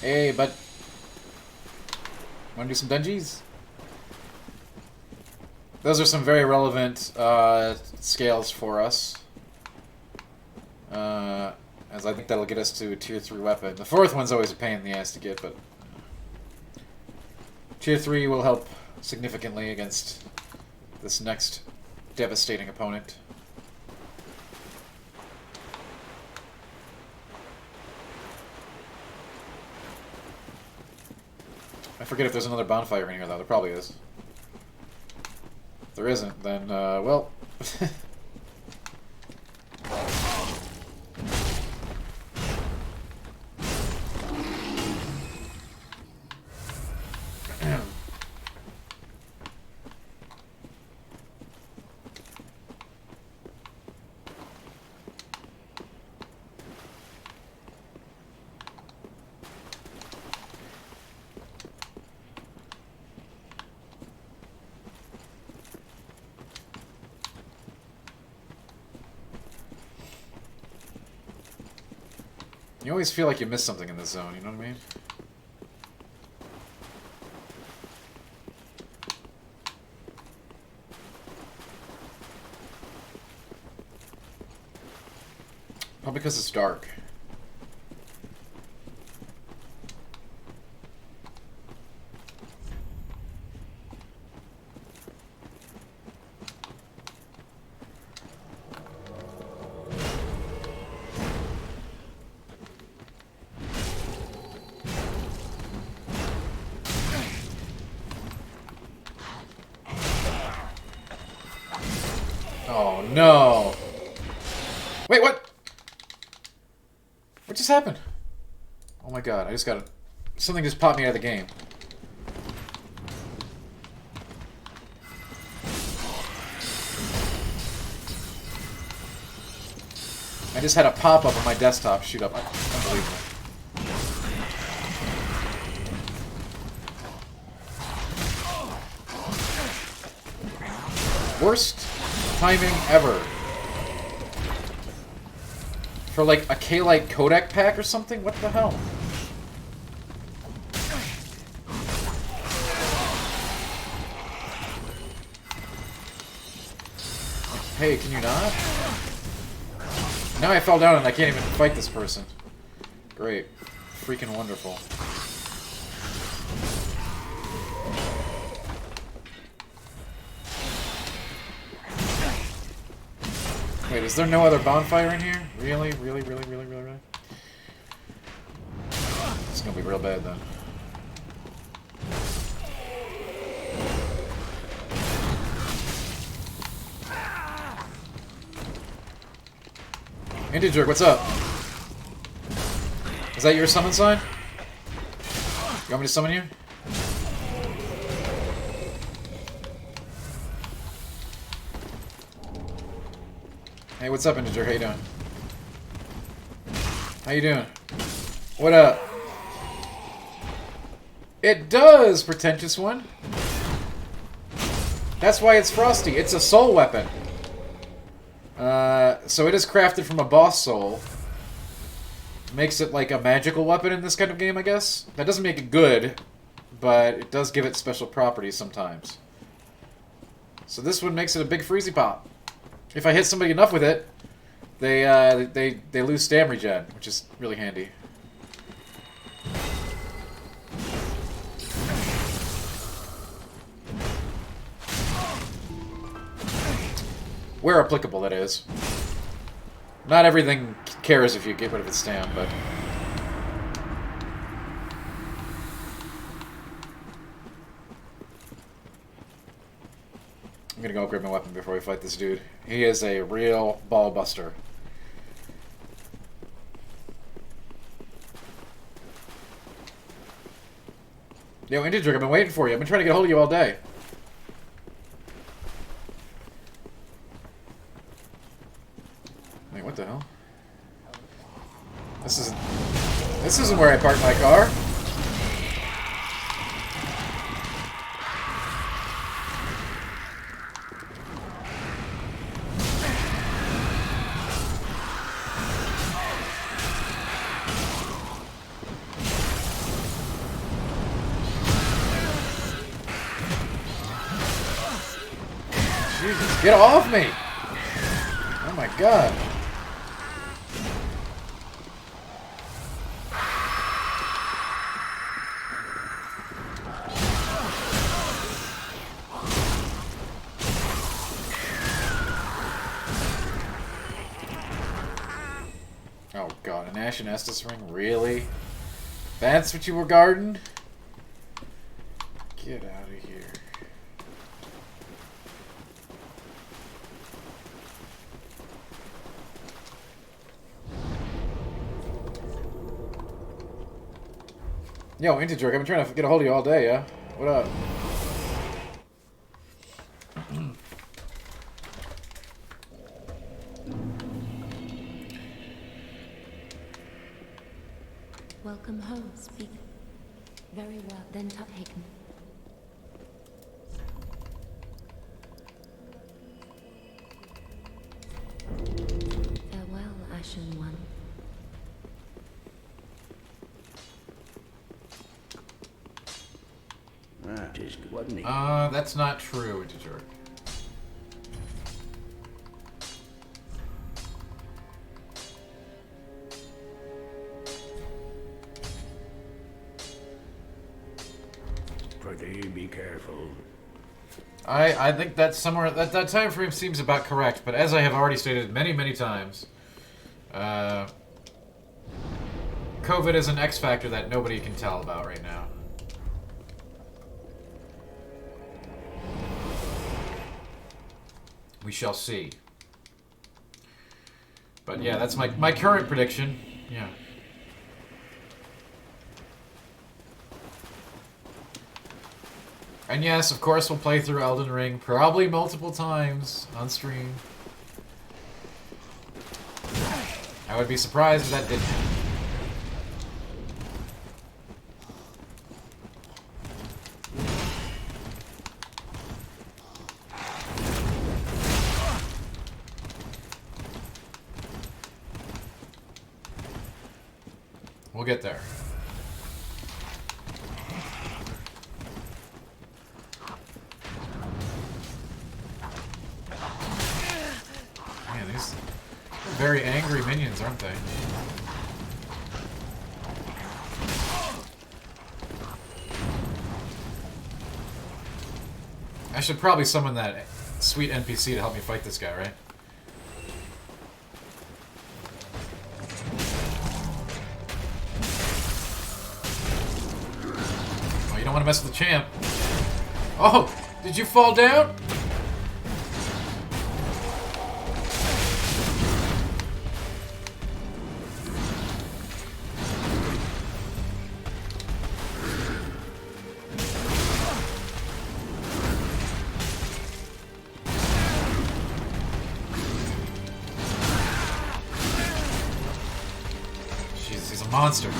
Hey, bud. Wanna do some dungeons? those are some very relevant scales for us. As I think that'll get us to a tier 3 weapon. The 4th one's always a pain in the ass to get, but tier 3 will help significantly against this next devastating opponent. I forget if there's another bonfire in here, though. There probably is. If there isn't, then, well... You always feel like you missed something in this zone, you know what I mean? Probably because it's dark. Oh no! Wait, what? What just happened? Oh my god, I just got it. Something just popped me out of the game. I just had a pop-up on my desktop shoot up. Unbelievable. Worst timing ever. For like a K-Lite codec pack or something? What the hell? Hey, can you not? Now I fell down and I can't even fight this person. Great. Freaking wonderful. Wait, is there no other bonfire in here? Really? Really? Really? Really? Really? Really? It's gonna be real bad then. Integer, what's up? Is that your summon sign? You want me to summon you? Hey, what's up, Integer? How you doing? How you doing? What up? It does, pretentious one. That's why it's frosty. It's a soul weapon. So it is crafted from a boss soul. Makes it like a magical weapon in this kind of game, I guess. That doesn't make it good, but it does give it special properties sometimes. So this one makes it a big freezy pop. If I hit somebody enough with it, they lose stam regen, which is really handy. Where applicable, that is. Not everything cares if you get rid of its stam, but... I'm gonna go upgrade my weapon before we fight this dude. He is a real ball buster. Yo, Integer, I've been waiting for you. I've been trying to get a hold of you all day. Wait, what the hell? This isn't where I parked my car. Get off me! Oh my god. Oh god, an Ashen Estus ring? Really? That's what you were guarding? Get out of here. Yo, Integer, I've been trying to get a hold of you all day, yeah? What up? Welcome home, speak. Very well, then Tuthaken. Farewell, Ashen One. Tisk, wasn't he? That's not true, Integer. Pretty be careful. I think that's somewhere that time frame seems about correct, but as I have already stated many, many times, COVID is an X factor that nobody can tell about right now. We shall see. But yeah, that's my current prediction. Yeah. And yes, of course, we'll play through Elden Ring, probably multiple times on stream. I would be surprised if that didn't happen. We'll get there. Man, these are very angry minions, aren't they? I should probably summon that sweet NPC to help me fight this guy, right? You don't want to mess with the champ. Oh, did you fall down? Jeez, he's a monster.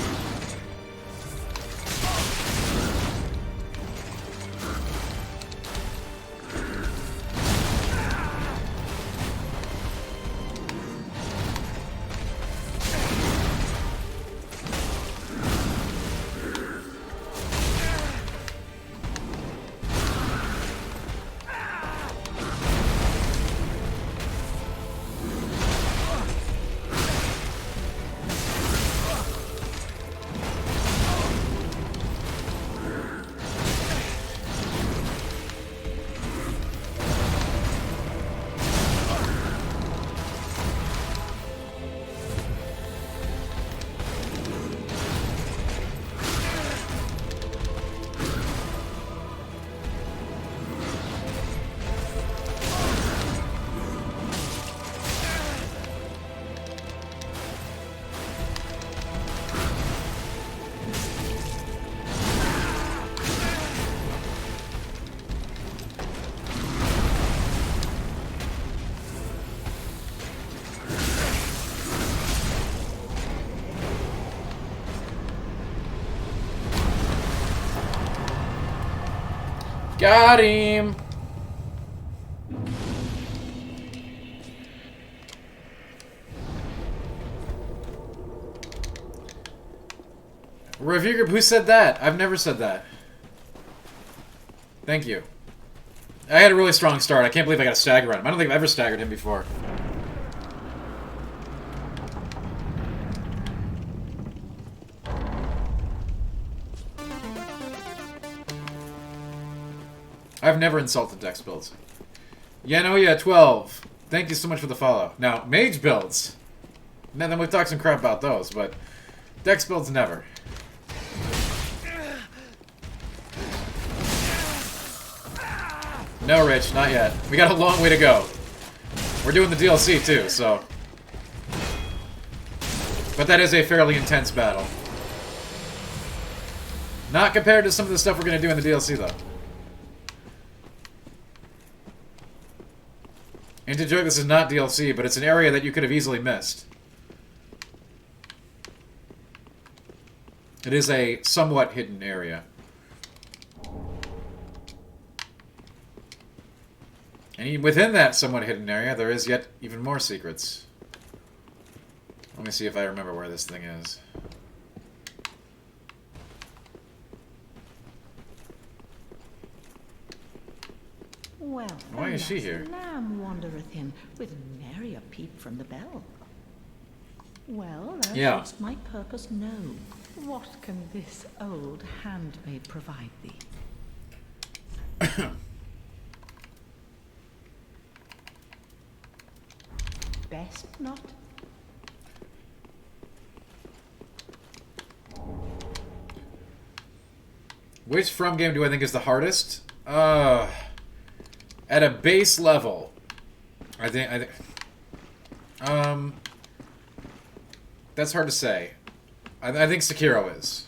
Got him! Review group, who said that? I've never said that. Thank you. I had a really strong start. I can't believe I got a stagger on him. I don't think I've ever staggered him before. I've never insulted Dex builds. Yeah, no, yeah, 12. Thank you so much for the follow. Now, mage builds. Now, then we've talked some crap about those, but Dex builds never. No, Rich, not yet. We got a long way to go. We're doing the DLC too, so. But that is a fairly intense battle. Not compared to some of the stuff we're going to do in the DLC, though. And to joke, this is not DLC, but it's an area that you could have easily missed. It is a somewhat hidden area. And within that somewhat hidden area, there is yet even more secrets. Let me see if I remember where this thing is. Well, why is she alas, here? the lamb wandereth in with nary a peep from the bell. Well, thou shouldst my purpose know. What can this old handmaid provide thee? Best not? Which From game do I think is the hardest? At a base level, I think, that's hard to say. I think Sekiro is,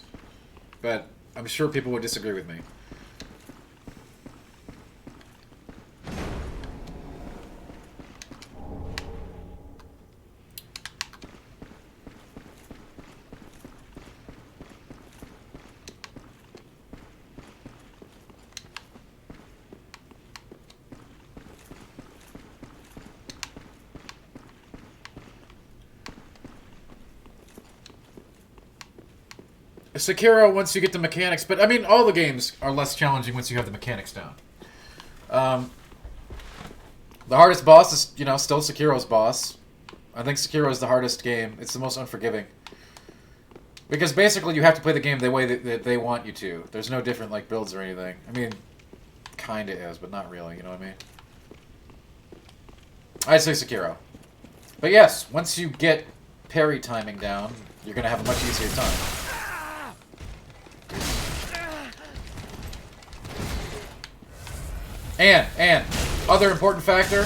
but I'm sure people would disagree with me. Sekiro, once you get the mechanics, but I mean, all the games are less challenging once you have the mechanics down. The hardest boss is, you know, still Sekiro's boss. I think Sekiro is the hardest game. It's the most unforgiving. Because basically you have to play the game the way that they want you to. There's no different, like, builds or anything. I mean, kinda is, but not really, you know what I mean? I'd say Sekiro. But yes, once you get parry timing down, you're gonna have a much easier time. And other important factor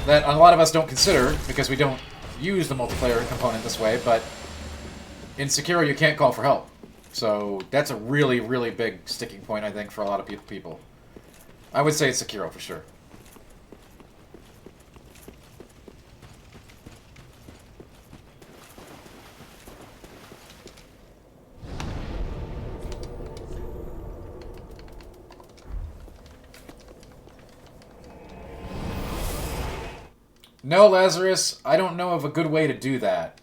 that a lot of us don't consider because we don't use the multiplayer component this way, but in Sekiro you can't call for help. So that's a really, really big sticking point, I think, for a lot of people. I would say it's Sekiro for sure. No, Lazarus, I don't know of a good way to do that.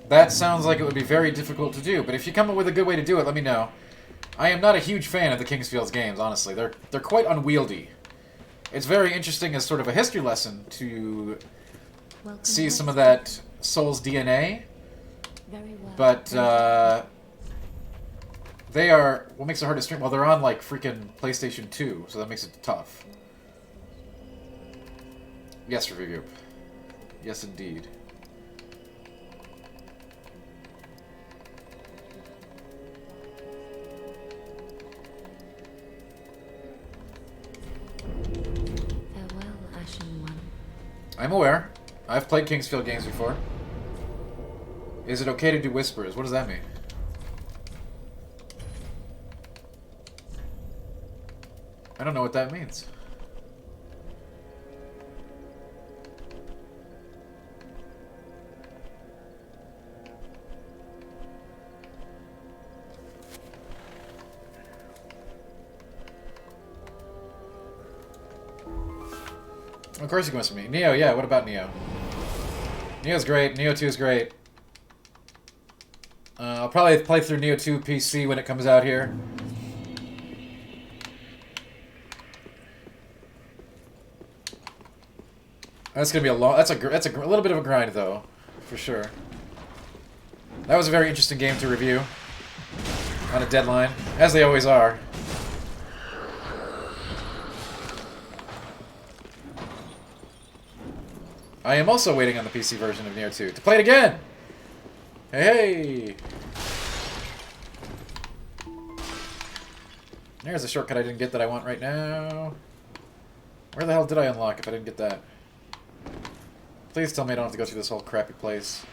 That sounds like it would be very difficult to do, but if you come up with a good way to do it, let me know. I am not a huge fan of the King's Field games, honestly. They're quite unwieldy. It's very interesting as sort of a history lesson to see some of that Souls DNA, but they are, what makes it hard to stream? Well, they're on, like, freaking PlayStation 2, so that makes it tough. Yes, Review. Yes, indeed. Farewell, Ashen One. I'm aware. I've played Kingsfield games before. Is it okay to do whispers? What does that mean? I don't know what that means. Of course you can whisper me. Neo, yeah, what about Neo? Neo's great. Neo 2 is great. I'll probably play through Neo 2 PC when it comes out here. That's gonna be a long. That's a little bit of a grind though, for sure. That was a very interesting game to review on a deadline, as they always are. I am also waiting on the PC version of Nier 2 to play it again. Hey, hey! There's a shortcut I didn't get that I want right now. Where the hell did I unlock if I didn't get that? Please tell me I don't have to go through this whole crappy place.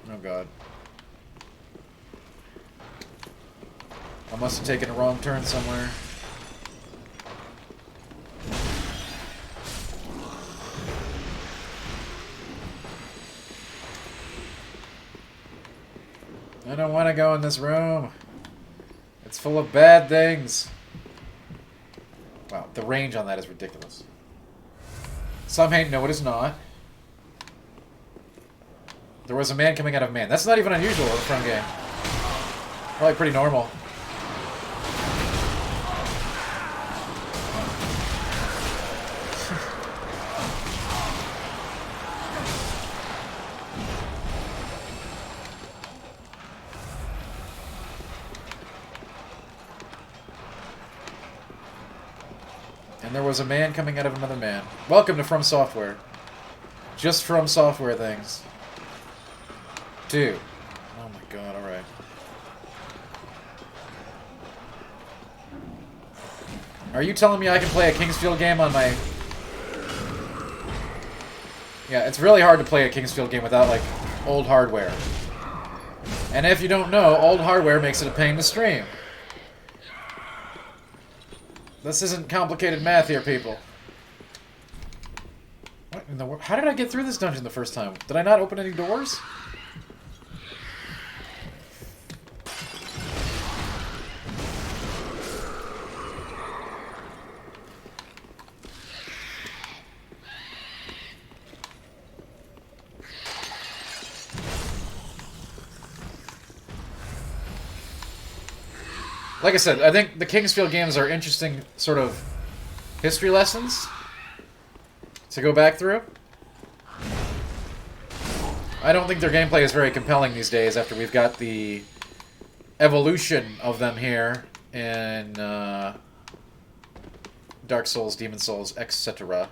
Oh god. I must have taken a wrong turn somewhere. I don't want to go in this room. It's full of bad things. Wow, the range on that is ridiculous. Some hate, no, it is not. There was a man coming out of man. That's not even unusual in a front game. Probably pretty normal. And there was a man coming out of another man. Welcome to From Software. Just From Software things. Dude. Oh my god, alright. Are you telling me I can play a Kingsfield game on my... Yeah, it's really hard to play a Kingsfield game without, like, old hardware. And if you don't know, old hardware makes it a pain to stream. This isn't complicated math here, people. What in the world? How did I get through this dungeon the first time? Did I not open any doors? Like I said, I think the Kingsfield games are interesting sort of history lessons to go back through. I don't think their gameplay is very compelling these days after we've got the evolution of them here in Dark Souls, Demon Souls, etc.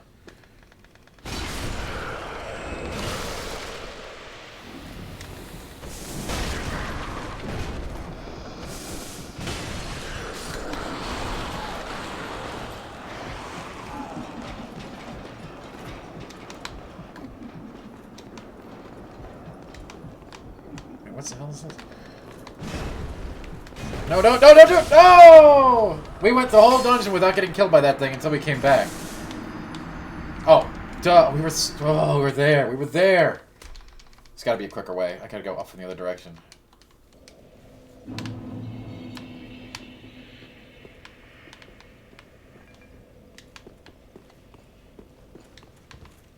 What the hell is this? No, don't do it! No! We went the whole dungeon without getting killed by that thing until we came back. Oh, duh! We were there. We were there. There's got to be a quicker way. I gotta go up from the other direction.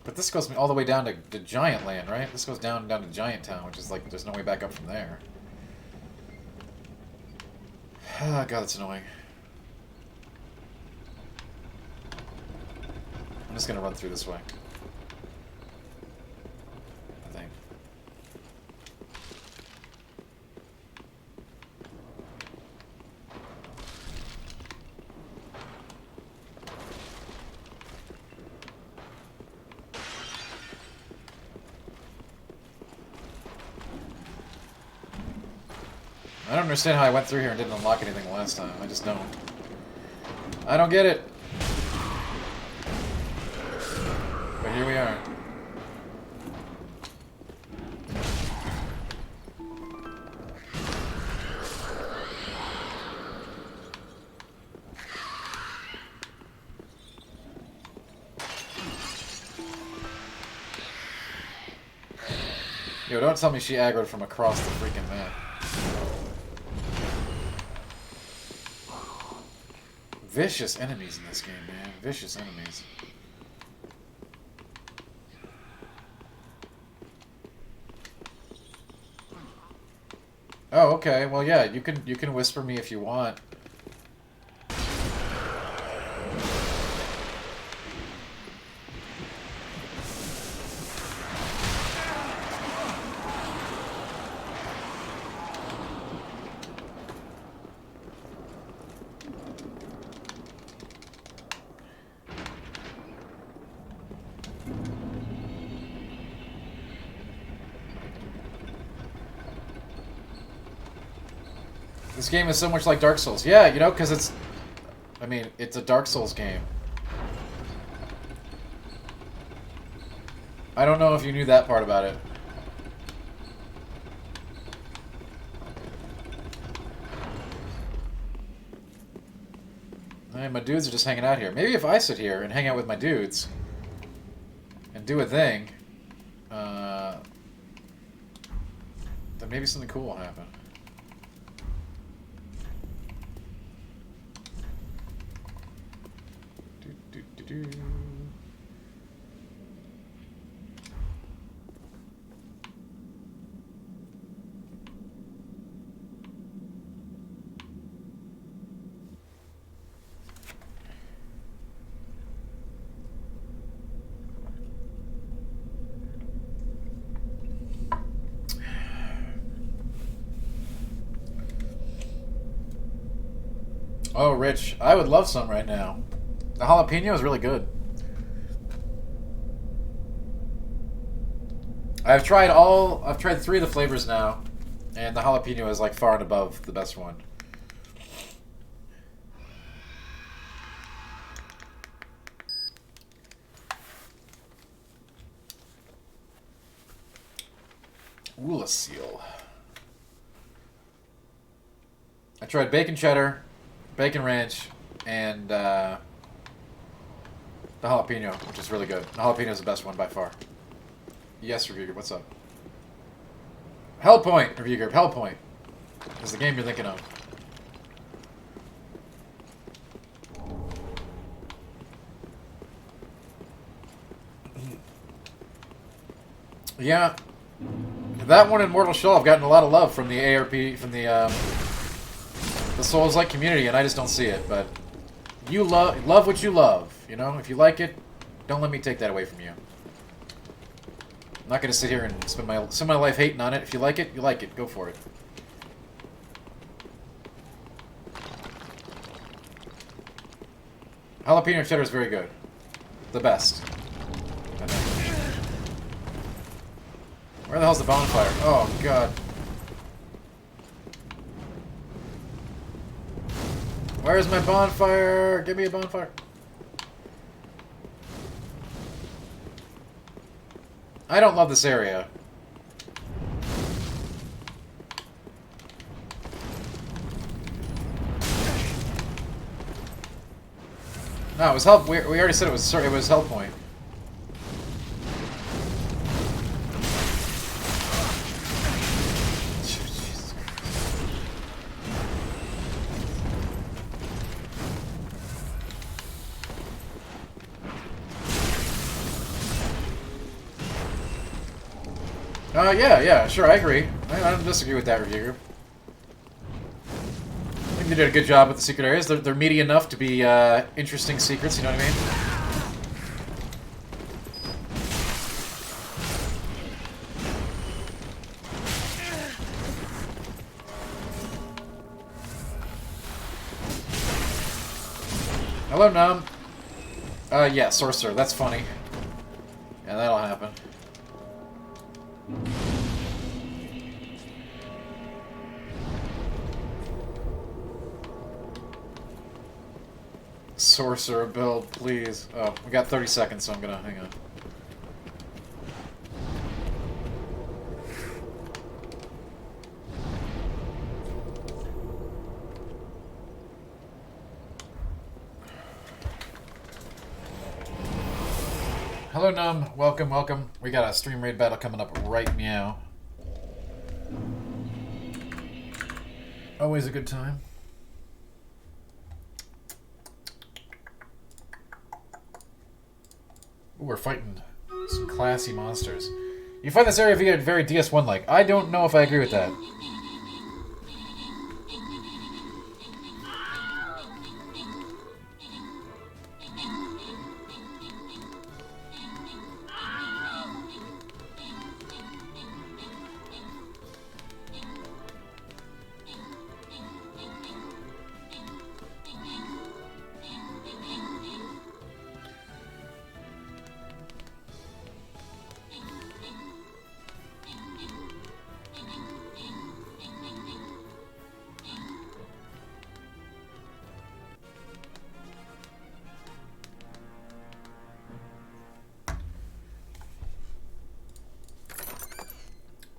But this goes all the way down to Giant Land, right? This goes down to Giant Town, which is like, there's no way back up from there. Oh, God, that's annoying. I'm just gonna run through this way. I think. I don't understand how I went through here and didn't unlock anything last time. I just don't. I don't get it. But here we are. Yo, don't tell me she aggroed from across the freaking map. Vicious enemies in this game, man. Vicious enemies. Oh, okay. Well, yeah, you can whisper me if you want. This game is so much like Dark Souls. Yeah, you know, because it's... I mean, it's a Dark Souls game. I don't know if you knew that part about it. Hey, my dudes are just hanging out here. Maybe if I sit here and hang out with my dudes and do a thing, then maybe something cool will happen. Do. Oh, Rich, I would love some right now. The jalapeno is really good. I've tried 3 of the flavors now, and the jalapeno is like far and above the best one. Oola seal. I tried bacon cheddar, bacon ranch, and the jalapeno, which is really good. The jalapeno is the best one by far. Yes, Review Group, what's up? Hellpoint, Review Group, Hellpoint is the game you're thinking of. Yeah, that one and Mortal Shell have gotten a lot of love from the ARP, from the Souls-like community, and I just don't see it. But you love what you love, you know. If you like it, don't let me take that away from you. I'm not gonna sit here and spend my life hating on it. If you like it, you like it. Go for it. Jalapeno cheddar is very good. The best. Where the hell's the bonfire? Oh, God. Where's my bonfire? Give me a bonfire. I don't love this area. No, it was help. We already said it was help point. Yeah, sure, I agree. I don't disagree with that, Review Group. I think they did a good job with the secret areas. They're meaty enough to be interesting secrets, you know what I mean? Hello, Nom. Yeah, Sorcerer, that's funny. Yeah, that'll happen. Sorcerer build, please. Oh, we got 30 seconds, so I'm gonna hang on. Hello, Num. Welcome, welcome. We got a stream raid battle coming up right now. Always a good time. Ooh, we're fighting some classy monsters. You find this area via very DS1-like. I don't know if I agree with that.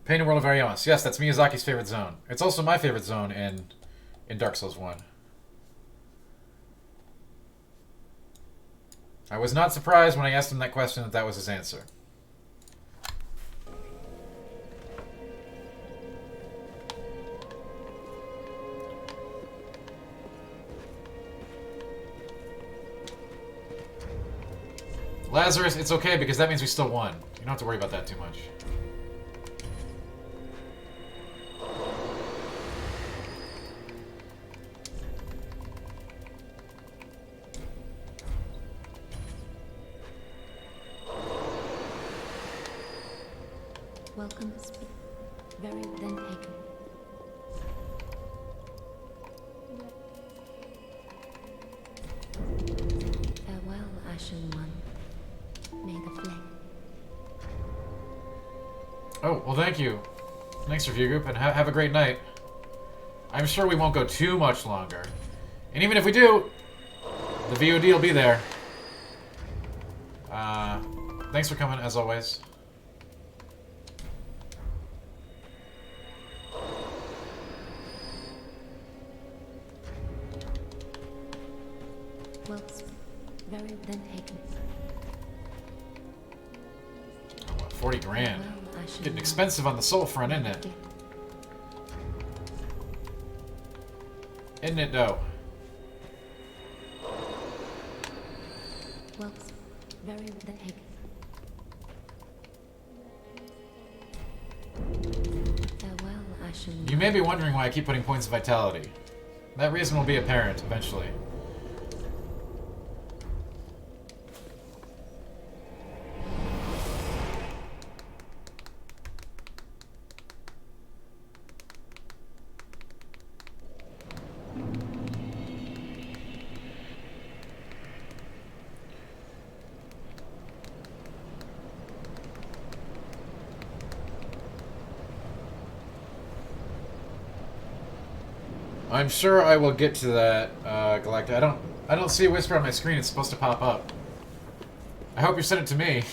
Painted World of Ariamis. Yes, that's Miyazaki's favorite zone. It's also my favorite zone in Dark Souls 1. I was not surprised when I asked him that question that that was his answer. Lazarus, it's okay because that means we still won. You don't have to worry about that too much. Welcome, speak. Very then taken. Farewell, Ashen One. May the flame. Oh, well thank you. Thanks, review group, and have a great night. I'm sure we won't go too much longer. And even if we do, the VOD will be there. Thanks for coming, as always. Well, very then taken. Oh, what, 40 grand. Farewell, Ashen Getting One. expensive on the soul front, isn't it? Isn't it, though? Well, very then taken. Farewell, Ashen One. You may be wondering why I keep putting points of vitality. That reason will be apparent eventually. I'm sure I will get to that, Galacta. I don't see a whisper on my screen. It's supposed to pop up. I hope you sent it to me.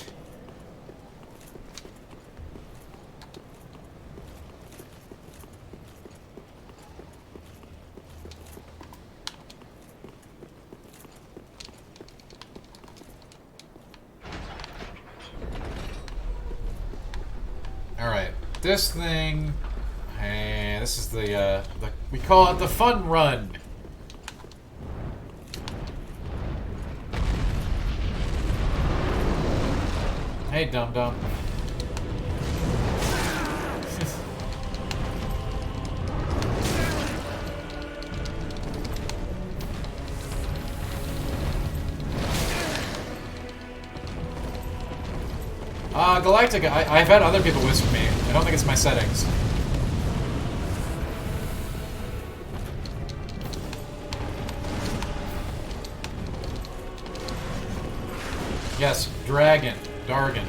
Alright. This thing... Hey, this is the we call it the fun run. Hey, dum-dum. Galactica, I've had other people whisper me. I don't think it's my settings. Yes, Dragon. Dargan.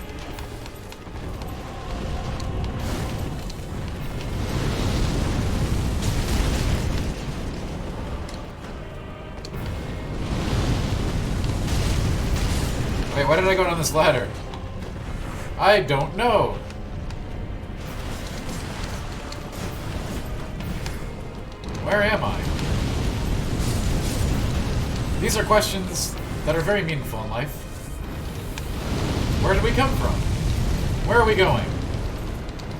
Wait, why did I go down this ladder? I don't know. Where am I? These are questions that are very meaningful in life. Where did we come from? Where are we going?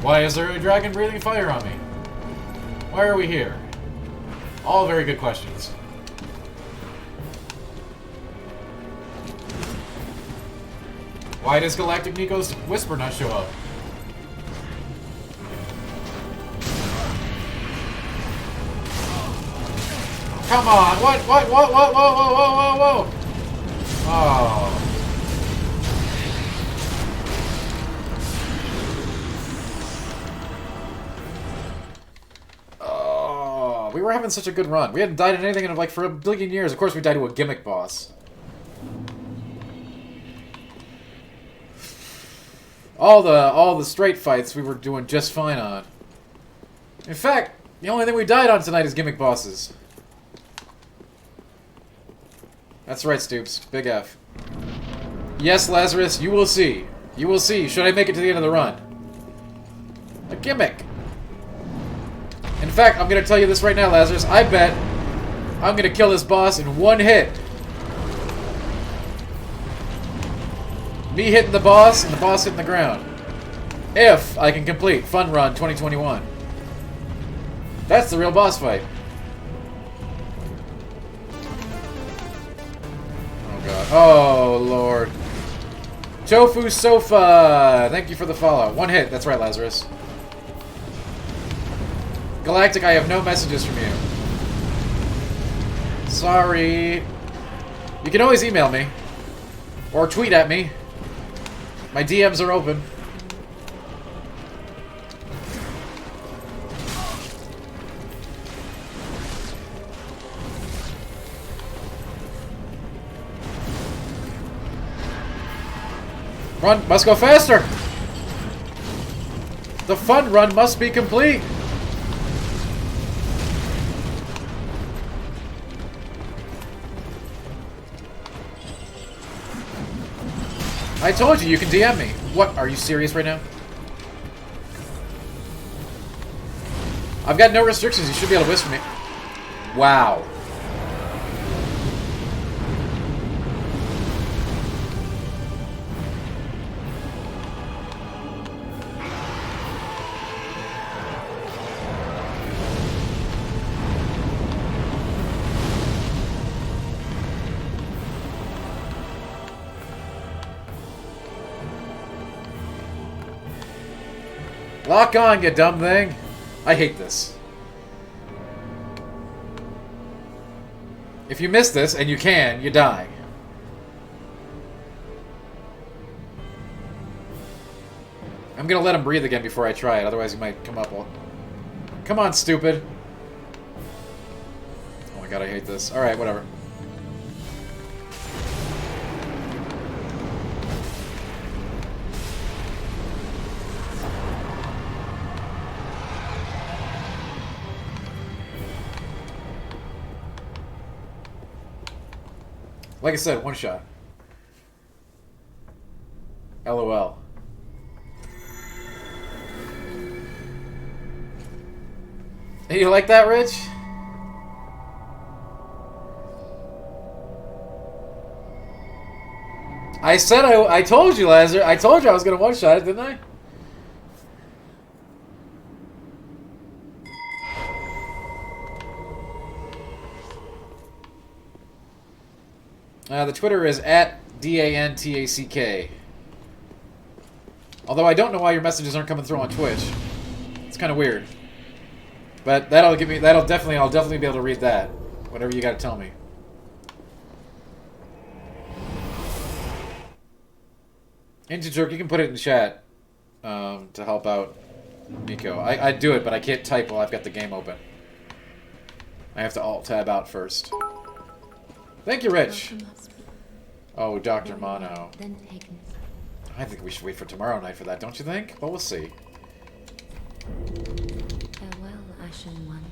Why is there a dragon breathing fire on me? Why are we here? All very good questions. Why does Galactic Nico's whisper not show up? Come on! What? Whoa, whoa, whoa, whoa, whoa! Oh. Oh, we were having such a good run. We hadn't died in anything in like for a billion years. Of course we died to a gimmick boss. All the straight fights we were doing just fine on. In fact, the only thing we died on tonight is gimmick bosses. That's right, Stoops. Big F. Yes, Lazarus, you will see. You will see, should I make it to the end of the run. A gimmick. In fact, I'm gonna tell you this right now, Lazarus. I bet I'm gonna kill this boss in one hit. Me hitting the boss and the boss hitting the ground. If I can complete Fun Run 2021. That's the real boss fight. Oh god. Oh lord. Tofu Sofa! Thank you for the follow. One hit. That's right, Lazarus. Galactic, I have no messages from you. Sorry. You can always email me. Or tweet at me. My DMs are open. Run! Must go faster! The fun run must be complete! I told you, you can DM me. What? Are you serious right now? I've got no restrictions. You should be able to whisper me. Wow. Lock on, you dumb thing. I hate this. If you miss this, and you can, you die. I'm gonna let him breathe again before I try it, otherwise he might come up. Come on, stupid. Oh my god, I hate this. Alright, whatever. Like I said, one shot. LOL. Hey, you like that, Rich? I said I told you, Lazarus. I told you I was gonna one shot it, didn't I? The Twitter is @DANTACK. Although I don't know why your messages aren't coming through on Twitch. It's kind of weird. But I'll definitely be able to read that. Whatever you gotta tell me. Ninja you can put it in chat to help out Nico. I'd do it, but I can't type while I've got the game open. I have to Alt-Tab out first. Thank you, Rich. Oh, Dr. Mono. I think we should wait for tomorrow night for that, don't you think? Well, we'll see. Farewell, Ashen One.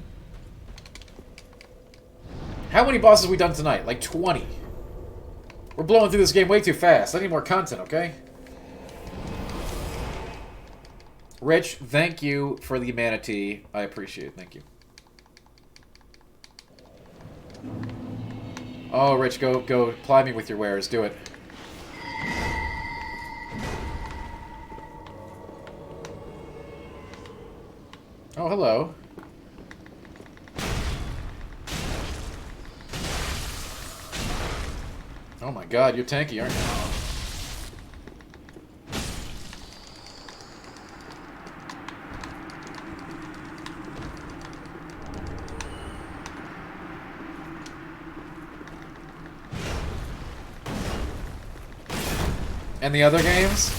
How many bosses have we done tonight? Like 20. We're blowing through this game way too fast. I need more content, okay? Rich, thank you for the manatee. I appreciate it. Thank you. Oh, Rich, go ply me with your wares. Do it. Oh, hello. Oh my god, you're tanky, aren't you? And the other games?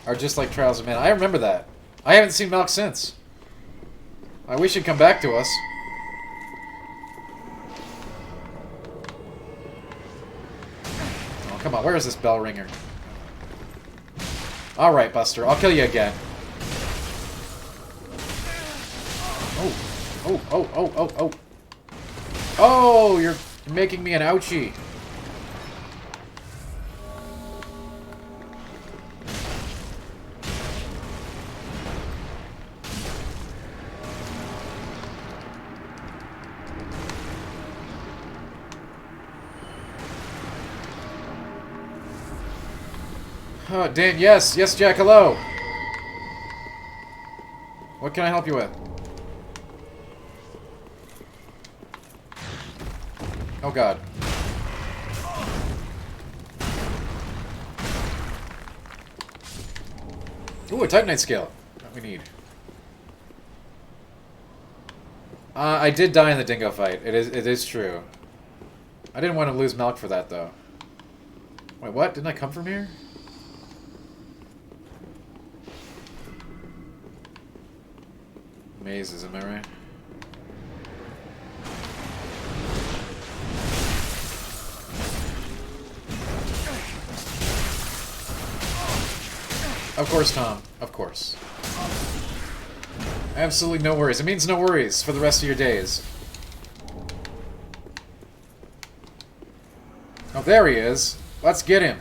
Are just like Trials of Mana. I remember that. I haven't seen Melk since. I wish he'd come back to us. Oh, come on. Where is this bell ringer? Alright, Buster. I'll kill you again. Oh. Oh, oh, oh, oh, oh. Oh, you're making me an ouchie. Oh, Dan, yes, yes, Jack, hello. What can I help you with? Oh God. Ooh, a Titanite scale. What we need. I did die in the dingo fight. It is true. I didn't want to lose Melk for that though. Wait, what? Didn't I come from here? Mazes, am I right? Of course, Tom. Of course. Absolutely no worries. It means no worries for the rest of your days. Oh, there he is. Let's get him.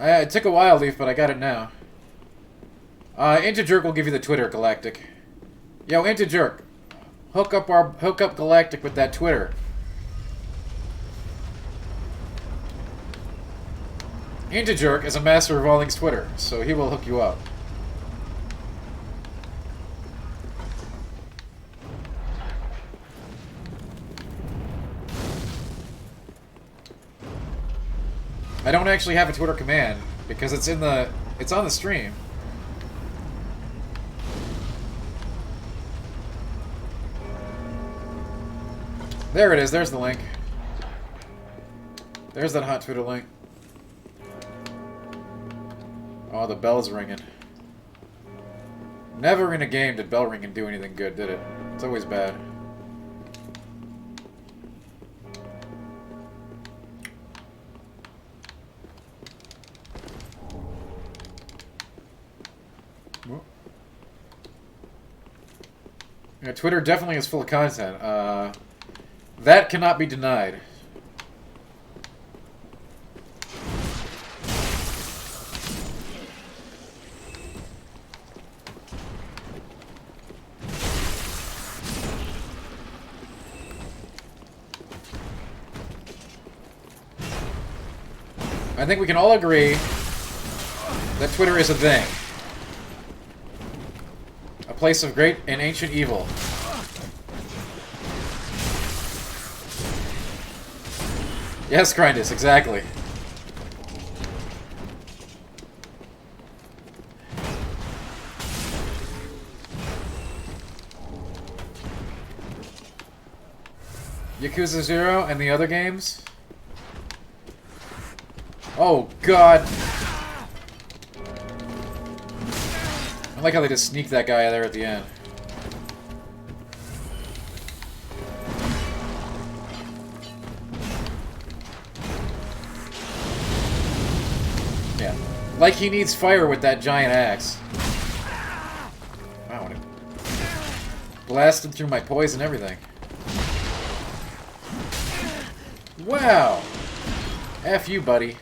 It took a while, Leaf, but I got it now. Interjerk will give you the Twitter, Galactic. Yo, Interjerk, hook up Galactic with that Twitter. Interjerk is a master of all things Twitter, so he will hook you up. I don't actually have a Twitter command because it's on the stream. There it is. There's the link. There's that hot Twitter link. Oh, the bell's ringing. Never in a game did bell ringing do anything good, did it? It's always bad. Yeah, Twitter definitely is full of content. That cannot be denied. I think we can all agree that Twitter is a thing. A place of great and ancient evil. Yes, Grindus, exactly. Yakuza 0 and the other games? Oh, God. I like how they just sneak that guy there at the end. Yeah. Like he needs fire with that giant axe. Wow, it blasted through my poison and everything. Wow! F you, buddy.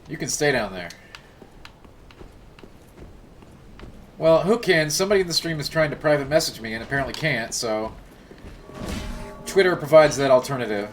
You can stay down there. Well, who can? Somebody in the stream is trying to private message me and apparently can't, so Twitter provides that alternative.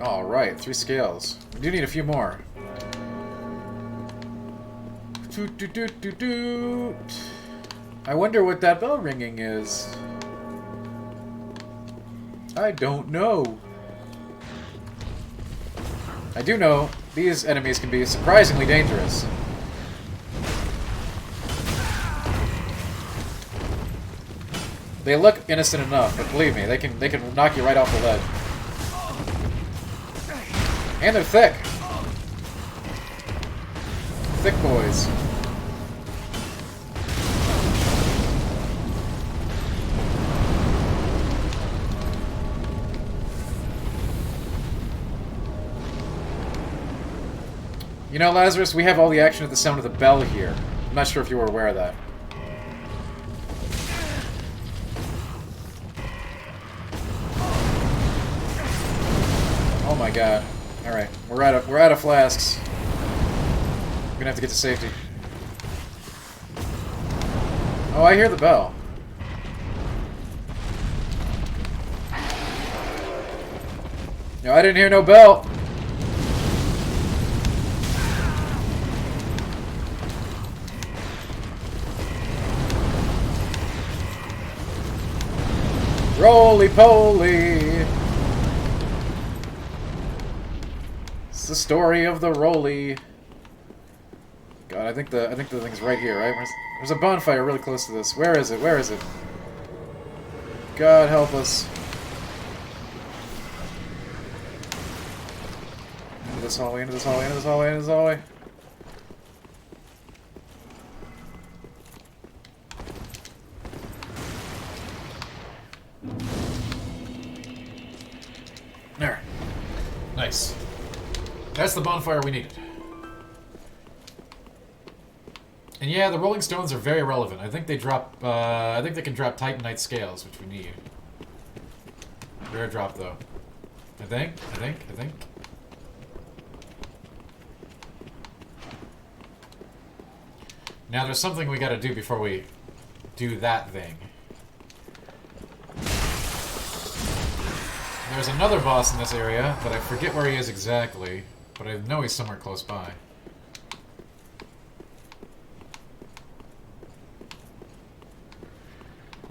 Alright, 3 scales. We do need a few more. I wonder what that bell ringing is. I don't know. I do know these enemies can be surprisingly dangerous. They look innocent enough, but believe me, they can knock you right off the ledge. And they're thick. Thick boys. You know, Lazarus, we have all the action at the sound of the bell here. I'm not sure if you were aware of that. Oh my god. Alright, we're out of flasks. We're gonna have to get to safety. Oh, I hear the bell. No, I didn't hear no bell. Roly-poly! It's the story of the Roly. God, I think the thing's right here, right? There's a bonfire really close to this. Where is it? Where is it? God help us. Into this hallway, into this hallway, into this hallway, into this hallway. There. Nice. That's the bonfire we needed. And yeah, the Rolling Stones are very relevant. I think they drop, I think they can drop Titanite scales, which we need. Rare drop, though. I think. Now, there's something we gotta do before we do that thing. There's another boss in this area, but I forget where he is exactly. But I know he's somewhere close by.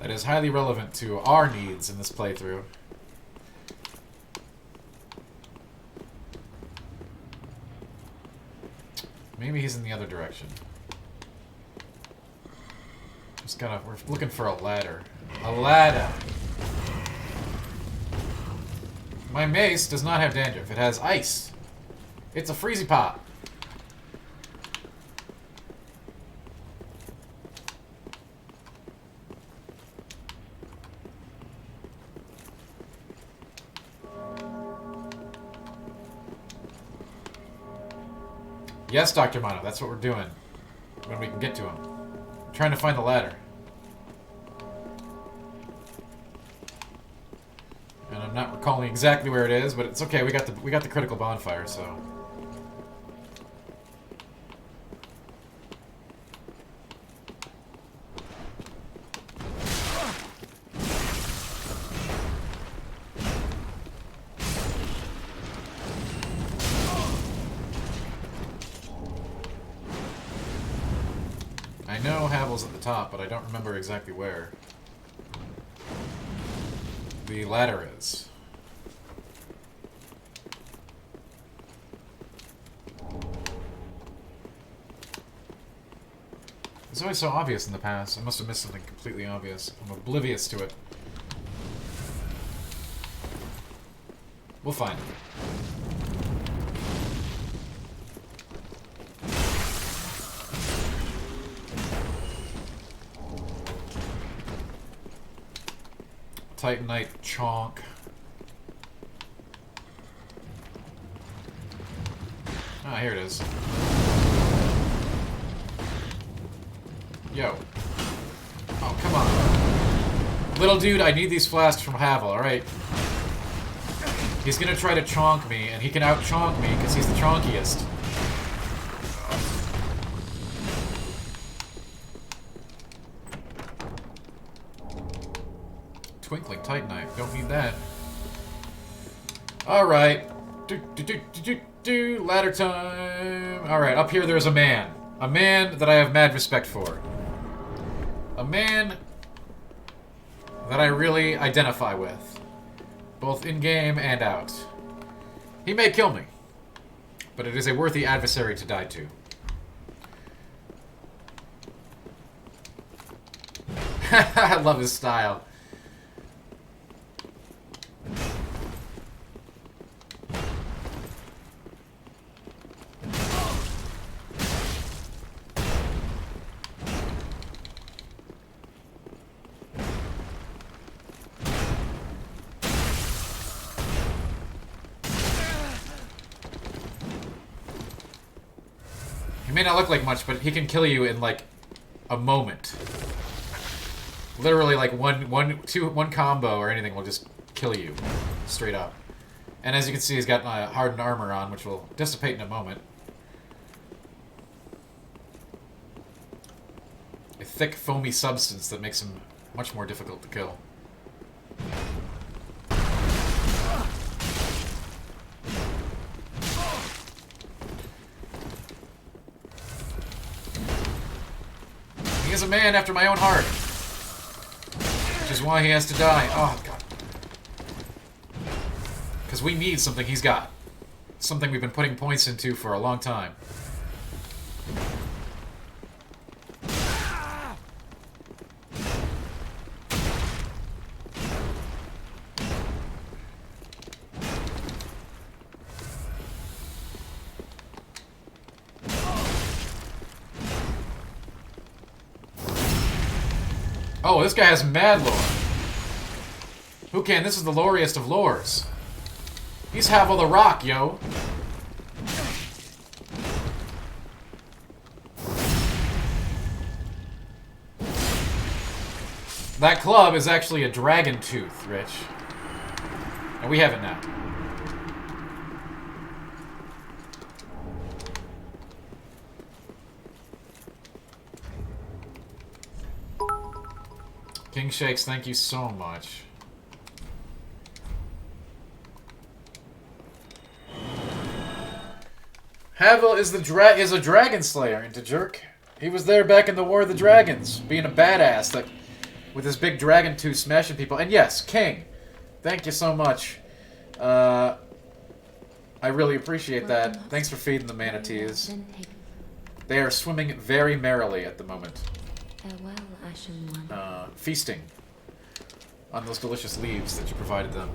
That is highly relevant to our needs in this playthrough. Maybe he's in the other direction. Just gotta... We're looking for a ladder. A ladder! My mace does not have dandruff. It has ice. It's a freezy pop. Yes, Dr. Mono, that's what we're doing. When we can get to him. I'm trying to find the ladder. And I'm not recalling exactly where it is, but it's okay. We got the critical bonfire, so. I know Havel's at the top, but I don't remember exactly where the ladder is. It's always so obvious in the past. I must have missed something completely obvious. I'm oblivious to it. We'll find it. Titanite chonk. Ah, here it is. Yo. Oh, come on. Little dude, I need these flasks from Havel, alright? He's gonna try to chonk me, and he can out-chonk me because he's the chonkiest. Twinkling Titanite. Don't need that. Alright. Ladder time. Alright, up here there's a man. A man that I have mad respect for. A man that I really identify with. Both in-game and out. He may kill me. But it is a worthy adversary to die to. I love his style. may not look like much, but he can kill you in like a moment. Literally, like one combo or anything will just kill you straight up. And as you can see, he's got hardened armor on, which will dissipate in a moment. A thick, foamy substance that makes him much more difficult to kill. He is a man after my own heart. Which is why he has to die. Oh, God. Because we need something he's got. Something we've been putting points into for a long time. Oh, this guy has mad lore. Who can? This is the loriest of lores. He's Havel the Rock, yo. That club is actually a dragon tooth, Rich. And we have it now. King Shakes, thank you so much. Havel is a dragon slayer, into jerk. He was there back in the War of the Dragons, being a badass that with his big dragon tooth smashing people. And yes, King, thank you so much. I really appreciate that. Thanks for feeding the manatees. They are swimming very merrily at the moment. Farewell, Ashen One. Feasting on those delicious leaves that you provided them.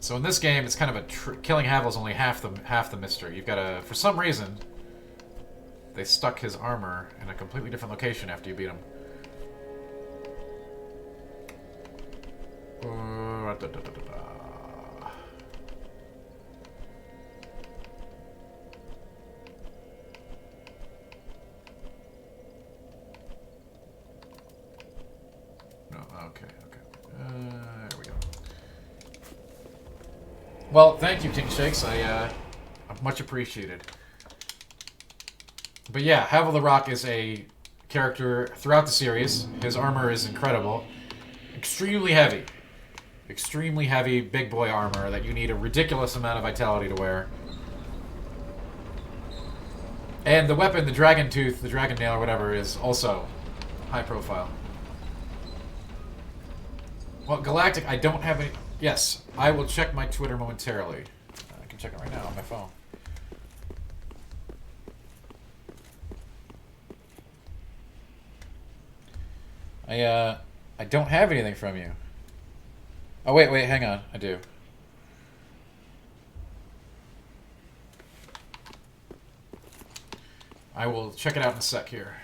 So in this game, it's kind of a killing Havel is only half the mystery. You've got to, for some reason, they stuck his armor in a completely different location after you beat him. No, okay. There we go. Well, thank you, King Shakes. I much appreciated. But yeah, Havel the Rock is a character throughout the series. His armor is incredible. Extremely heavy. Extremely heavy big boy armor that you need a ridiculous amount of vitality to wear. And the weapon, the Dragon Tooth, the Dragon Nail or whatever, is also high profile. Well, Galactic, I don't have any... Yes, I will check my Twitter momentarily. I can check it right now on my phone. I don't have anything from you. Oh, wait, hang on. I do. I will check it out in a sec here.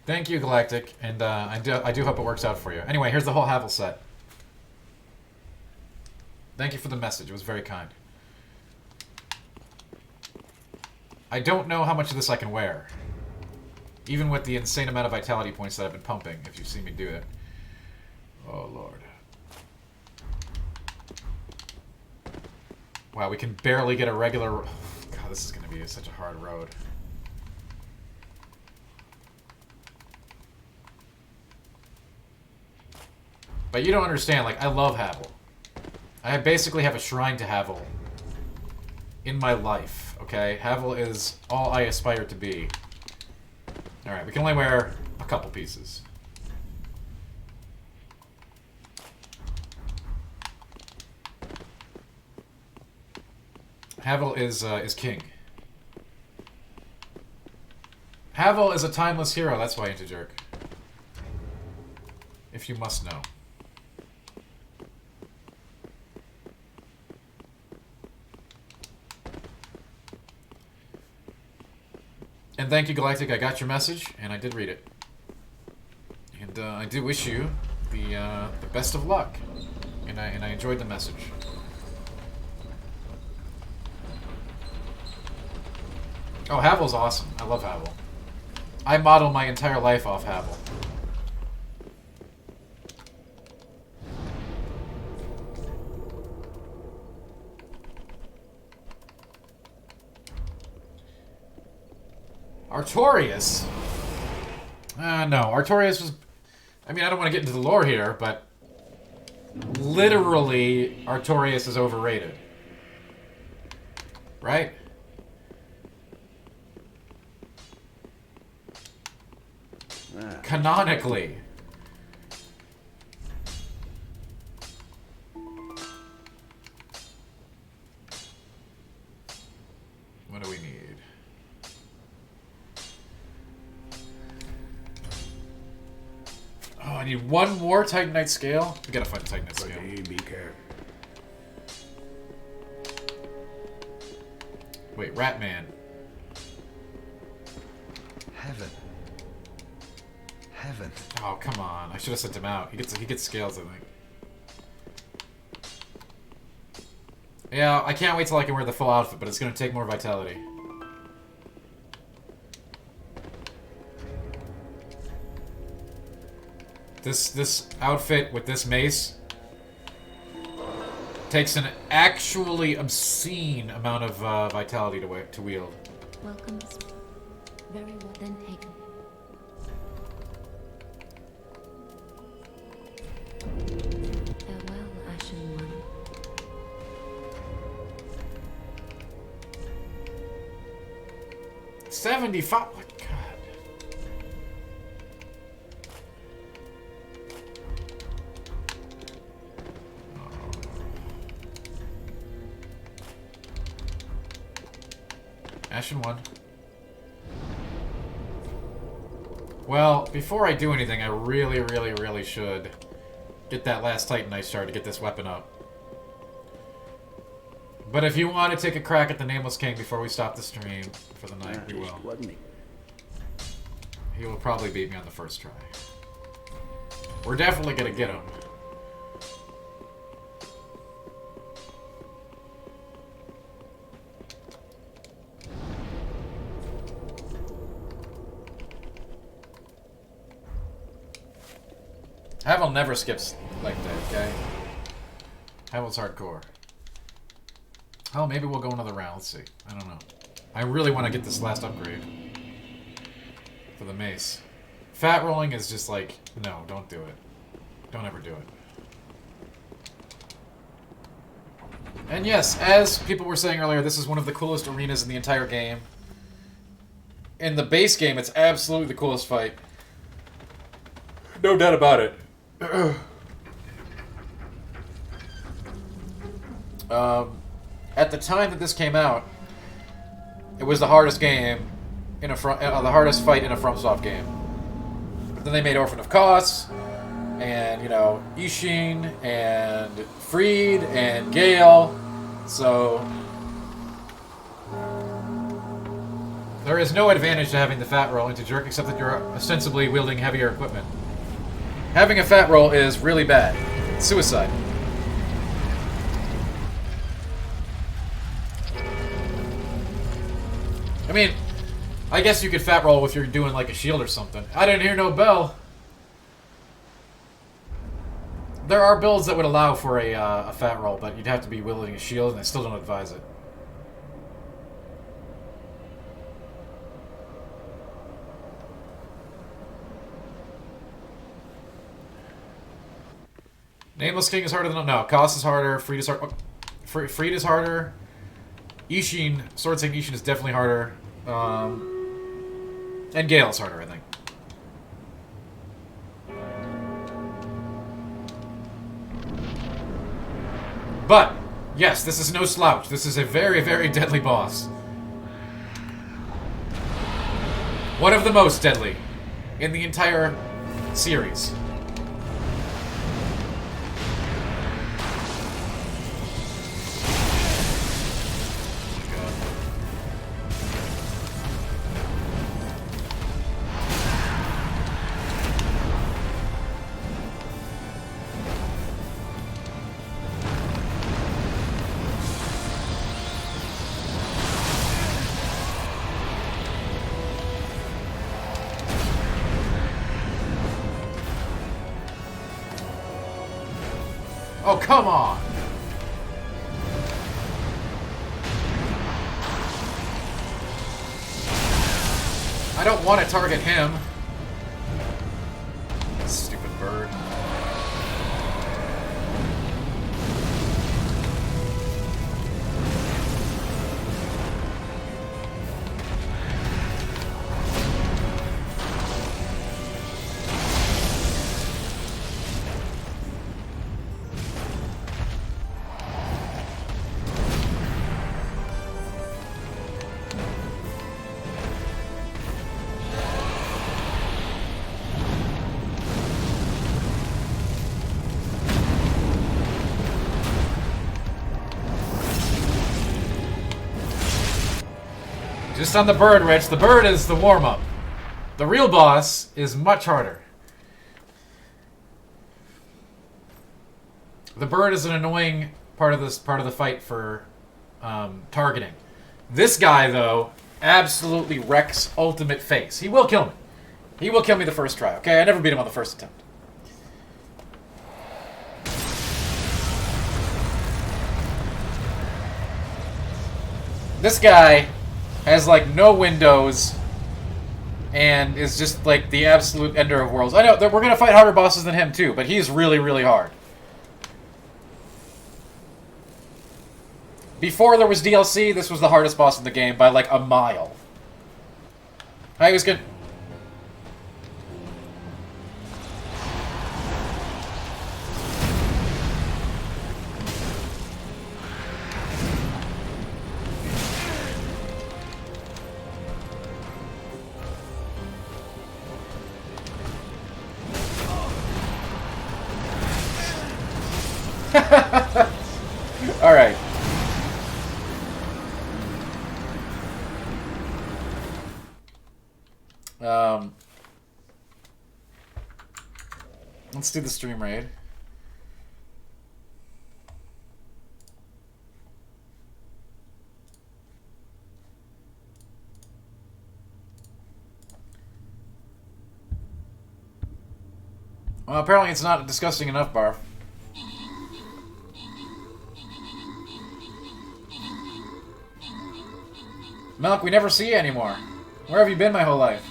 Thank you, Galactic, and I do hope it works out for you. Anyway, here's the whole Havel set. Thank you for the message. It was very kind. I don't know how much of this I can wear. Even with the insane amount of vitality points that I've been pumping, if you've seen me do it. Oh, Lord. Wow, we can barely get a regular... God, this is going to be such a hard road. But you don't understand, like, I love Havel. I basically have a shrine to Havel in my life, okay? Havel is all I aspire to be. Alright, we can only wear a couple pieces. Havel is king. Havel is a timeless hero, that's why into jerk. If you must know. And thank you, Galactic. I got your message, and I did read it. And And I do wish you the best of luck. And I enjoyed the message. Oh, Havel's awesome. I love Havel. I model my entire life off Havel. Artorias? No. Artorias was... I mean, I don't want to get into the lore here, but... literally, Artorias is overrated. Right? Canonically. What do we need? Oh, I need one more Titanite scale? We gotta find a Titanite scale. Be careful. Wait, Ratman. Heaven. Heaven. Oh, come on. I should have sent him out. He gets scales, I think. Yeah, I can't wait till I can wear the full outfit, but it's gonna take more vitality. This outfit with this mace takes an actually obscene amount of vitality to wield. Welcome. Very well then taken. Farewell, Ashen One. 75. Oh, God. Ashen One. Well, before I do anything, I really should get that last Titanite shard to get this weapon up. But if you want to take a crack at the Nameless King before we stop the stream for the night, we will. He will probably beat me on the first try. We're definitely gonna get him. Havel never skips like that, okay? Havel's hardcore. Oh, maybe we'll go another round. Let's see. I don't know. I really want to get this last upgrade for the mace. Fat rolling is just like, no, don't do it. Don't ever do it. And yes, as people were saying earlier, this is one of the coolest arenas in the entire game. In the base game, it's absolutely the coolest fight. No doubt about it. At the time that this came out, it was the hardest game in a the hardest fight in a FromSoft game. But then they made Orphan of Kos, and you know, Ishin and Freed and Gale. So there is no advantage to having the fat roll into Jerk except that you're ostensibly wielding heavier equipment. Having a fat roll is really bad. It's suicide. I mean, I guess you could fat roll if you're doing like a shield or something. I didn't hear no bell. There are builds that would allow for a fat roll, but you'd have to be wielding a shield, and I still don't advise it. Nameless King is harder than... No, Kos is harder. Freed is harder. Freed is harder. Ishin, Sword Saying Ishin is definitely harder. And Gale is harder, I think. But, yes, this is no slouch. This is a very, very deadly boss. One of the most deadly in the entire series. Oh, come on! I don't want to target him. Stupid bird. Just on the bird, Rich. The bird is the warm-up. The real boss is much harder. The bird is an annoying part of the fight for targeting. This guy, though, absolutely wrecks ultimate face. He will kill me. He will kill me the first try. Okay, I never beat him on the first attempt. This guy has like no windows and is just like the absolute ender of worlds. I know that we're gonna fight harder bosses than him too, but he's really, really hard. Before there was DLC, this was the hardest boss in the game by like a mile. I was good. Alright. Let's do the stream raid. Well, apparently it's not disgusting enough, Barf. Milk, we never see you anymore. Where have you been my whole life?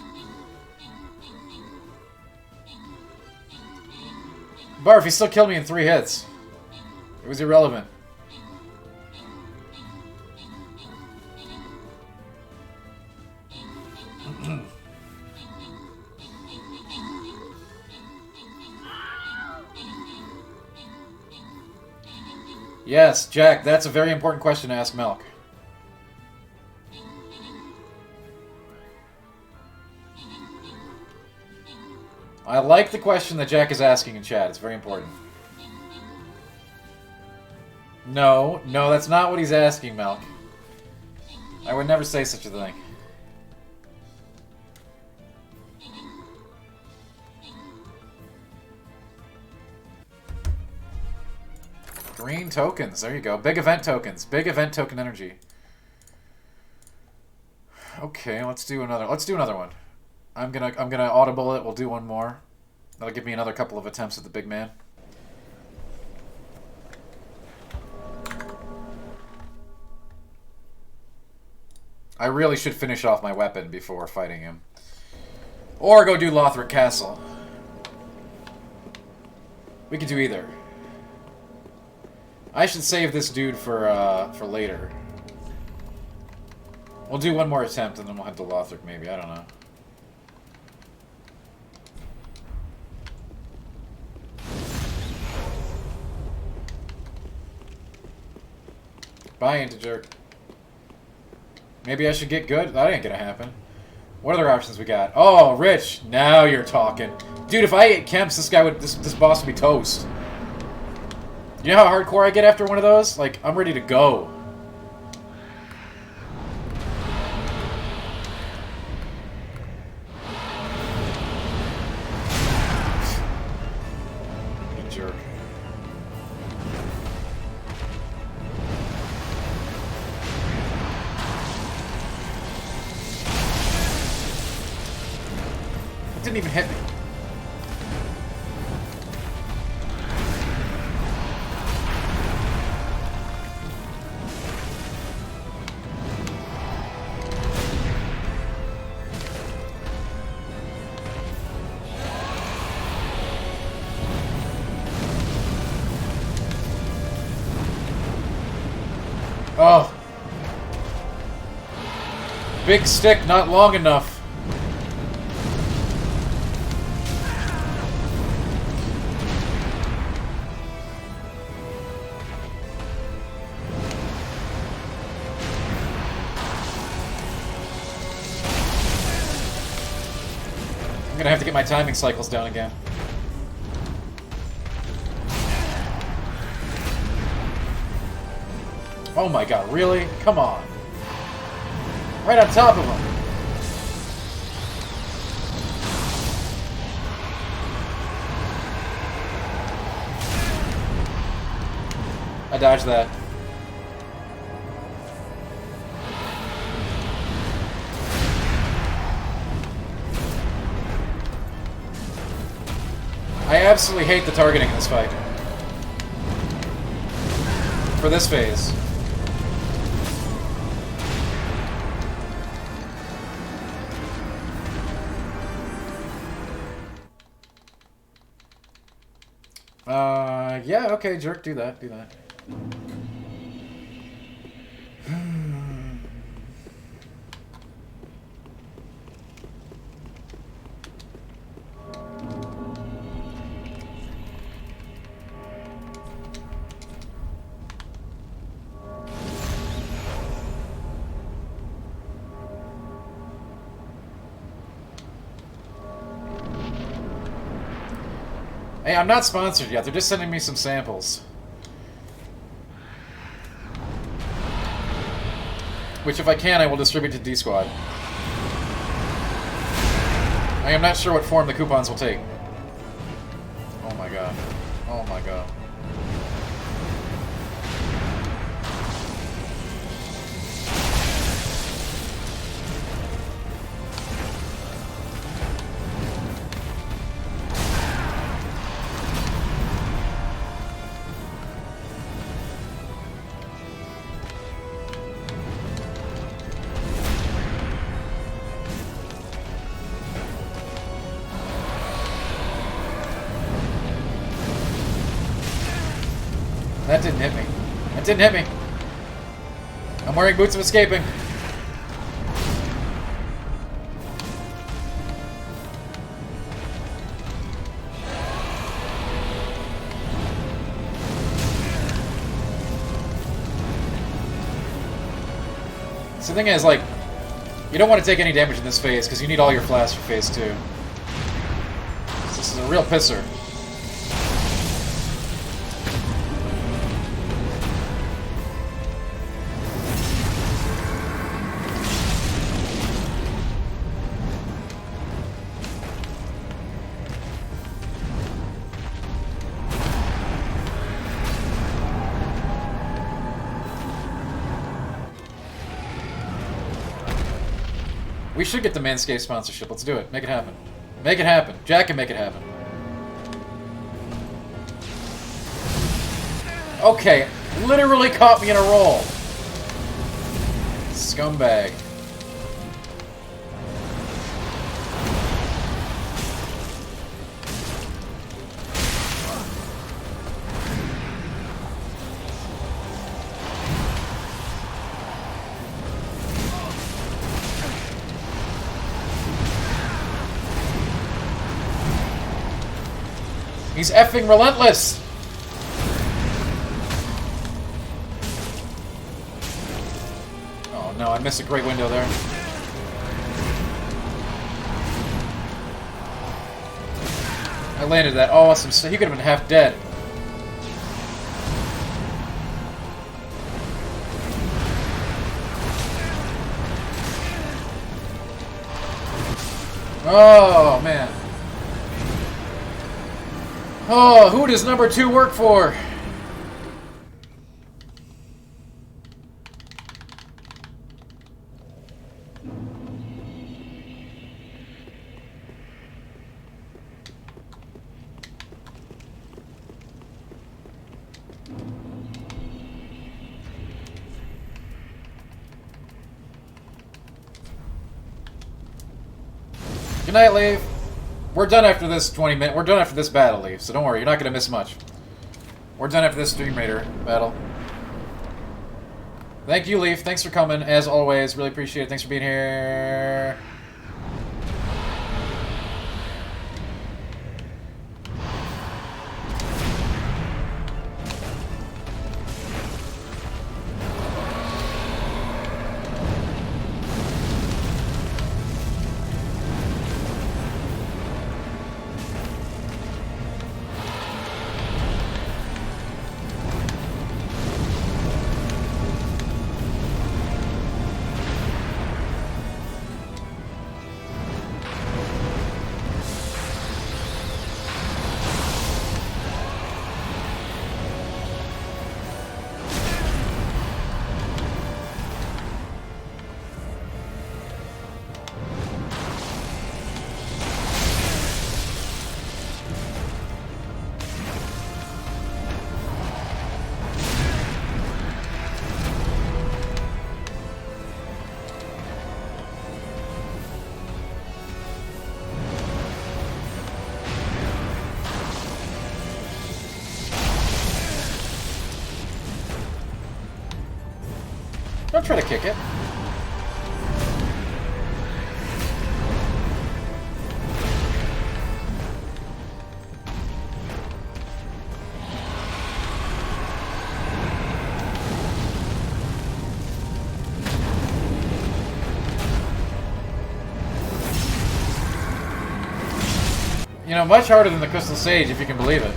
Barf, he still killed me in 3 hits. It was irrelevant. Yes, Jack, that's a very important question to ask Milk. I like the question that Jack is asking in chat. It's very important. No, that's not what he's asking, Milk. I would never say such a thing. Green tokens. There you go. Big event tokens. Big event token energy. Okay, let's do another one. I'm gonna audible it. We'll do one more. That'll give me another couple of attempts at the big man. I really should finish off my weapon before fighting him. Or go do Lothric Castle. We could do either. I should save this dude for later. We'll do one more attempt and then we'll head to Lothric maybe. I don't know. Bye, Integer. Maybe I should get good? That ain't gonna happen. What other options we got? Oh, Rich! Now you're talking. Dude, if I ate Kemps, this boss would be toast. You know how hardcore I get after one of those? Like, I'm ready to go. You jerk. It didn't even hit me. big stick not long enough. I'm gonna have to get my timing cycles down again. Oh my god, really? Come on. Right on top of him. I dodged that. I absolutely hate the targeting in this fight. For this phase. Yeah, okay, jerk, do that, do that. Hey, I'm not sponsored yet. They're just sending me some samples. Which, if I can, I will distribute to D-Squad. I am not sure what form the coupons will take. Oh my god. Oh my god. That didn't hit me. That didn't hit me. I'm wearing boots of escaping. So the thing is, like, you don't want to take any damage in this phase because you need all your flasks for phase 2. So this is a real pisser. We should get the Manscaped sponsorship. Let's do it. Make it happen. Make it happen. Jack can make it happen. Okay. Literally caught me in a roll. Scumbag. He's effing relentless! Oh no, I missed a great window there. I landed that awesome, so he could have been half dead. Oh, man. Oh, who does number 2 work for? Good night, Leaf. We're done after this 20 minutes. We're done after this battle, Leaf, so don't worry. You're not going to miss much. We're done after this Stream Raider battle. Thank you, Leaf. Thanks for coming, as always. Really appreciate it. Thanks for being here. Don't try to kick it. You know, much harder than the Crystal Sage, if you can believe it.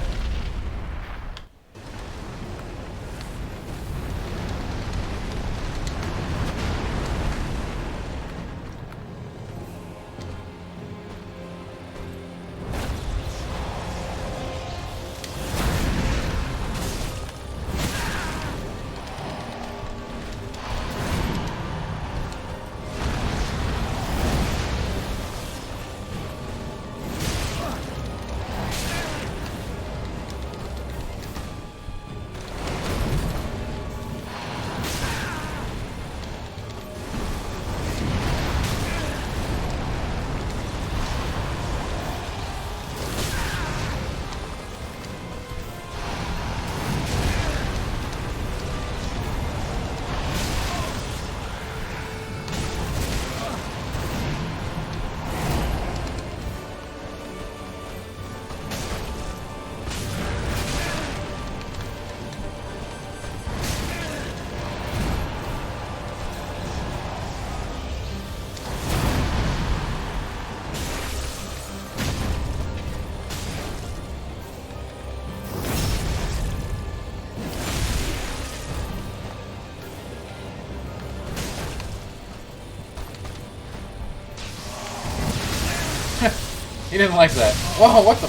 He didn't like that. Whoa, what the?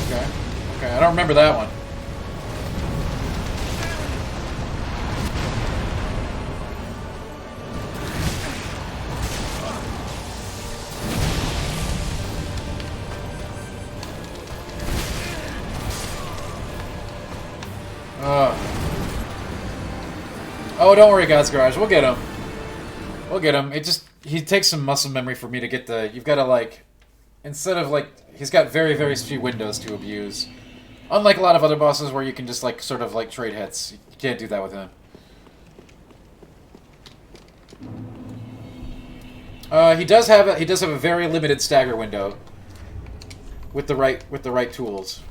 Okay. Okay, I don't remember that one. Oh, don't worry, God's Garage. We'll get him. We'll get him. He takes some muscle memory for me to get the... You've got to, like... Instead of, like... He's got very, very few windows to abuse. Unlike a lot of other bosses where you can just, like, sort of, like, trade hits. You can't do that with him. He does have a very limited stagger window. With the right tools.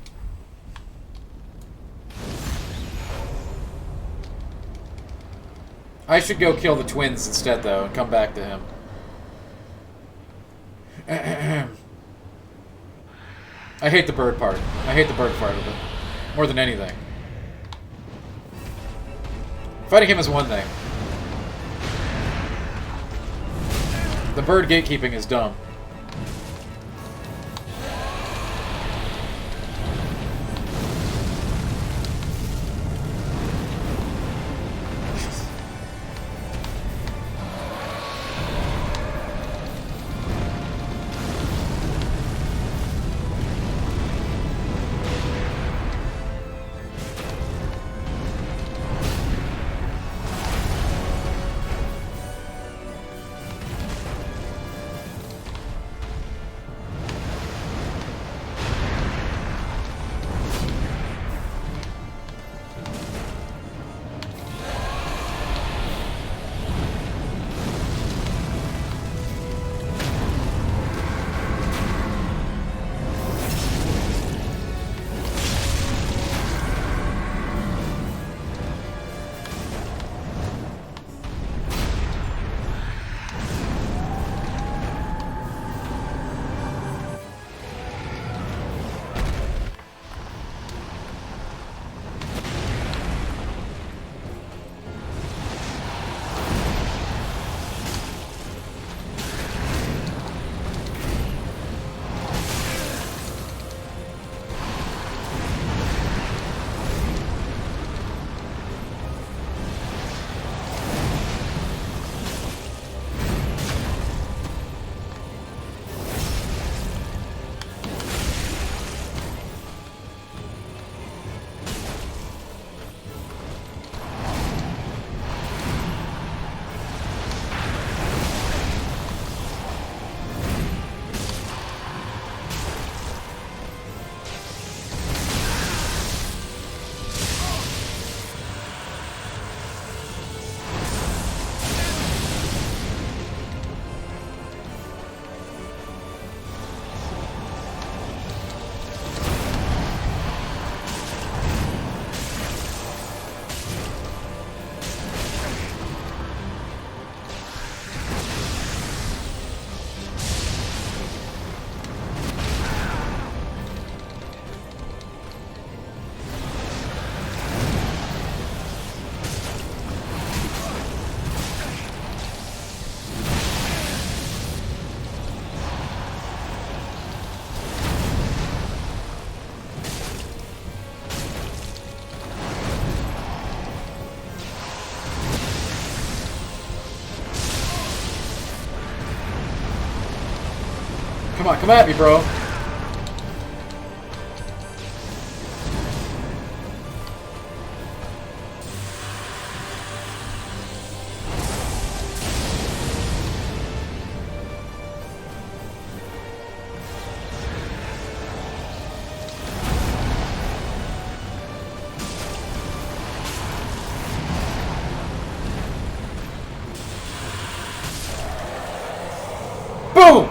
I should go kill the twins instead, though, and come back to him. I hate the bird part. I hate the bird part of it. More than anything. Fighting him is one thing. The bird gatekeeping is dumb. Come on, come at me, bro. Boom!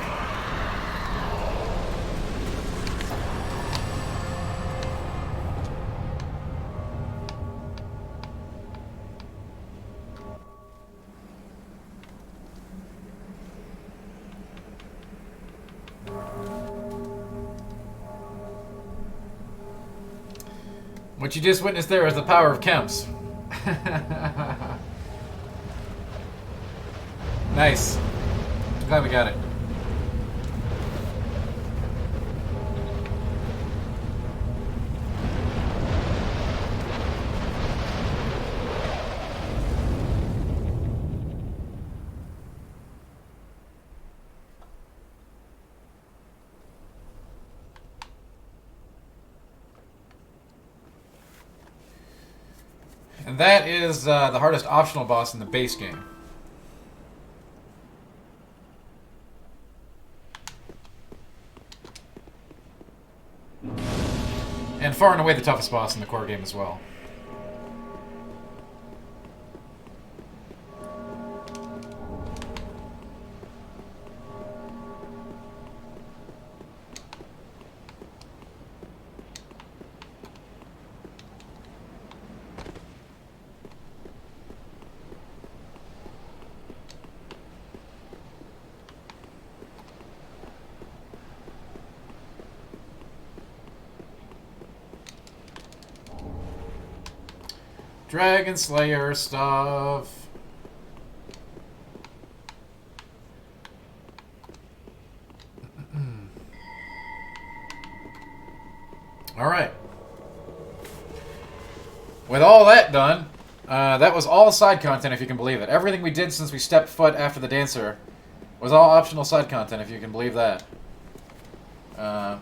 What you just witnessed there is the power of chems. Nice. I'm glad we got it. And that is the hardest optional boss in the base game. And far and away the toughest boss in the core game as well. Dragon Slayer stuff. Alright. With all that done, that was all side content, if you can believe it. Everything we did since we stepped foot after the dancer was all optional side content, if you can believe that. No,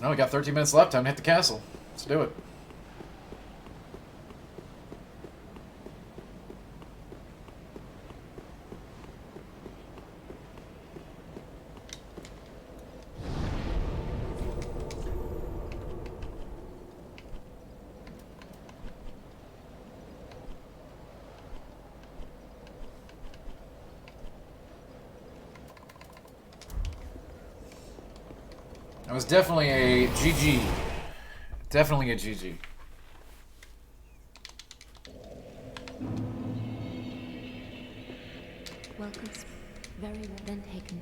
we got 13 minutes left. Time to hit the castle. Let's do it. It was definitely a GG. Definitely a GG. Welcome. Very well then taken.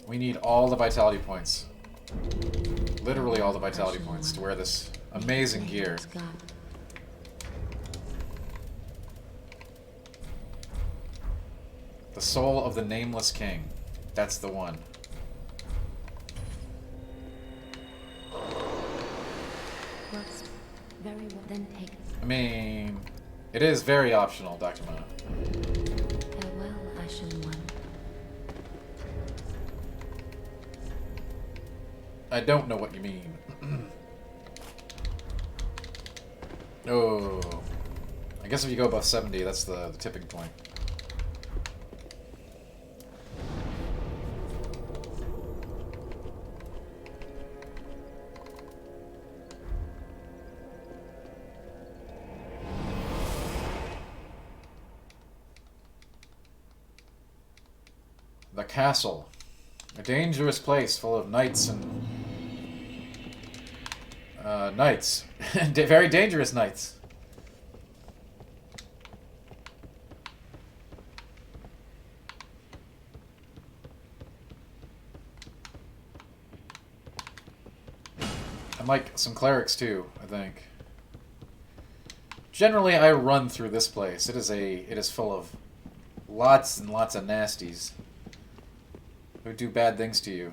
We need all the vitality points. Literally all the vitality points to wear this amazing gear. The soul of the Nameless King. That's the one. Very well then taken. I mean, it is very optional, Dr. Mana. Farewell, Ashen One. I don't know what you mean. Oh. I guess if you go above 70, that's the tipping point. The castle. A dangerous place full of knights and... knights. Very dangerous knights. And like some clerics too, I think. Generally I run through this place. It is full of lots and lots of nasties who do bad things to you.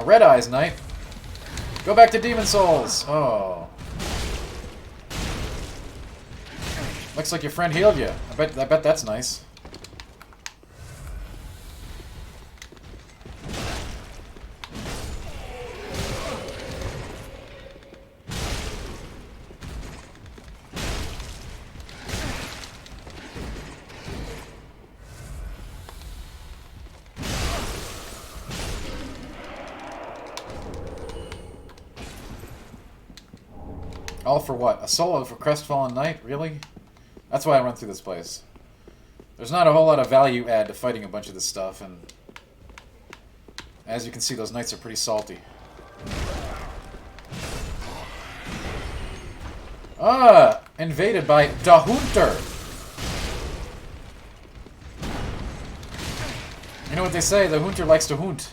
A Red Eyes Knight. Go back to Demon Souls. Oh. Looks like your friend healed you. I bet that's nice. All for what? A solo for Crestfallen Knight? Really? That's why I run through this place. There's not a whole lot of value add to fighting a bunch of this stuff, and as you can see, those knights are pretty salty. Ah! Invaded by Dahunter! You know what they say, the Hunter likes to hunt.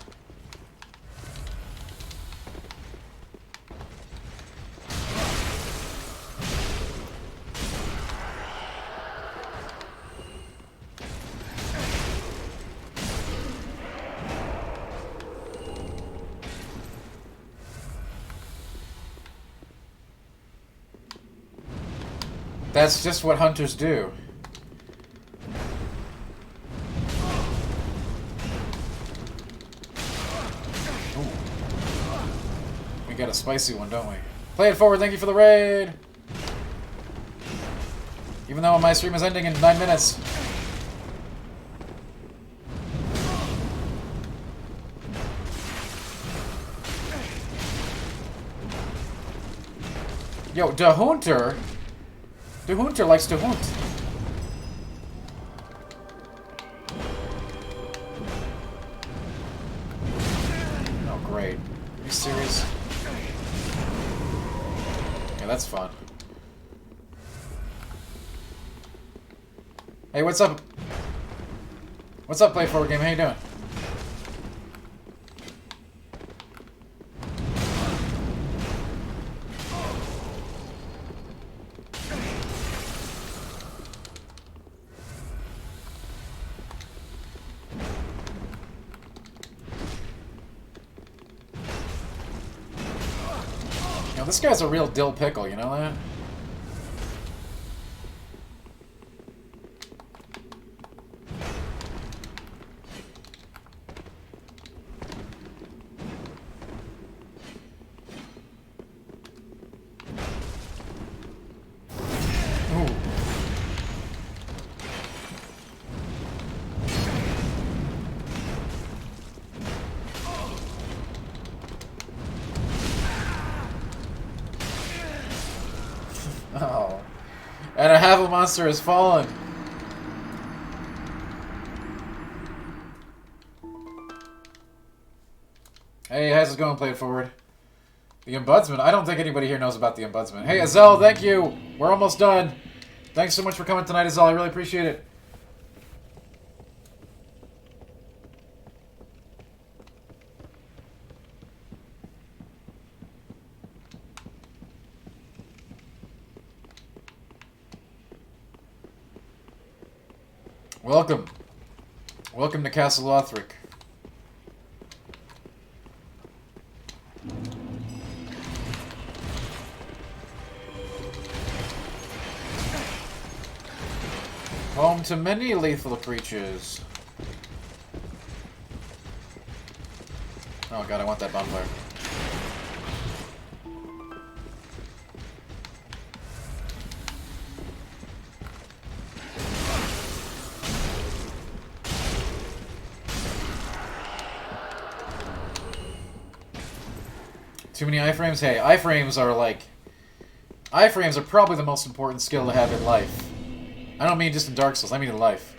That's just what hunters do. Ooh. We got a spicy one, don't we? Play it forward, thank you for the raid! Even though my stream is ending in 9 minutes. Yo, Dahunter? Dahunter likes to hunt. Oh, great. Are you serious? Yeah, that's fun. Hey, what's up? What's up, Play Forward Game? How you doing? This guy's a real dill pickle, you know that? Ooh. Oh. And a Havel monster has fallen. Hey, how's it going, Play It Forward? The Ombudsman? I don't think anybody here knows about the Ombudsman. Hey, Azel, thank you! We're almost done. Thanks so much for coming tonight, Azel. I really appreciate it. Welcome. Welcome to Castle Lothric. Home to many lethal creatures. Oh god, I want that bonfire. Too many iframes? Hey, iframes are like... iframes are probably the most important skill to have in life. I don't mean just in Dark Souls, I mean in life.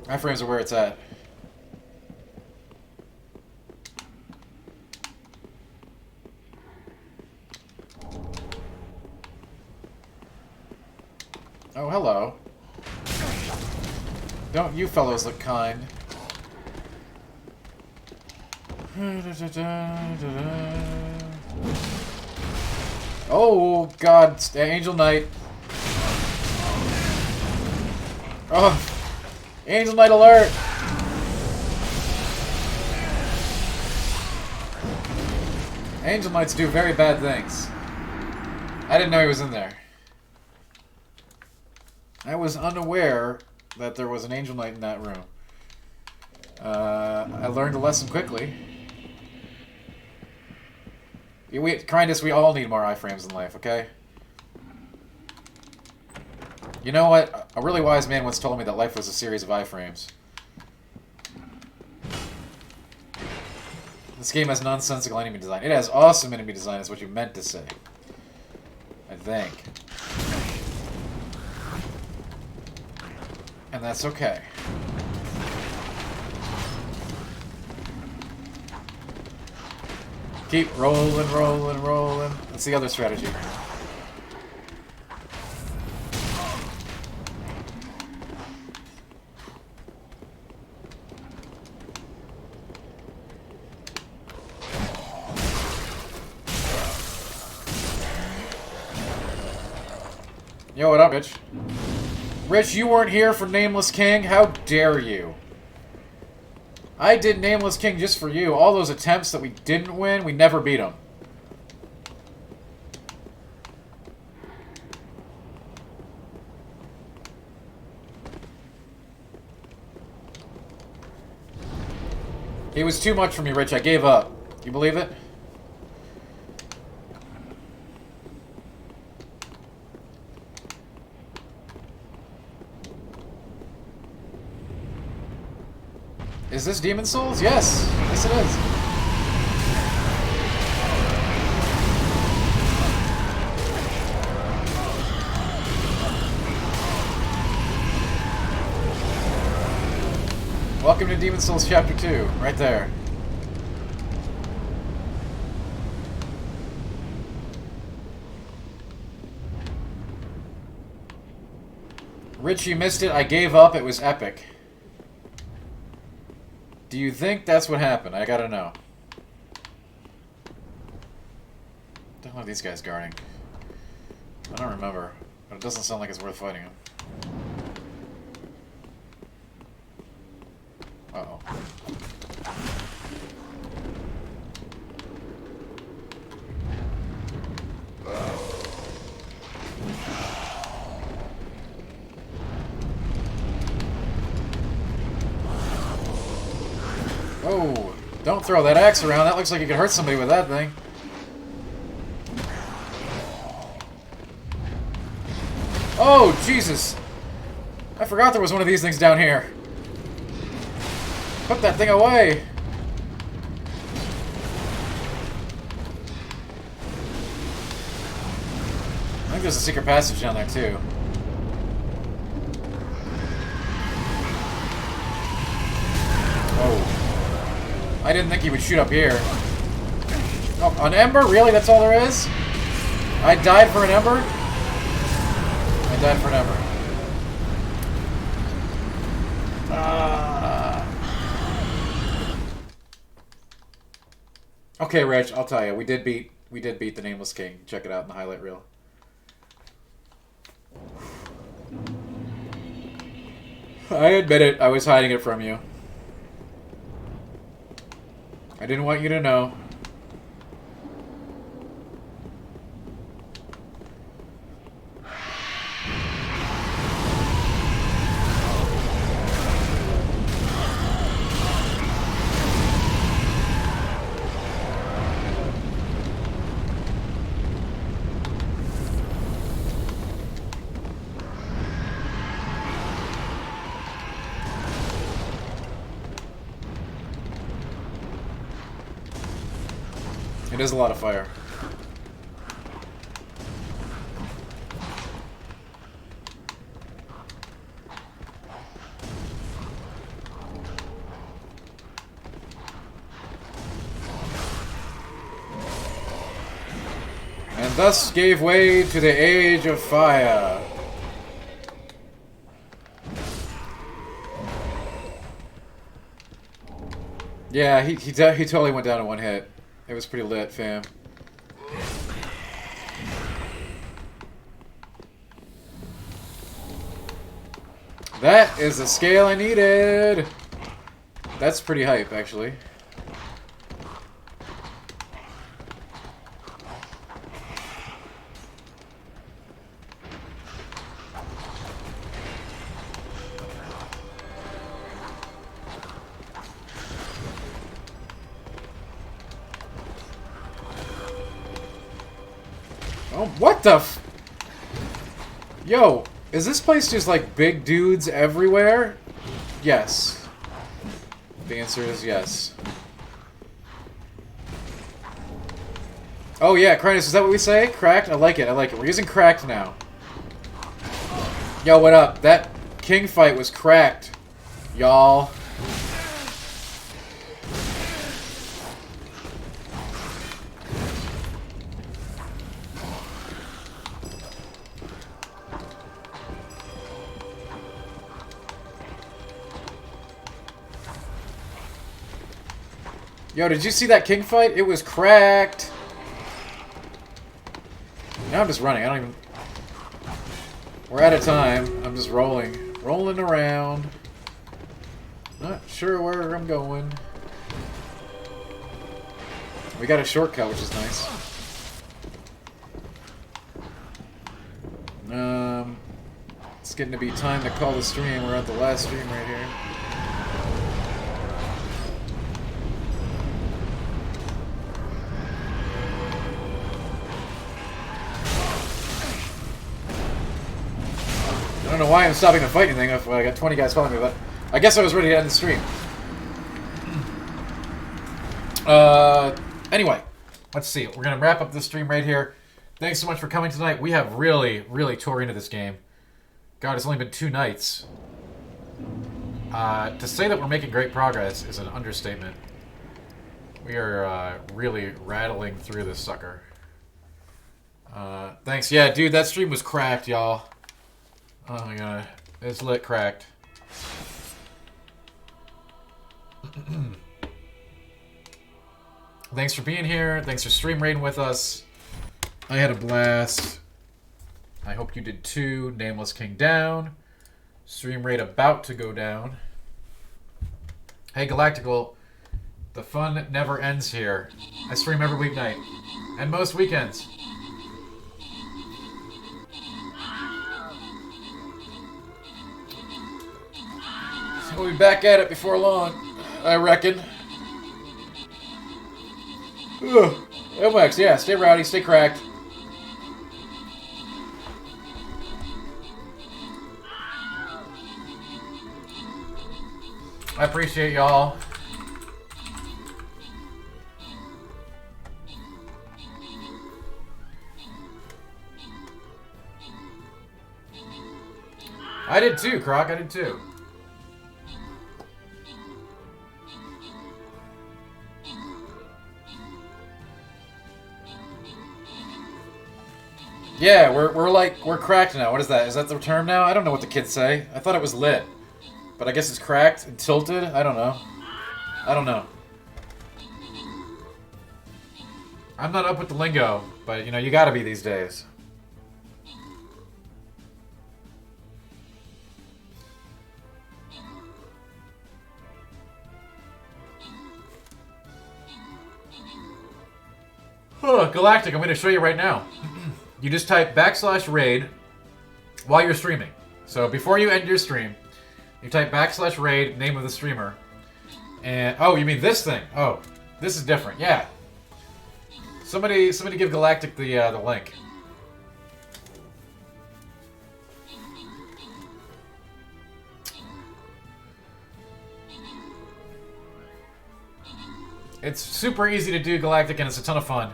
Iframes are where it's at. Oh, hello. Don't you fellows look kind. Oh, God. Angel Knight. Oh. Angel Knight alert. Angel Knights do very bad things. I didn't know he was in there. I was unaware that there was an Angel Knight in that room. I learned a lesson quickly. Kindness, we all need more iframes in life, okay? You know what? A really wise man once told me that life was a series of iframes. This game has nonsensical enemy design. It has awesome enemy design, is what you meant to say. I think. And that's okay. Keep rolling, rolling, rolling. That's the other strategy. Yo, what up, Rich? Rich, you weren't here for Nameless King? How dare you? I did Nameless King just for you. All those attempts that we didn't win, we never beat them. It was too much for me, Rich. I gave up. You believe it? Is this Demon Souls? Yes! Yes, it is. Welcome to Demon Souls Chapter 2, right there. Rich, you missed it. I gave up. It was epic. Do you think that's what happened? I gotta know. What the hell are these guys guarding? I don't remember, but it doesn't sound like it's worth fighting them. Uh-oh. Oh, don't throw that axe around. That looks like you could hurt somebody with that thing. Oh, Jesus. I forgot there was one of these things down here. Put that thing away. I think there's a secret passage down there, too. Oh. I didn't think he would shoot up here. Oh, an ember? Really? That's all there is? I died for an ember? I died for an ember. Okay, Reg, I'll tell you, we did beat the Nameless King. Check it out in the highlight reel. I admit it, I was hiding it from you. I didn't want you to know. It is a lot of fire. And thus gave way to the Age of Fire. Yeah, he totally went down in one hit. It was pretty lit, fam. That is the scale I needed! That's pretty hype, actually. Oh, what the f... Yo, is this place just like big dudes everywhere? Yes. The answer is yes. Oh yeah, Crinus, is that what we say? Cracked? I like it, I like it. We're using cracked now. Yo, what up? That king fight was cracked, y'all. Yo, did you see that king fight? It was cracked. Now I'm just running. I don't even... We're out of time. I'm just rolling. Rolling around. Not sure where I'm going. We got a shortcut, which is nice. It's getting to be time to call the stream. We're at the last stream right here. I don't know why I'm stopping to fight anything if I got 20 guys following me, but I guess I was ready to end the stream. Anyway, let's see. We're going to wrap up this stream right here. Thanks so much for coming tonight. We have really, really tore into this game. God, it's only been 2 nights. To say that we're making great progress is an understatement. We are really rattling through this sucker. Thanks. Yeah, dude, that stream was cracked, y'all. Oh my god. It's lit cracked. Thanks for being here. Thanks for stream raiding with us. I had a blast. I hope you did too. Nameless King down. Stream raid about to go down. Hey Galactical, the fun never ends here. I stream every weeknight. And most weekends. We'll be back at it before long, I reckon. Ugh. MX, yeah, stay rowdy, stay cracked. I appreciate y'all. I did too, Croc, I did too. Yeah, we're cracked now. What is that? Is that the term now? I don't know what the kids say. I thought it was lit. But I guess it's cracked and tilted? I don't know. I don't know. I'm not up with the lingo, but you know, you gotta be these days. Oh, Galactic, I'm gonna show you right now. You just type /raid while you're streaming. So before you end your stream, you type /raid, name of the streamer. And, oh, you mean this thing? Oh, this is different. Yeah. Somebody give Galactic the link. It's super easy to do, Galactic, and it's a ton of fun.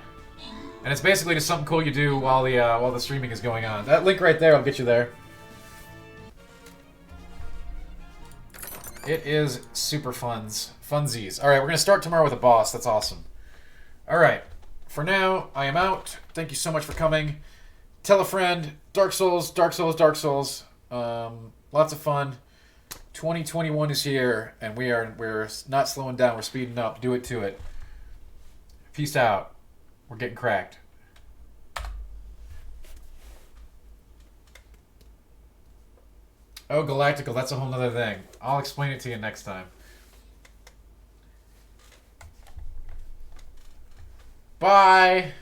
And it's basically just something cool you do while the streaming is going on. That link right there will get you there. It is super funsies. All right, we're gonna start tomorrow with a boss. That's awesome. All right, for now I am out. Thank you so much for coming. Tell a friend. Dark Souls, Dark Souls, Dark Souls. Lots of fun. 2021 is here, and we're not slowing down. We're speeding up. Do it to it. Peace out. We're getting cracked. Oh, Galactical, that's a whole nother thing. I'll explain it to you next time. Bye!